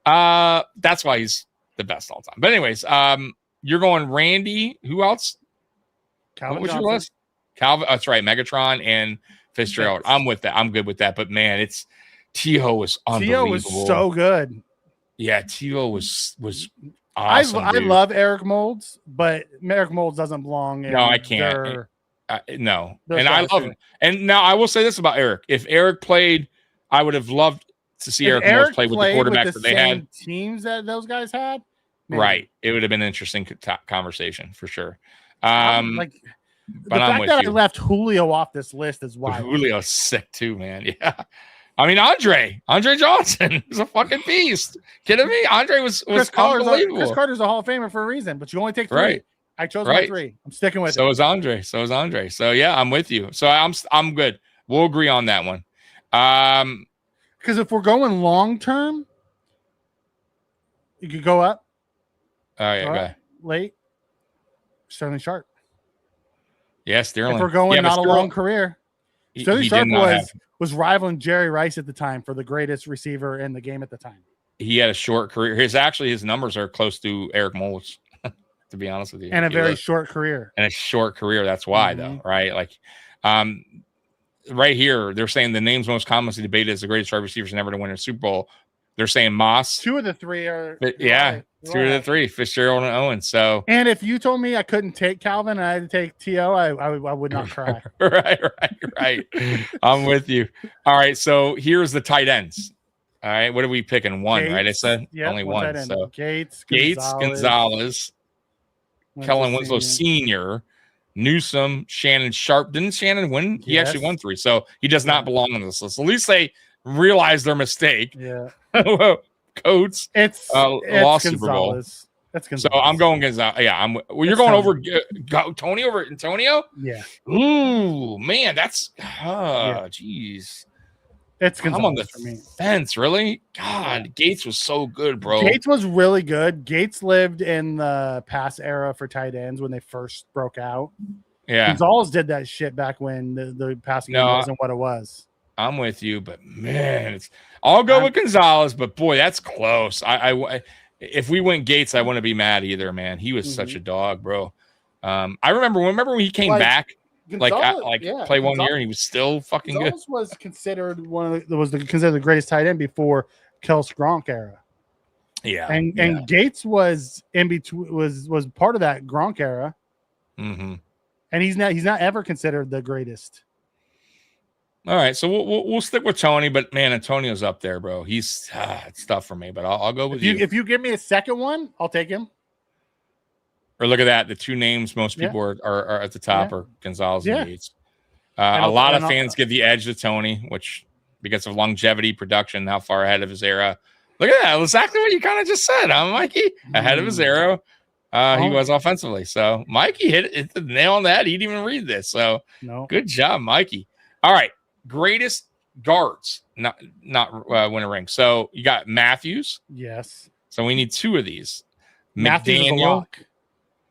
Speaker 4: That's why he's the best all time. But anyways, you're going Randy. Who else?
Speaker 5: Calvin
Speaker 4: what was
Speaker 5: Johnson.
Speaker 4: your list? Calvin. That's right. Megatron and Fitzgerald. I'm with that. I'm good with that. But man, it's T.O. was unbelievable.
Speaker 5: T.O. was so good.
Speaker 4: Yeah, T.O. was awesome.
Speaker 5: I love Eric Moulds, but Eric Moulds doesn't belong in.
Speaker 4: No, I can't. No, and I love
Speaker 5: too.
Speaker 4: him. And now I will say this about Eric: if Eric played, I would have loved to see Eric Moulds play with the quarterback that they had.
Speaker 5: Teams that those guys had,
Speaker 4: maybe. Right? It would have been an interesting conversation for sure.
Speaker 5: The fact that I left Julio off this list is why.
Speaker 4: Julio's sick too, man. Yeah. I mean, Andre Johnson is a fucking beast. Kidding me? Andre was unbelievable.
Speaker 5: Chris Carter's a Hall of Famer for a reason, but you only take 3.
Speaker 4: Right.
Speaker 5: I chose my 3. I'm sticking with it.
Speaker 4: So is Andre. So yeah, I'm with you. So I'm good. We'll agree on that one.
Speaker 5: Because if we're going long term, you could go up.
Speaker 4: Oh yeah, go ahead.
Speaker 5: Late. Sterling Sharp.
Speaker 4: Yeah, Sterling.
Speaker 5: If we're going not a long career, Sterling Sharp was rivaling Jerry Rice at the time for the greatest receiver in the game at the time.
Speaker 4: He had a short career. His numbers are close to Eric Moulds, to be honest with you.
Speaker 5: And a very short career.
Speaker 4: And a short career. That's why, though, right? Like, right here, they're saying the names most commonly debated as the greatest wide receivers never to win a Super Bowl. They're saying Moss.
Speaker 5: 2 of the 3 are.
Speaker 4: Yeah, 2 of the 3, Fitzgerald and Owen. So.
Speaker 5: And if you told me I couldn't take Calvin and I had to take T.O., I would not cry.
Speaker 4: Right. I'm with you. All right, so here's the tight ends. All right, what are we picking? 1,
Speaker 5: Gates,
Speaker 4: right? I said only 1. So
Speaker 5: Gates,
Speaker 4: Gonzalez, Kellen Winslow Sr., Newsome, Shannon Sharp. Didn't Shannon win? He actually won 3, so he does not belong on this list. At least they realized their mistake.
Speaker 5: Yeah.
Speaker 4: Coates.
Speaker 5: It's
Speaker 4: lost Super Bowl.
Speaker 5: That's Gonzalez.
Speaker 4: So I'm going Gonzalez. Yeah, you're going over Tony over Antonio?
Speaker 5: Yeah.
Speaker 4: Ooh, man, that's jeez.
Speaker 5: It's Gonzalez
Speaker 4: I'm on the
Speaker 5: for me.
Speaker 4: fence, really? God, Gates was so good, bro.
Speaker 5: Gates was really good. Gates lived in the pass era for tight ends when they first broke out.
Speaker 4: Yeah.
Speaker 5: Gonzalez did that shit back when the passing game wasn't what it was.
Speaker 4: I'm with you, but man, I'll go with Gonzalez, but boy, that's close. If we went Gates, I wouldn't be mad either, man. He was such a dog, bro. I remember when he came back, play 1 year, and he was still fucking good.
Speaker 5: Gonzalez was considered considered the greatest tight end before Kels Gronk era.
Speaker 4: Yeah,
Speaker 5: and Gates was in between, was part of that Gronk era.
Speaker 4: Mm-hmm.
Speaker 5: And he's not ever considered the greatest.
Speaker 4: All right, so we'll stick with Tony, but man, Antonio's up there, bro. He's it's tough for me, but I'll go with you.
Speaker 5: If you give me a second one, I'll take him.
Speaker 4: Or look at that, the 2 names most people are at the top are Gonzalez and Gates. A lot of fans give the edge to Tony, which because of longevity, production, how far ahead of his era. Look at that, exactly what you kind of just said, huh, Mikey? Ahead of his era, he was offensively. So Mikey hit the nail on that. He didn't even read this, so good job, Mikey. All right. Greatest guards, not win a ring. So you got Matthews.
Speaker 5: Yes.
Speaker 4: So we need 2 of these.
Speaker 5: McDaniel.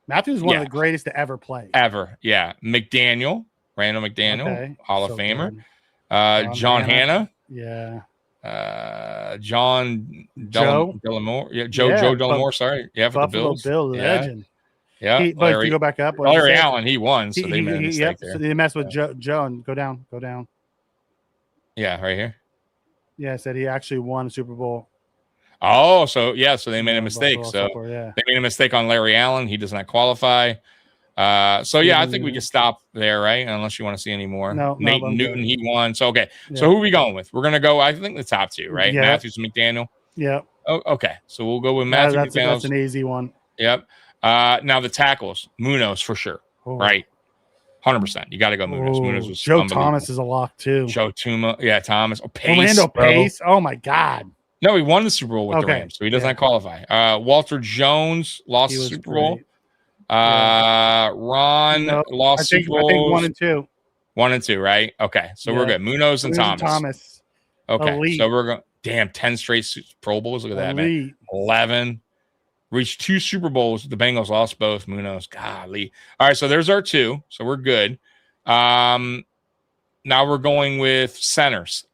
Speaker 5: Matthews is one of the greatest to ever play.
Speaker 4: Ever. Yeah. Randall McDaniel, Hall of Famer. John Hanna.
Speaker 5: Yeah.
Speaker 4: Joe Delamore. Yeah, Joe Delamore. Sorry. Yeah, for
Speaker 5: Buffalo
Speaker 4: the Bills.
Speaker 5: Bill, legend.
Speaker 4: Yeah.
Speaker 5: But if you go back up,
Speaker 4: Larry Allen, he won, so they made a mistake there.
Speaker 5: So they messed with Joe and go down.
Speaker 4: Yeah, right here.
Speaker 5: Yeah, I said he actually won a Super Bowl.
Speaker 4: Oh, so they made a mistake.
Speaker 5: Buffalo,
Speaker 4: so
Speaker 5: yeah.
Speaker 4: They made a mistake on Larry Allen. He does not qualify. I think we can stop there, right? Unless you want to see any more. Nathan Newton, he won. So okay. Yeah. So who are we going with? We're gonna go. I think the top 2, right? Yeah. Matthews and McDaniel.
Speaker 5: Yeah.
Speaker 4: Oh, okay. So we'll go with Matthews.
Speaker 5: That's an easy one.
Speaker 4: Yep. Now the tackles, Munoz for sure, right? 100%. You got to go Munoz. Munoz was
Speaker 5: Joe Thomas is a lock too.
Speaker 4: Joe Tuma, Thomas.
Speaker 5: Pace, Orlando Pace. Oh my God.
Speaker 4: No, he won the Super Bowl with the Rams, so he does not qualify. Walter Jones lost the Super Bowl. Ron lost Super Bowl. I think
Speaker 5: 1 and 2.
Speaker 4: 1 and 2, right? Okay, so we're good. Munoz and Thomas.
Speaker 5: Okay,
Speaker 4: elite. So we're going Damn, 10 straight Pro Bowls. Look at that, man.
Speaker 5: Elite.
Speaker 4: 11. Reached 2 Super Bowls. The Bengals lost both. Munoz. Golly. All right, so there's our 2. So we're good. Now we're going with centers.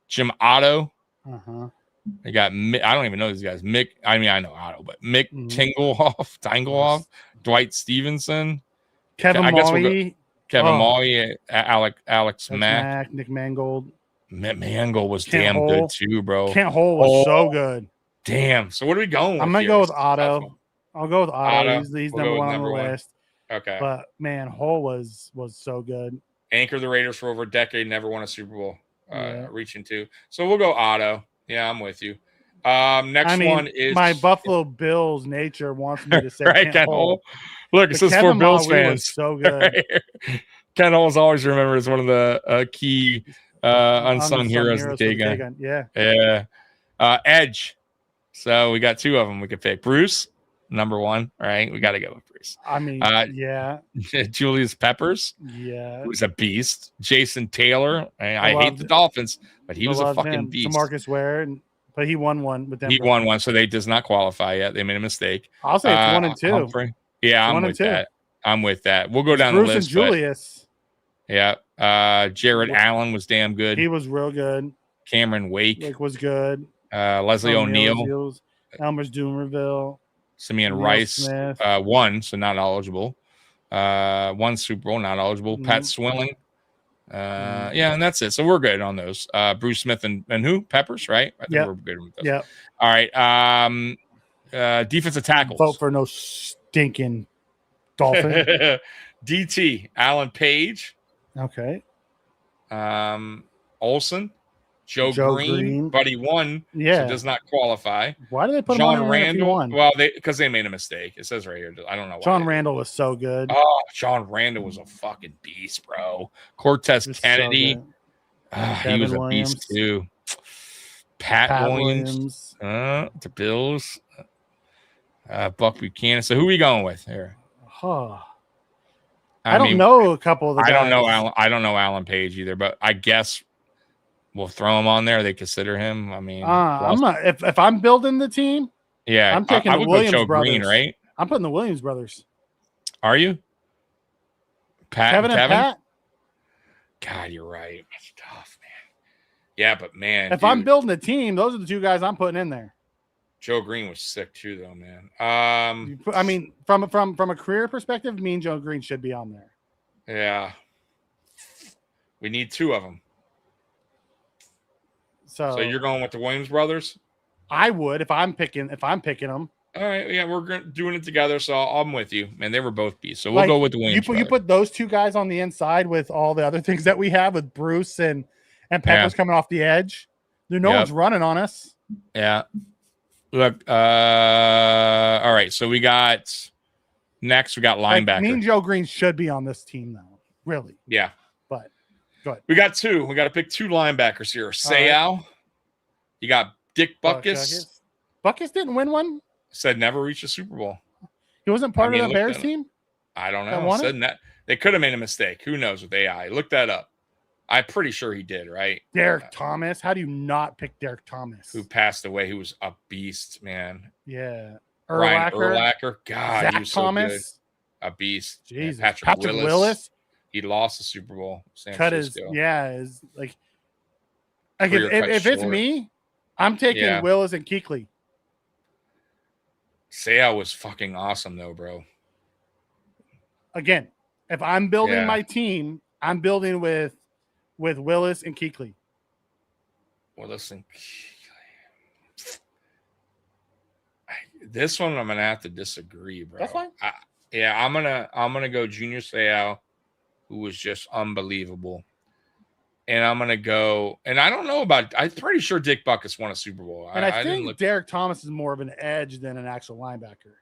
Speaker 4: Jim Otto.
Speaker 5: Uh-huh.
Speaker 4: They got I don't even know these guys. I know Otto, but Mick Tinglehoff, Dwight Stevenson,
Speaker 5: Kevin Maui.
Speaker 4: Alex Mack.
Speaker 5: Nick Mangold.
Speaker 4: Mangold was damn good too, bro.
Speaker 5: Kent Hull was so good.
Speaker 4: Damn. So what are we going with?
Speaker 5: I'm gonna go with Otto. I'll go with Otto. He's
Speaker 4: We'll
Speaker 5: number 1 on the list.
Speaker 4: Okay.
Speaker 5: But man, Hull was so good.
Speaker 4: Anchored the Raiders for over a decade, never won a Super Bowl. Reaching 2. So we'll go Otto. Yeah, I'm with you. Next one is
Speaker 5: my Buffalo Bills nature wants me to say
Speaker 4: right, Kent Hull. Look, it says for Bills fans.
Speaker 5: So good.
Speaker 4: Right. Kent Hull is always remembered as one of the key unsung heroes of the K-Gun.
Speaker 5: Yeah.
Speaker 4: Edge. So we got 2 of them we could pick. Bruce, number 1. All right, we got to go with Bruce.
Speaker 5: I mean, yeah.
Speaker 4: Julius Peppers.
Speaker 5: Yeah.
Speaker 4: Who's a beast. Jason Taylor. I hate the Dolphins, but he was a fucking beast.
Speaker 5: Marcus Ware, but he won one with them.
Speaker 4: He won one, so they does not qualify yet. They made a mistake.
Speaker 5: I'll say it's 1 and 2.
Speaker 4: Humphrey. Yeah, I'm with that. I'm with that. We'll go down the list.
Speaker 5: Bruce and Julius.
Speaker 4: Yeah. Jared Allen was damn good.
Speaker 5: He was real good.
Speaker 4: Cameron Wake
Speaker 5: was good.
Speaker 4: Leslie O'Neal.
Speaker 5: Elmer's Doomerville.
Speaker 4: Simeon Rice. 1, so not eligible. 1 Super Bowl, not eligible. Pat Swilling. Yeah, and that's it. So we're good on those. Bruce Smith and who? Peppers, right? I think we're good with those.
Speaker 5: Yeah.
Speaker 4: All right. Defensive tackles.
Speaker 5: Vote for no stinking Dolphin.
Speaker 4: DT, Alan Page.
Speaker 5: Okay.
Speaker 4: Olsen. Joe Green, but he won, so does not qualify.
Speaker 5: Why did they put
Speaker 4: John
Speaker 5: him on
Speaker 4: Randall? Well, because they made a mistake. It says right here. I don't know why.
Speaker 5: John Randall was so good.
Speaker 4: Oh, John Randall was a fucking beast, bro. Cortez Kennedy. He was a beast too. Pat Williams. The Bills. Buck Buchanan. So who are we going with here?
Speaker 5: I don't know a couple of the guys.
Speaker 4: I don't know Alan Page either, but I guess we'll throw him on there. They consider him. I mean,
Speaker 5: I'm not. If I'm building the team, I'm taking the Williams brothers. Green,
Speaker 4: right?
Speaker 5: I'm putting the Williams brothers.
Speaker 4: Are you? Kevin and Pat? God, you're right. That's tough, man. Yeah, but man,
Speaker 5: if I'm building a team, those are the 2 guys I'm putting in there.
Speaker 4: Joe Green was sick too, though, man.
Speaker 5: I mean, from a career perspective, me and Joe Green should be on there.
Speaker 4: Yeah, we need 2 of them. So you're going with the Williams brothers?
Speaker 5: I would if I'm picking them.
Speaker 4: All right, yeah, we're doing it together, so I'm with you. Man, they were both beasts, so we'll go with the Williams.
Speaker 5: You put those 2 guys on the inside with all the other things that we have with Bruce and Peppers coming off the edge. No one's running on us.
Speaker 4: Yeah. Look. All right, so we got linebacker.
Speaker 5: Me and Joe Green should be on this team though. Really?
Speaker 4: Yeah.
Speaker 5: But go ahead.
Speaker 4: We got 2. We got to pick 2 linebackers here. Sayal. You got Dick Butkus.
Speaker 5: Butkus didn't win one.
Speaker 4: Said never reached a Super Bowl.
Speaker 5: He wasn't part of the Bears team?
Speaker 4: I don't know. Said that they could have made a mistake. Who knows with AI? Look that up. I'm pretty sure he did, right?
Speaker 5: Derek Thomas. How do you not pick Derek Thomas?
Speaker 4: Who passed away. He was a beast, man.
Speaker 5: Yeah.
Speaker 4: Ryan Urlacher. God,
Speaker 5: Zach
Speaker 4: he was so
Speaker 5: Thomas.
Speaker 4: Good. A beast.
Speaker 5: Jesus.
Speaker 4: Patrick Willis. He lost the Super Bowl. San Francisco.
Speaker 5: Is like if it's me, I'm taking Willis and Kuechly.
Speaker 4: Sayal was fucking awesome though, bro.
Speaker 5: Again, if I'm building my team, I'm building with Willis and Kuechly.
Speaker 4: Willis and Kuechly. This one I'm gonna have to disagree, bro.
Speaker 5: That's fine.
Speaker 4: I'm gonna go Junior Seau, who was just unbelievable. And I'm gonna go, and I don't know about. I'm pretty sure Dick Butkus won a Super Bowl.
Speaker 5: And I think Derek Thomas is more of an edge than an actual linebacker.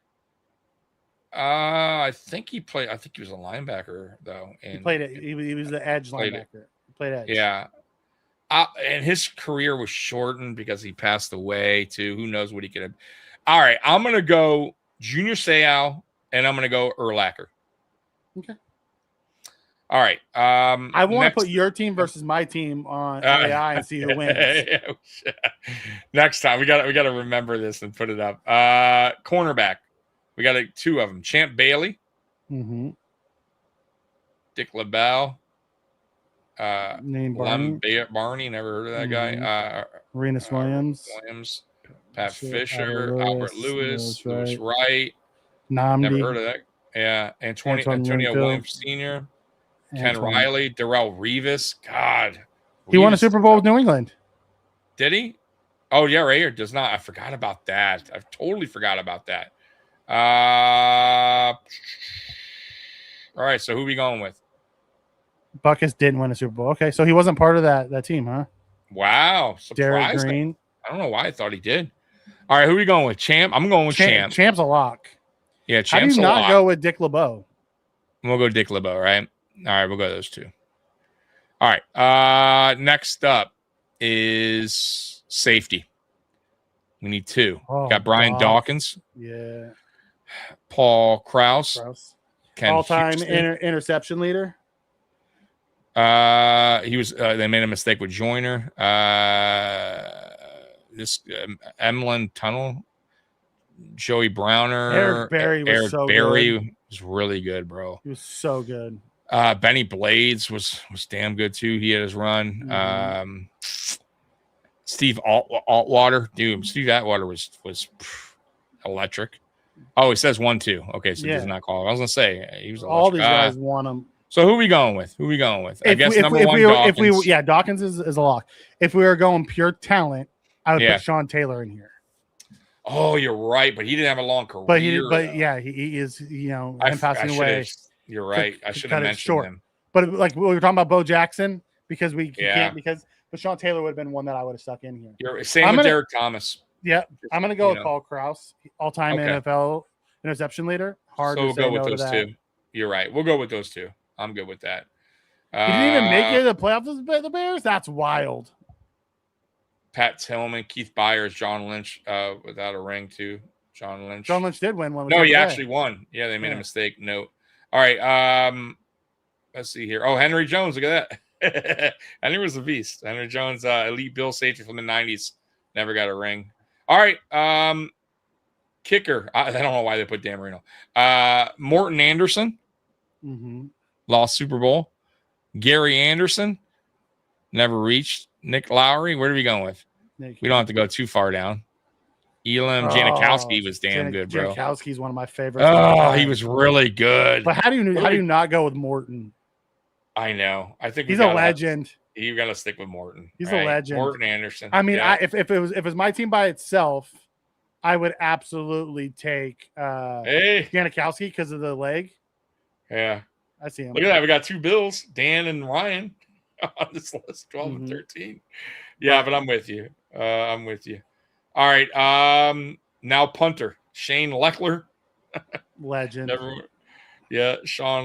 Speaker 4: I think he played. I think he was a linebacker though. And
Speaker 5: he played it. He was the edge linebacker. He played edge.
Speaker 4: Yeah. And his career was shortened because he passed away too. Who knows what he could have. All right, I'm gonna go Junior Seau, and I'm gonna go Urlacher.
Speaker 5: Okay.
Speaker 4: All right.
Speaker 5: I want to put your team versus my team on AI and see who wins.
Speaker 4: Next time we got to remember this and put it up. Cornerback. We got two of them. Champ Bailey.
Speaker 5: Mm-hmm.
Speaker 4: Dick LaBelle.
Speaker 5: Name
Speaker 4: Barney. Never heard of that guy.
Speaker 5: Renus Williams.
Speaker 4: Pat Fisher. Albert Lewis. Lewis Wright.
Speaker 5: Namdi.
Speaker 4: Never heard of that. Yeah. Antonio Williams Sr. Ken Riley. Darrell Revis. God.
Speaker 5: He won a Super Bowl with New England.
Speaker 4: Did he? Oh, yeah, right here. Does not. I forgot about that. I totally forgot about that. All right, so who we going with?
Speaker 5: Buckus didn't win a Super Bowl. Okay, so he wasn't part of that team, huh?
Speaker 4: Wow.
Speaker 5: Derek Green.
Speaker 4: I don't know why I thought he did. All right, who we going with? Champ? I'm going with Champ.
Speaker 5: Champ's a lock.
Speaker 4: Yeah, Champ's a lock.
Speaker 5: How do you not go with Dick LeBeau?
Speaker 4: We'll go Dick LeBeau, right? All right, we'll go those two. All right, next up is safety. We need two. Got Brian Dawkins.
Speaker 5: Yeah.
Speaker 4: Paul Krause.
Speaker 5: All-time interception leader.
Speaker 4: He was. They made a mistake with Joyner. Emlyn Tunnel. Joey Browner.
Speaker 5: Eric Berry
Speaker 4: was really good, bro.
Speaker 5: He was so good.
Speaker 4: Benny Blades was damn good too. He had his run.
Speaker 5: Mm-hmm.
Speaker 4: Steve Altwater, dude. Steve Altwater was electric. Oh, he says 1-2. Okay, so he does not call. I was gonna say he was electric.
Speaker 5: All these guys won them.
Speaker 4: So who we going with? I guess number one, Dawkins.
Speaker 5: Dawkins is a lock. If we were going pure talent, I would put Sean Taylor in here.
Speaker 4: Oh, you're right, but he didn't have a long career.
Speaker 5: But he is, him passing away.
Speaker 4: You're right. I should have mentioned him.
Speaker 5: But like we were talking about Bo Jackson because but Sean Taylor would have been one that I would have stuck in here.
Speaker 4: Same with Derek Thomas.
Speaker 5: Yeah, I'm gonna go with Paul Krause, all-time NFL interception leader. Hard to say no to that. We'll go with those two.
Speaker 4: You're right. We'll go with those two. I'm good with that.
Speaker 5: He didn't even make it to the playoffs with the Bears? That's wild.
Speaker 4: Pat Tillman, Keith Byers, John Lynch, without a ring too. John Lynch
Speaker 5: did win one.
Speaker 4: No, he actually won. Yeah, they made a mistake. No. All right. Let's see here. Oh, Henry Jones. Look at that. Henry was a beast. Henry Jones, elite Bill safety from the 90s. Never got a ring. All right. Kicker. I don't know why they put Dan Marino. Morton Anderson.
Speaker 5: Mm-hmm.
Speaker 4: Lost Super Bowl. Gary Anderson. Never reached. Nick Lowry. Where are we going with? We don't have to go too far down. Elam Janikowski was damn good, bro.
Speaker 5: Janikowski's one of my favorites.
Speaker 4: Oh, he was really good.
Speaker 5: But how do you not go with Morton?
Speaker 4: I know. I think
Speaker 5: he's a legend.
Speaker 4: You got to stick with Morton.
Speaker 5: He's a legend.
Speaker 4: Morton Anderson.
Speaker 5: I mean, if it was my team by itself, I would absolutely take Janikowski because of the leg.
Speaker 4: Yeah,
Speaker 5: I see him.
Speaker 4: Look at that. We got two Bills, Dan and Ryan, on this list, 12 and 13. Yeah, but I'm with you. All right. Now punter Shane Leckler,
Speaker 5: legend.
Speaker 4: Sean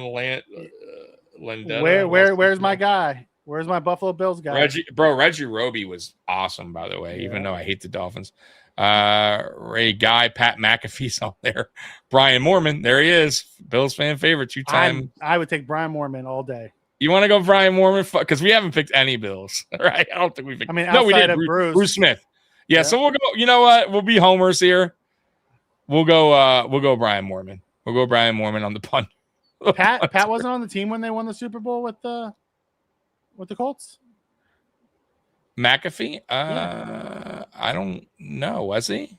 Speaker 4: Landetta.
Speaker 5: Where's my guy? Where's my Buffalo Bills guy?
Speaker 4: Reggie Roby was awesome, by the way. Even though I hate the Dolphins. Ray Guy, Pat McAfee's on there. Brian Moorman, there he is. Bills fan favorite, two-time.
Speaker 5: I would take Brian Moorman all day.
Speaker 4: You want to go Brian Moorman? Because we haven't picked any Bills, right? I don't think we picked.
Speaker 5: I mean, no, we did.
Speaker 4: Bruce Smith. Yeah, so we'll go. You know what? We'll be homers here. We'll go Brian Moorman. We'll go Brian Moorman on the punt.
Speaker 5: Pat wasn't on the team when they won the Super Bowl with the Colts.
Speaker 4: McAfee? I don't know. Was he?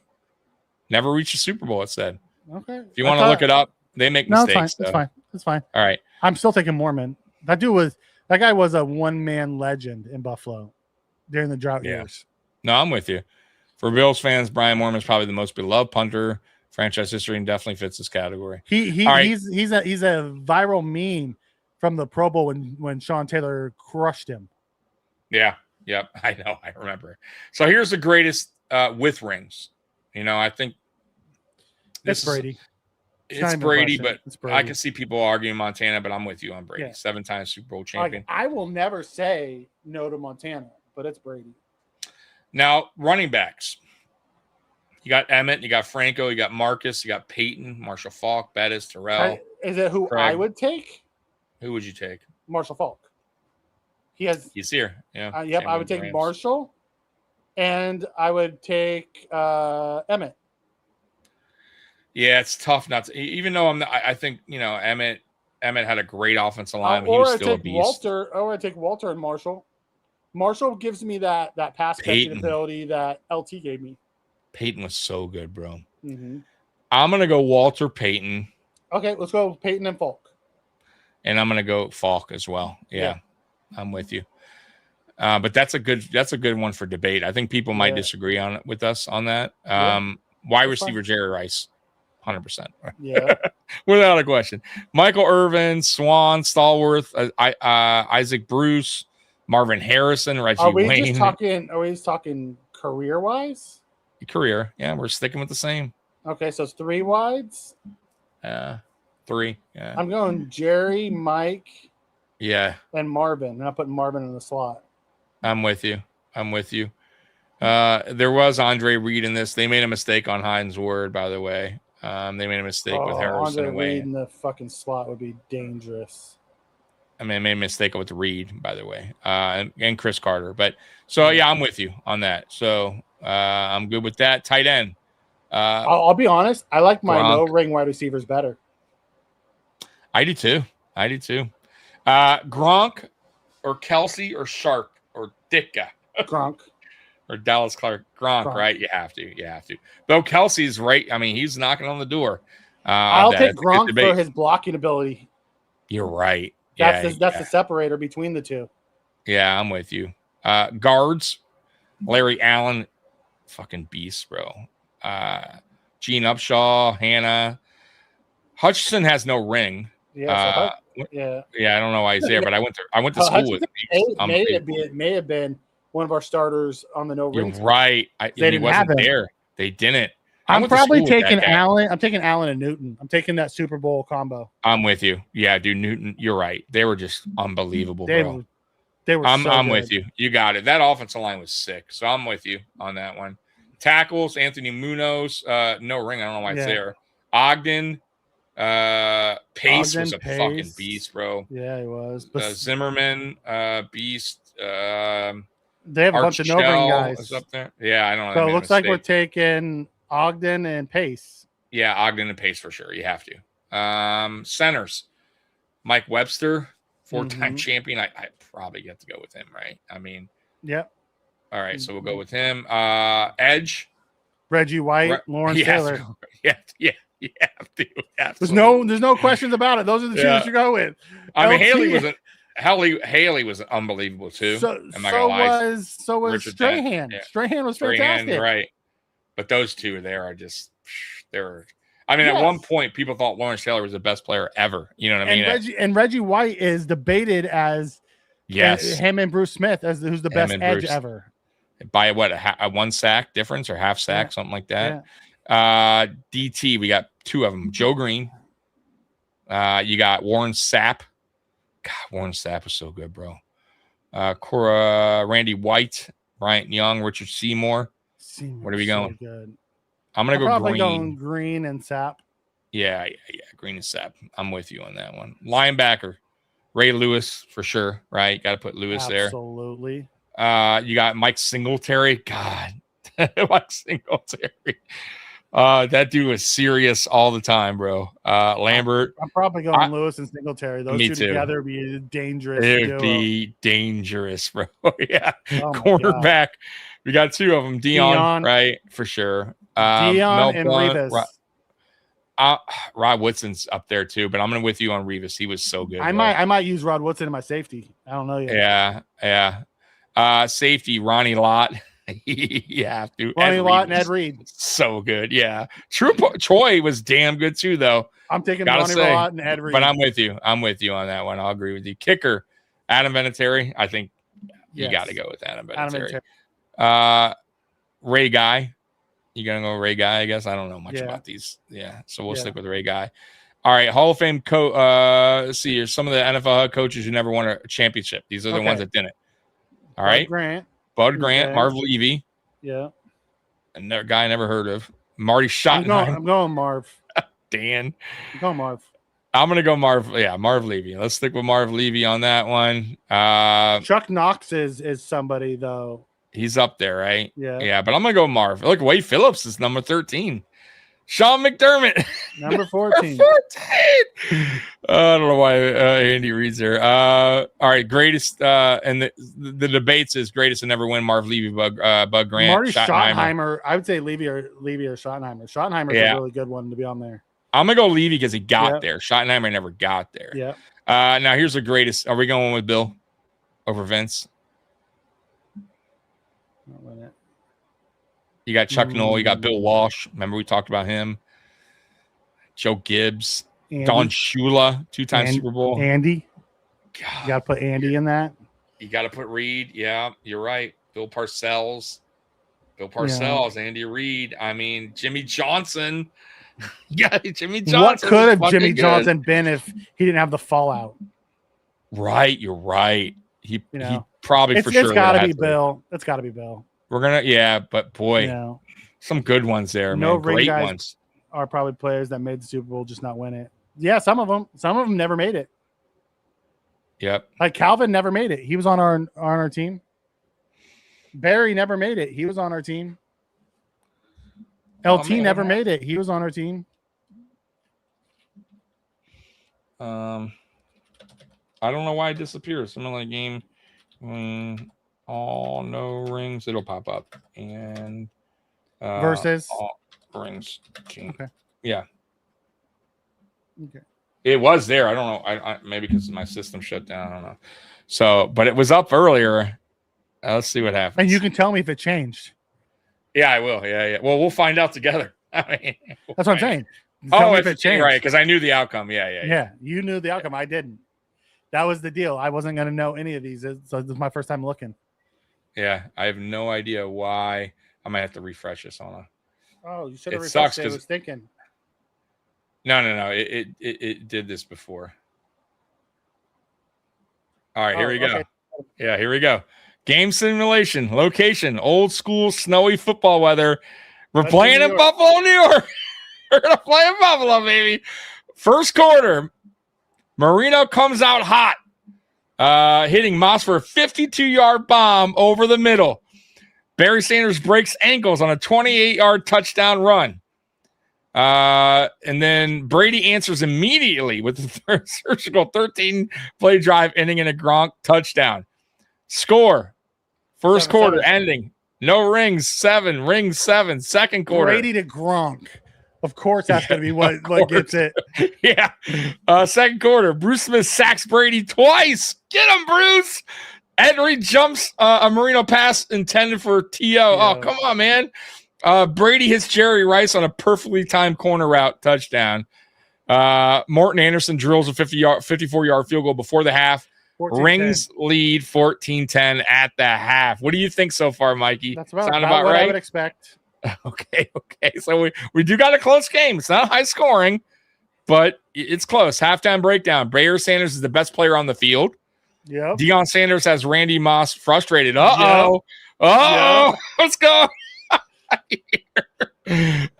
Speaker 4: Never reached a Super Bowl, it said.
Speaker 5: Okay.
Speaker 4: If you want to look it up, they make mistakes.
Speaker 5: It's fine. It's fine.
Speaker 4: All right.
Speaker 5: I'm still taking Moorman. That guy was a one-man legend in Buffalo during the drought years.
Speaker 4: No, I'm with you. For Bills fans, Brian Moorman is probably the most beloved punter franchise history and definitely fits this category.
Speaker 5: He's a viral meme from the Pro Bowl when Sean Taylor crushed him.
Speaker 4: Yeah. Yep. I know. I remember. So here's the greatest with rings. I think
Speaker 5: it's Brady.
Speaker 4: It's Brady, but I can see people arguing Montana, but I'm with you on Brady. Yeah. 7-time Super Bowl champion.
Speaker 5: I will never say no to Montana, but it's Brady.
Speaker 4: Now, running backs. You got Emmett, you got Franco, you got Marcus, you got Peyton, Marshall Faulk, Bettis, Terrell.
Speaker 5: Is it who Craig. I would take?
Speaker 4: Who would you take?
Speaker 5: Marshall Falk.
Speaker 4: He's here. Yeah.
Speaker 5: Yep. I would take Marshall, and I would take Emmett.
Speaker 4: Yeah, it's tough not to. Even though I think Emmett had a great offensive line, but he
Speaker 5: Or
Speaker 4: was
Speaker 5: I
Speaker 4: still a
Speaker 5: take
Speaker 4: beast.
Speaker 5: I take Walter and Marshall. Marshall gives me that pass catching ability that LT gave me.
Speaker 4: Peyton was so good, bro.
Speaker 5: Mm-hmm.
Speaker 4: I'm gonna go Walter Peyton.
Speaker 5: Okay, let's go Peyton and Falk.
Speaker 4: And I'm gonna go Falk as well. Yeah. I'm with you. But that's a good one for debate. I think people might disagree on it with us on that. Wide receiver Jerry Rice, 100%.
Speaker 5: Yeah,
Speaker 4: without a question. Michael Irvin, Swan, Stallworth, Isaac Bruce, Marvin Harrison, Reggie Wayne.
Speaker 5: Are we just talking career wise?
Speaker 4: Career, yeah, we're sticking with the same.
Speaker 5: Okay, so it's 3 wides.
Speaker 4: 3. Yeah,
Speaker 5: I'm going Jerry, Mike.
Speaker 4: Yeah,
Speaker 5: and Marvin. I'm not putting Marvin in the slot.
Speaker 4: I'm with you. There was Andre Reed in this. They made a mistake on Hines Ward, by the way. They made a mistake with Harrison.
Speaker 5: Andre Reed in the fucking slot would be dangerous.
Speaker 4: I mean, I made a mistake with Reed, by the way, and Chris Carter. But so yeah, I'm with you on that. So I'm good with that. Tight end.
Speaker 5: I'll be honest. I like my
Speaker 4: Gronk.
Speaker 5: no ring wide receivers better.
Speaker 4: I do too. Gronk or Kelsey or Sharp or Ditka.
Speaker 5: Gronk.
Speaker 4: Or Dallas Clark. Gronk, right? You have to. Though Kelsey's right. I mean, he's knocking on the door.
Speaker 5: I'll take Gronk for his blocking ability.
Speaker 4: You're right.
Speaker 5: That's the separator between the two.
Speaker 4: Yeah, I'm with you. Guards, Larry Allen, fucking beast, bro. Gene Upshaw, Hannah. Hutchinson has no ring.
Speaker 5: Yeah,
Speaker 4: I don't know why he's there, but I went to school with him.
Speaker 5: It may have been one of our starters on the no ring.
Speaker 4: You're right.
Speaker 5: They didn't have him.
Speaker 4: There. They didn't.
Speaker 5: I'm probably taking Allen. I'm taking Allen and Newton. I'm taking that Super Bowl combo.
Speaker 4: I'm with you. Yeah, dude, Newton. You're right. They were just unbelievable, bro.
Speaker 5: They were.
Speaker 4: I'm with you. You got it. That offensive line was sick. So I'm with you on that one. Tackles, Anthony Munoz. No ring. I don't know why it's there. Ogden. Pace was a fucking beast, bro.
Speaker 5: Yeah, he was.
Speaker 4: Zimmerman, beast.
Speaker 5: They have a bunch of no ring guys
Speaker 4: up there. Yeah, I don't know.
Speaker 5: So it looks like we're taking Ogden and Pace.
Speaker 4: Yeah, Ogden and Pace for sure. You have to. Centers, Mike Webster, 4-time champion. I probably get to go with him, right? I mean,
Speaker 5: yep.
Speaker 4: All right, so we'll go with him. Edge,
Speaker 5: Reggie White, Lawrence Taylor.
Speaker 4: Yeah. You have to.
Speaker 5: There's no questions about it. Those are the two that you go with.
Speaker 4: I mean, Haley was unbelievable too.
Speaker 5: So was Strahan.
Speaker 4: Yeah.
Speaker 5: Strahan was fantastic.
Speaker 4: Right. But those two there are just I mean, at one point people thought Lawrence Taylor was the best player ever. You know what I mean?
Speaker 5: And Reggie White is debated as him and Bruce Smith as who's the best edge ever.
Speaker 4: By what, a 1 sack difference or half sack, something like that.
Speaker 5: Yeah.
Speaker 4: DT, we got 2 of them. Joe Green. You got Warren Sapp. God, Warren Sapp was so good, bro. Randy White, Bryant Young, Richard Seymour. What are we going?
Speaker 5: So good.
Speaker 4: I'm gonna go Green.
Speaker 5: Going Green and Sapp.
Speaker 4: Yeah. Green and Sapp. I'm with you on that one. Linebacker, Ray Lewis for sure. Right, got to put Lewis there.
Speaker 5: Absolutely.
Speaker 4: You got Mike Singletary. God, Mike Singletary. That dude was serious all the time, bro. Lambert.
Speaker 5: I'm probably going Lewis and Singletary. Those two together would be dangerous.
Speaker 4: It would be dangerous, bro. Yeah. Cornerback. We got 2 of them. Dion, right? For sure.
Speaker 5: Dion and Revis.
Speaker 4: Rod Woodson's up there too, but I'm with you on Revis. He was so good.
Speaker 5: I might use Rod Woodson in my safety. I don't know yet.
Speaker 4: Yeah. Safety, Ronnie Lott. You have to.
Speaker 5: Ronnie Lott and Ed Reed.
Speaker 4: So good. Yeah. Troy was damn good too, though.
Speaker 5: I'm taking Ronnie Lott and Ed Reed.
Speaker 4: But I'm with you on that one. I'll agree with you. Kicker, Adam Vinatieri. I think you got to go with Adam Vinatieri. Ray Guy. You gonna go Ray Guy? I guess I don't know much about these. Yeah, so we'll stick with Ray Guy. All right, Hall of Fame coach. Let's see here. Some of the NFL coaches who never won a championship. These are the ones that didn't. All right, Bud Grant, Marv Levy.
Speaker 5: Yeah,
Speaker 4: another guy I never heard of. Marty Schottenheim.
Speaker 5: I'm going Marv.
Speaker 4: Dan.
Speaker 5: I'm going Marv.
Speaker 4: I'm going to go Marv Levy. Let's stick with Marv Levy on that one.
Speaker 5: Chuck Knox is somebody, though.
Speaker 4: He's up there, right?
Speaker 5: Yeah.
Speaker 4: Yeah, but I'm going to go Marv. Look, Wade Phillips is number 13. Sean McDermott.
Speaker 5: Number 14.
Speaker 4: I don't know why Andy reads there. All right, greatest, and the debates is greatest to never win, Marv Levy, Bug Grant.
Speaker 5: Marty Schottenheimer. I would say Levy or Schottenheimer. Schottenheimer's a really good one to be on there.
Speaker 4: I'm going to go Levy because he got there. Schottenheimer never got there.
Speaker 5: Yeah.
Speaker 4: Now, here's the greatest. Are we going with Bill over Vince? You got Chuck Noll. You got Bill Walsh. Remember we talked about him. Joe Gibbs.
Speaker 5: Andy.
Speaker 4: Don Shula, 2-time Super Bowl.
Speaker 5: Andy.
Speaker 4: God.
Speaker 5: You got to put Andy in that.
Speaker 4: You got to put Reed. Yeah, you're right. Bill Parcells. Andy Reid. I mean, Jimmy Johnson. Yeah, Jimmy Johnson.
Speaker 5: What could have Jimmy Johnson been if he didn't have the fallout?
Speaker 4: Right, you're right. He probably for sure.
Speaker 5: It's got to be Bill. It's got to be Bill.
Speaker 4: We're gonna, but boy, some good ones there, man. Great ones.
Speaker 5: Are probably players that made the Super Bowl, just not win it. Yeah, some of them never made it.
Speaker 4: Yep.
Speaker 5: Like Calvin never made it. He was on our team. Barry never made it. He was on our team. LT never made it. He was on our team.
Speaker 4: I don't know why it disappears. Something like game all no rings. It'll pop up and
Speaker 5: versus
Speaker 4: all rings.
Speaker 5: Okay.
Speaker 4: Yeah.
Speaker 5: Okay.
Speaker 4: It was there. I don't know. I maybe because my system shut down. I don't know. So, but it was up earlier. Let's see what happens.
Speaker 5: And you can tell me if it changed.
Speaker 4: Yeah, I will. Yeah. Well, we'll find out together. I mean,
Speaker 5: that's what I'm saying.
Speaker 4: Tell me if it changed. Right, because I knew the outcome. Yeah.
Speaker 5: You knew the outcome. I didn't. That was the deal. I wasn't going to know any of these. So this is my first time looking.
Speaker 4: Yeah, I have no idea why. I might have to refresh this on.
Speaker 5: Oh, you should have refreshed it. I was thinking.
Speaker 4: No. It did this before. All right, here we go. Okay. Yeah, here we go. Game simulation, location, old school snowy football weather. We're playing in Buffalo, New York. We're going to play in Buffalo, baby. First quarter, Marino comes out hot, hitting Moss for a 52-yard bomb over the middle. Barry Sanders breaks ankles on a 28-yard touchdown run. And then Brady answers immediately with the surgical 13-play drive ending in a Gronk touchdown. Score. First quarter ending. No rings, 7. Rings, 7. Second quarter.
Speaker 5: Brady to Gronk. Of course, that's going to be what gets it.
Speaker 4: Yeah. Second quarter. Bruce Smith sacks Brady twice. Get him, Bruce. Henry jumps a Marino pass intended for T.O. Yeah. Oh, come on, man. Brady hits Jerry Rice on a perfectly timed corner route touchdown. Morton Anderson drills a 54-yard field goal before the half. Rings lead 14-10 at the half. What do you think so far, Mikey?
Speaker 5: That's about what right? I would expect.
Speaker 4: Okay. So we do got a close game. It's not high scoring, but it's close. Halftime breakdown. Barry Sanders is the best player on the field.
Speaker 5: Yeah.
Speaker 4: Deion Sanders has Randy Moss frustrated. What's going on here?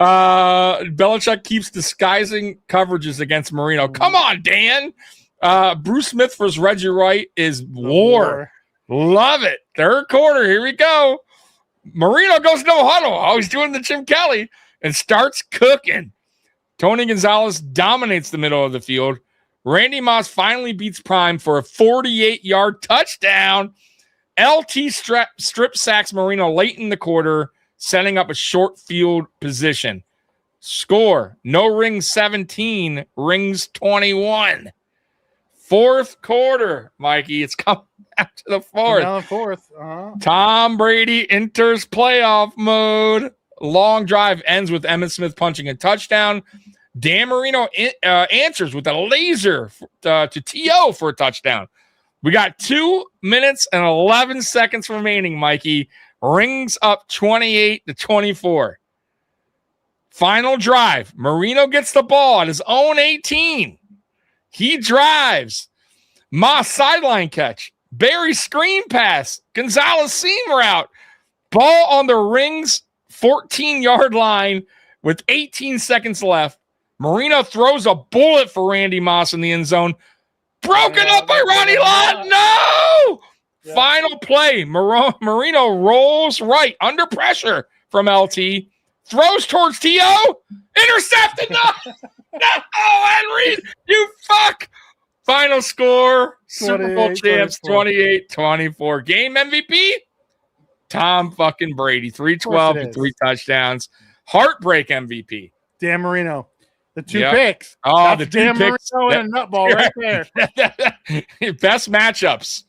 Speaker 4: Belichick keeps disguising coverages against Marino. Come on, Dan. Bruce Smith versus Reggie Wright is war. Love it. Third quarter. Here we go. Marino goes no huddle. Oh, he's doing the Jim Kelly and starts cooking. Tony Gonzalez dominates the middle of the field. Randy Moss finally beats Prime for a 48-yard touchdown. LT strip sacks Marino late in the quarter, setting up a short field position. Score. No rings 17, rings 21. Fourth quarter, Mikey. It's coming back to the fourth.
Speaker 5: Now the fourth. Uh-huh.
Speaker 4: Tom Brady enters playoff mode. Long drive ends with Emmitt Smith punching a touchdown. Dan Marino answers with a laser to T.O. for a touchdown. We got 2 minutes and 11 seconds remaining, Mikey. Rings up 28-24. Final drive. Marino gets the ball at his own 18. He drives. Moss sideline catch. Barry screen pass. Gonzalez seam route. Ball on the Rings 14-yard line with 18 seconds left. Marino throws a bullet for Randy Moss in the end zone. Broken up by Ronnie Lott. No! Yeah. Final play. Marino rolls right under pressure from LT. Throws towards T.O. Intercepted. No! No, Henry! You fuck! Final score. Super Bowl champs 28-24. Game MVP? Tom fucking Brady. 312 and 3 touchdowns. Heartbreak MVP.
Speaker 5: Dan Marino. The 2 picks.
Speaker 4: Oh,
Speaker 5: that's
Speaker 4: the 2
Speaker 5: Dan
Speaker 4: picks.
Speaker 5: Marino and a nutball right there.
Speaker 4: Best matchups.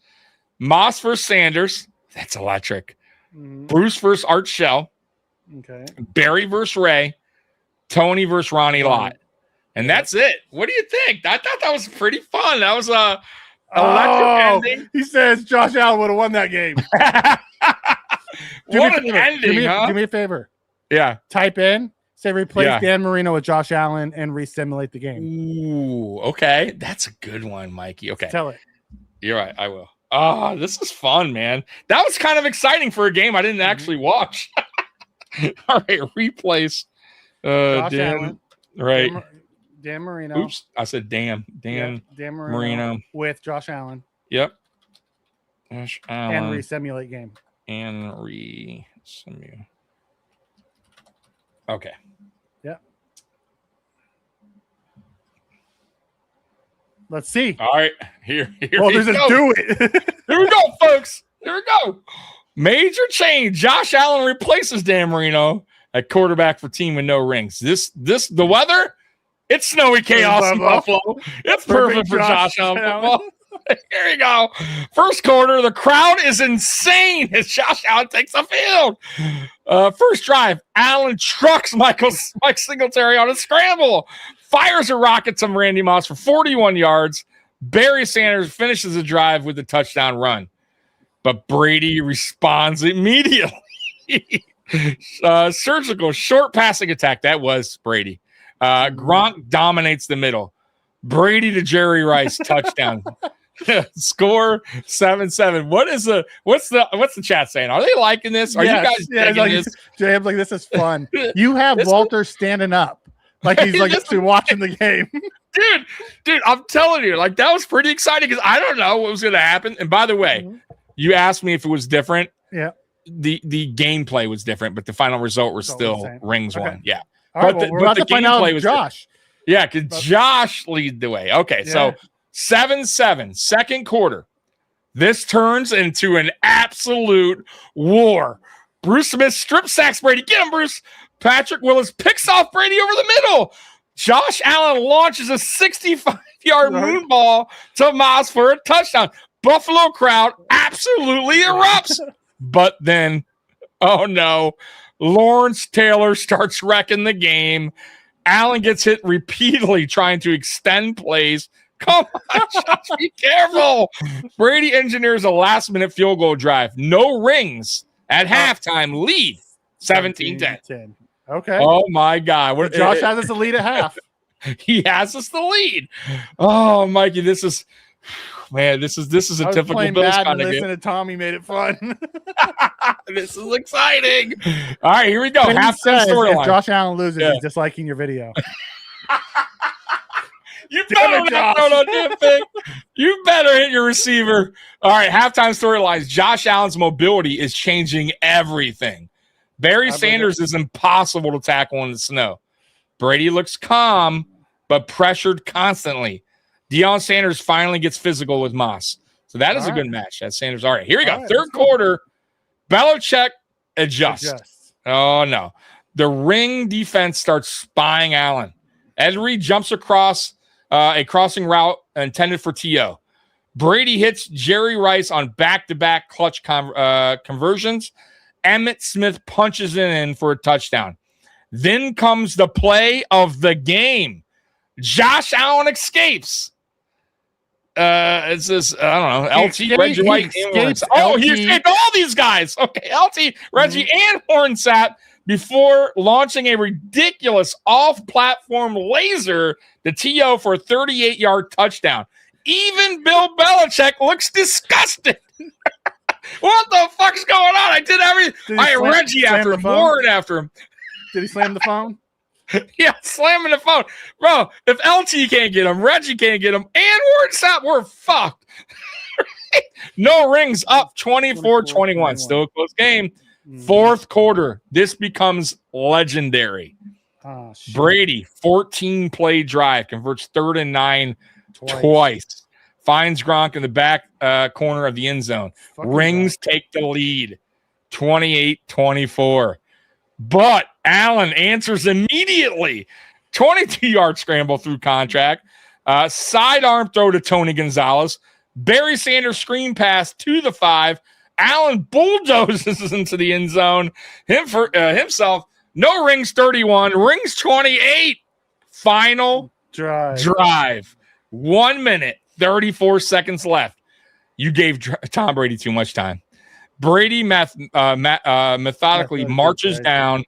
Speaker 4: Moss versus Sanders. That's electric. Mm-hmm. Bruce versus Art Shell.
Speaker 5: Okay.
Speaker 4: Barry versus Ray. Tony versus Ronnie Lott. And that's it. What do you think? I thought that was pretty fun. That was a electric ending.
Speaker 5: He says Josh Allen would have won that game.
Speaker 4: What an ending, huh?
Speaker 5: Do me a favor.
Speaker 4: Yeah.
Speaker 5: Type in, say replace Dan Marino with Josh Allen and re-simulate the game.
Speaker 4: Ooh, okay. That's a good one, Mikey. Okay.
Speaker 5: Tell it.
Speaker 4: You're right. I will. Oh, this is fun, man. That was kind of exciting for a game I didn't actually watch. All right. Replace
Speaker 5: Josh
Speaker 4: Dan.
Speaker 5: Allen.
Speaker 4: Right.
Speaker 5: Dan Marino.
Speaker 4: Oops. I said Dan. Dan Marino
Speaker 5: with Josh Allen.
Speaker 4: Yep. Josh Allen.
Speaker 5: And re-simulate game.
Speaker 4: And re-simulate. Okay.
Speaker 5: Yeah. Let's see.
Speaker 4: All right. Here
Speaker 5: there's a do it.
Speaker 4: Here we go, folks. Here we go. Major change. Josh Allen replaces Dan Marino at quarterback for team with no rings. The weather, it's snowy chaos in Buffalo. It's perfect for Josh Allen football. Here we go. First quarter, the crowd is insane as Josh Allen takes the field. First drive, Allen trucks Mike Singletary on a scramble. Fires a rocket to Randy Moss for 41 yards. Barry Sanders finishes the drive with a touchdown run. But Brady responds immediately. Surgical short passing attack. That was Brady. Gronk dominates the middle. Brady to Jerry Rice touchdown. Score 7-7. What's the chat saying? Are they liking this? Are you guys liking this?
Speaker 5: James, like, this is fun. You have Walter standing up like he's like actually watching the game.
Speaker 4: Dude, I'm telling you, like, that was pretty exciting because I don't know what was going to happen. And by the way, you asked me if it was different.
Speaker 5: Yeah.
Speaker 4: The gameplay was different, but the final result was still rings won. Yeah.
Speaker 5: All right, we're about to find out Josh.
Speaker 4: Yeah, because Josh lead the way. Okay, so 7-7, second quarter. This turns into an absolute war. Bruce Smith strip sacks Brady. Get him, Bruce. Patrick Willis picks off Brady over the middle. Josh Allen launches a 65-yard moon ball to Moss for a touchdown. Buffalo crowd absolutely erupts. But then, oh no, Lawrence Taylor starts wrecking the game. Allen gets hit repeatedly trying to extend plays. Come on, Josh, be careful. Brady engineers a last-minute field goal drive. No rings at halftime. Lead 17-10.
Speaker 5: Okay.
Speaker 4: Oh, my God.
Speaker 5: Josh has us the lead at half.
Speaker 4: He has us the lead. Oh, Mikey, this is a typical Bills kind of game.
Speaker 5: Listen to Tommy made it fun.
Speaker 4: This is exciting. All right, here we go. Halftime storyline.
Speaker 5: If Josh Allen loses, he's disliking your video.
Speaker 4: You better not throw no damn thing. You better hit your receiver. All right, halftime storylines. Josh Allen's mobility is changing everything. Barry Sanders is impossible to tackle in the snow. Brady looks calm, but pressured constantly. Deion Sanders finally gets physical with Moss. So that is a good match. That's Sanders. All right, here we go. Third quarter. Belichick adjusts. Oh, no. The ring defense starts spying Allen. Ed Reed jumps across a crossing route intended for T.O. Brady hits Jerry Rice on back-to-back clutch conversions. Emmitt Smith punches in for a touchdown. Then comes the play of the game. Josh Allen escapes. It's this, I don't know, LT, Reggie White. He escaped all these guys. Okay, LT, Reggie, and Hornsat before launching a ridiculous off-platform laser to T.O. for a 38-yard touchdown. Even Bill Belichick looks disgusted. What the fuck's going on? I did everything. I had Reggie after him, Warren after him.
Speaker 5: Did he slam the phone?
Speaker 4: Yeah, slamming the phone. Bro, if LT can't get him, Reggie can't get him, and we're fucked. No rings, up 24-21. Still a close game. Fourth quarter, this becomes legendary.
Speaker 5: Oh, shit.
Speaker 4: Brady, 14-play drive, converts 3rd and 9 twice. Finds Gronk in the back corner of the end zone. Rings take the lead, 28-24. But Allen answers immediately. 22-yard scramble through contact. Sidearm throw to Tony Gonzalez. Barry Sanders screen pass to the 5. Allen bulldozes into the end zone. Himself, no rings 31, rings 28. Final drive. 1 minute, 34 seconds left. You gave Tom Brady too much time. Brady methodically marches down.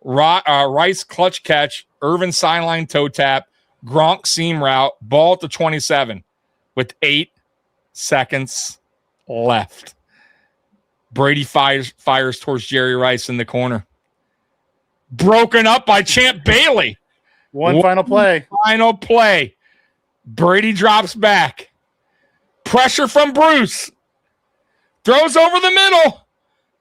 Speaker 4: Rice clutch catch. Irvin sideline toe tap. Gronk seam route. Ball at the 27 with 8 seconds left. Brady fires towards Jerry Rice in the corner. Broken up by Champ Bailey.
Speaker 5: One final play. Brady drops back. Pressure from Bruce. Throws over the middle.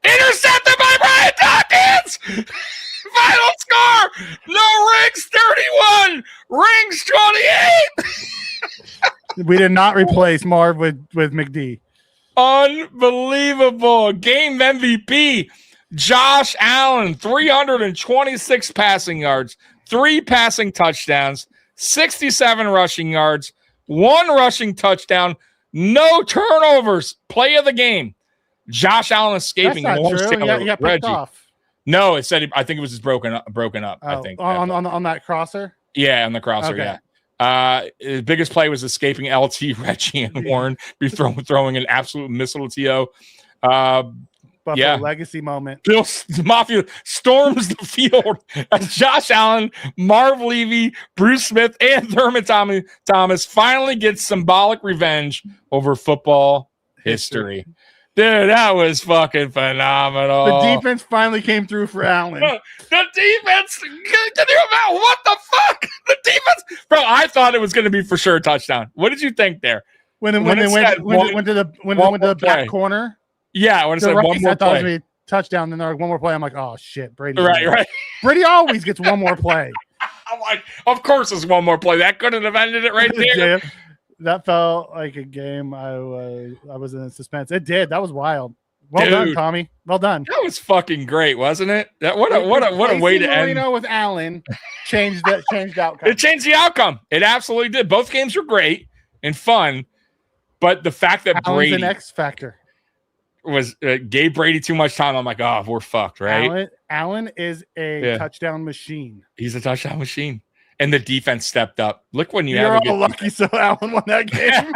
Speaker 5: Intercepted by Brian Dawkins. Final score. No rings 31. Rings 28. We did not replace Marv with McD.
Speaker 4: Unbelievable. Game MVP. Josh Allen, 326 passing yards, 3 passing touchdowns, 67 rushing yards, 1 rushing touchdown, no turnovers. Play of the game. Josh Allen escaping.
Speaker 5: That's not true. He got picked off.
Speaker 4: No, it said I think it was just broken up. I think
Speaker 5: on that crosser.
Speaker 4: Yeah, on the crosser. Okay. Yeah. His biggest play was escaping LT, Reggie, and Warren. Be throwing an absolute missile to
Speaker 5: Buffalo legacy moment.
Speaker 4: Bill Mafia storms the field as Josh Allen, Marv Levy, Bruce Smith, and Thurman Thomas finally get symbolic revenge over football history. Dude, that was fucking phenomenal.
Speaker 5: The defense finally came through for Allen.
Speaker 4: The defense, what the fuck? The defense, bro. I thought it was going to be for sure a touchdown. What did you think there?
Speaker 5: When they went to the back corner.
Speaker 4: Yeah, when it said one more play. I thought it was going to be
Speaker 5: a touchdown, and then one more play. I'm like, oh shit, Brady.
Speaker 4: Right.
Speaker 5: Brady always gets one more play.
Speaker 4: I'm like, of course, it's one more play. That couldn't have ended it right there.
Speaker 5: That felt like a game. I was in suspense. It did. That was wild. Well done, Tommy. Well done.
Speaker 4: That was fucking great, wasn't it? What a way to end.
Speaker 5: With Allen changed the outcome.
Speaker 4: It changed the outcome. It absolutely did. Both games were great and fun, but the fact that
Speaker 5: Allen's
Speaker 4: Brady
Speaker 5: an X factor
Speaker 4: was gave Brady too much time. I'm like, oh, we're fucked, right?
Speaker 5: Allen is a touchdown machine.
Speaker 4: He's a touchdown machine. And the defense stepped up. Look when
Speaker 5: you're all lucky, so Allen won that
Speaker 4: game.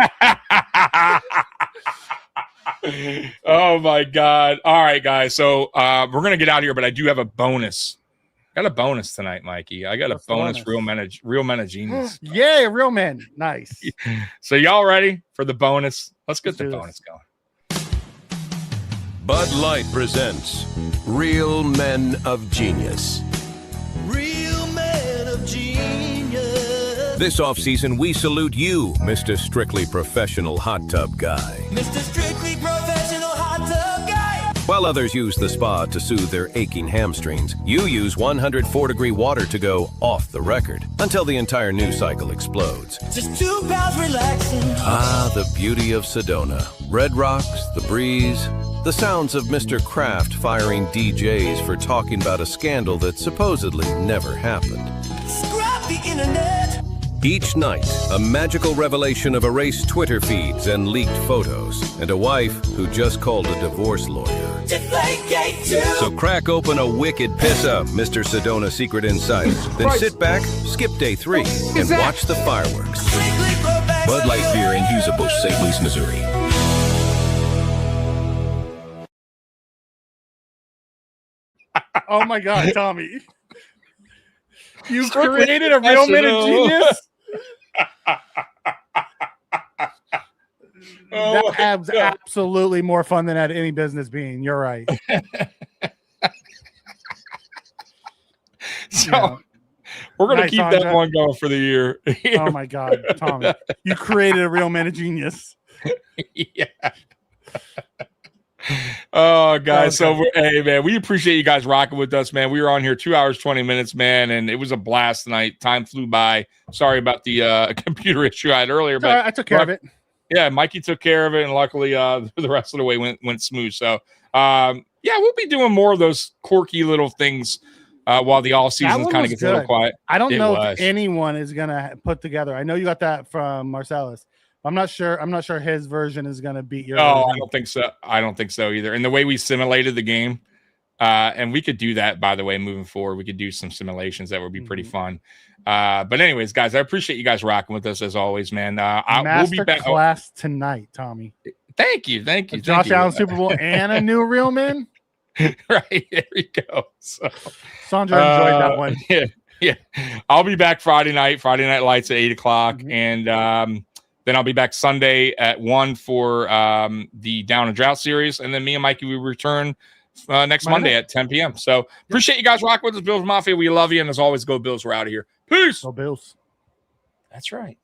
Speaker 4: Oh my God! All right, guys. So we're gonna get out of here, but I do have a bonus. Got a bonus tonight, Mikey. I got a bonus. Real men of genius.
Speaker 5: Yay, real men. Nice.
Speaker 4: So y'all ready for the bonus? Let's get the bonus going.
Speaker 6: Bud Light presents Real Men of Genius.
Speaker 1: Real men of genius.
Speaker 6: This offseason, we salute you, Mr. Strictly Professional Hot Tub Guy.
Speaker 1: Mr. Strictly Professional Hot Tub Guy.
Speaker 6: While others use the spa to soothe their aching hamstrings, you use 104-degree water to go off the record until the entire news cycle explodes.
Speaker 1: Just 2 pounds relaxing.
Speaker 6: Ah, the beauty of Sedona. Red rocks, the breeze, the sounds of Mr. Kraft firing DJs for talking about a scandal that supposedly never happened.
Speaker 1: Scrap the internet.
Speaker 6: Each night, a magical revelation of erased Twitter feeds and leaked photos, and a wife who just called a divorce lawyer. So crack open a wicked piss-up, Mr. Sedona Secret Insider. Then sit back, skip day 3, and watch the fireworks. Bud Light Beer in Husabush, St. Louis, Missouri.
Speaker 5: Oh my God, Tommy. You created a real man of genius? That was absolutely more fun than had any business being. You're right.
Speaker 4: So We're gonna
Speaker 5: Nice,
Speaker 4: keep
Speaker 5: Andre.
Speaker 4: that one going for the year.
Speaker 5: Oh my God, Tommy, you created a real man of genius.
Speaker 4: Yeah. Oh, guys.
Speaker 5: Okay.
Speaker 4: So, hey, man, we appreciate you guys rocking with us, man. We were on here 2 hours, 20 minutes, man, and it was a blast tonight. Time flew by. Sorry about the computer issue I had earlier, but
Speaker 5: I took care of it.
Speaker 4: Yeah, Mikey took care of it, and luckily the rest of the way went smooth. So, yeah, we'll be doing more of those quirky little things while the all season kind of gets a little quiet.
Speaker 5: I don't know if anyone is gonna put together. I know you got that from Marcellus. I'm not sure his version is gonna beat your version.
Speaker 4: I don't think so. I don't think so either. And the way we simulated the game, and we could do that, by the way, moving forward. We could do some simulations that would be pretty fun. But anyways, guys, I appreciate you guys rocking with us as always, man. We'll be back
Speaker 5: class tonight, Tommy.
Speaker 4: Thank you.
Speaker 5: Josh Allen Super Bowl and a new real man.
Speaker 4: Right, there you go. So,
Speaker 5: Sandra enjoyed that one.
Speaker 4: Yeah. I'll be back Friday night lights at 8:00, and then I'll be back Sunday at 1 for the Down and Drought series, and then me and Mikey will return next Monday at 10 p.m. So appreciate you guys rocking with us, Bills Mafia. We love you, and as always, go Bills. We're out of here. Peace.
Speaker 5: Go Bills.
Speaker 4: That's right.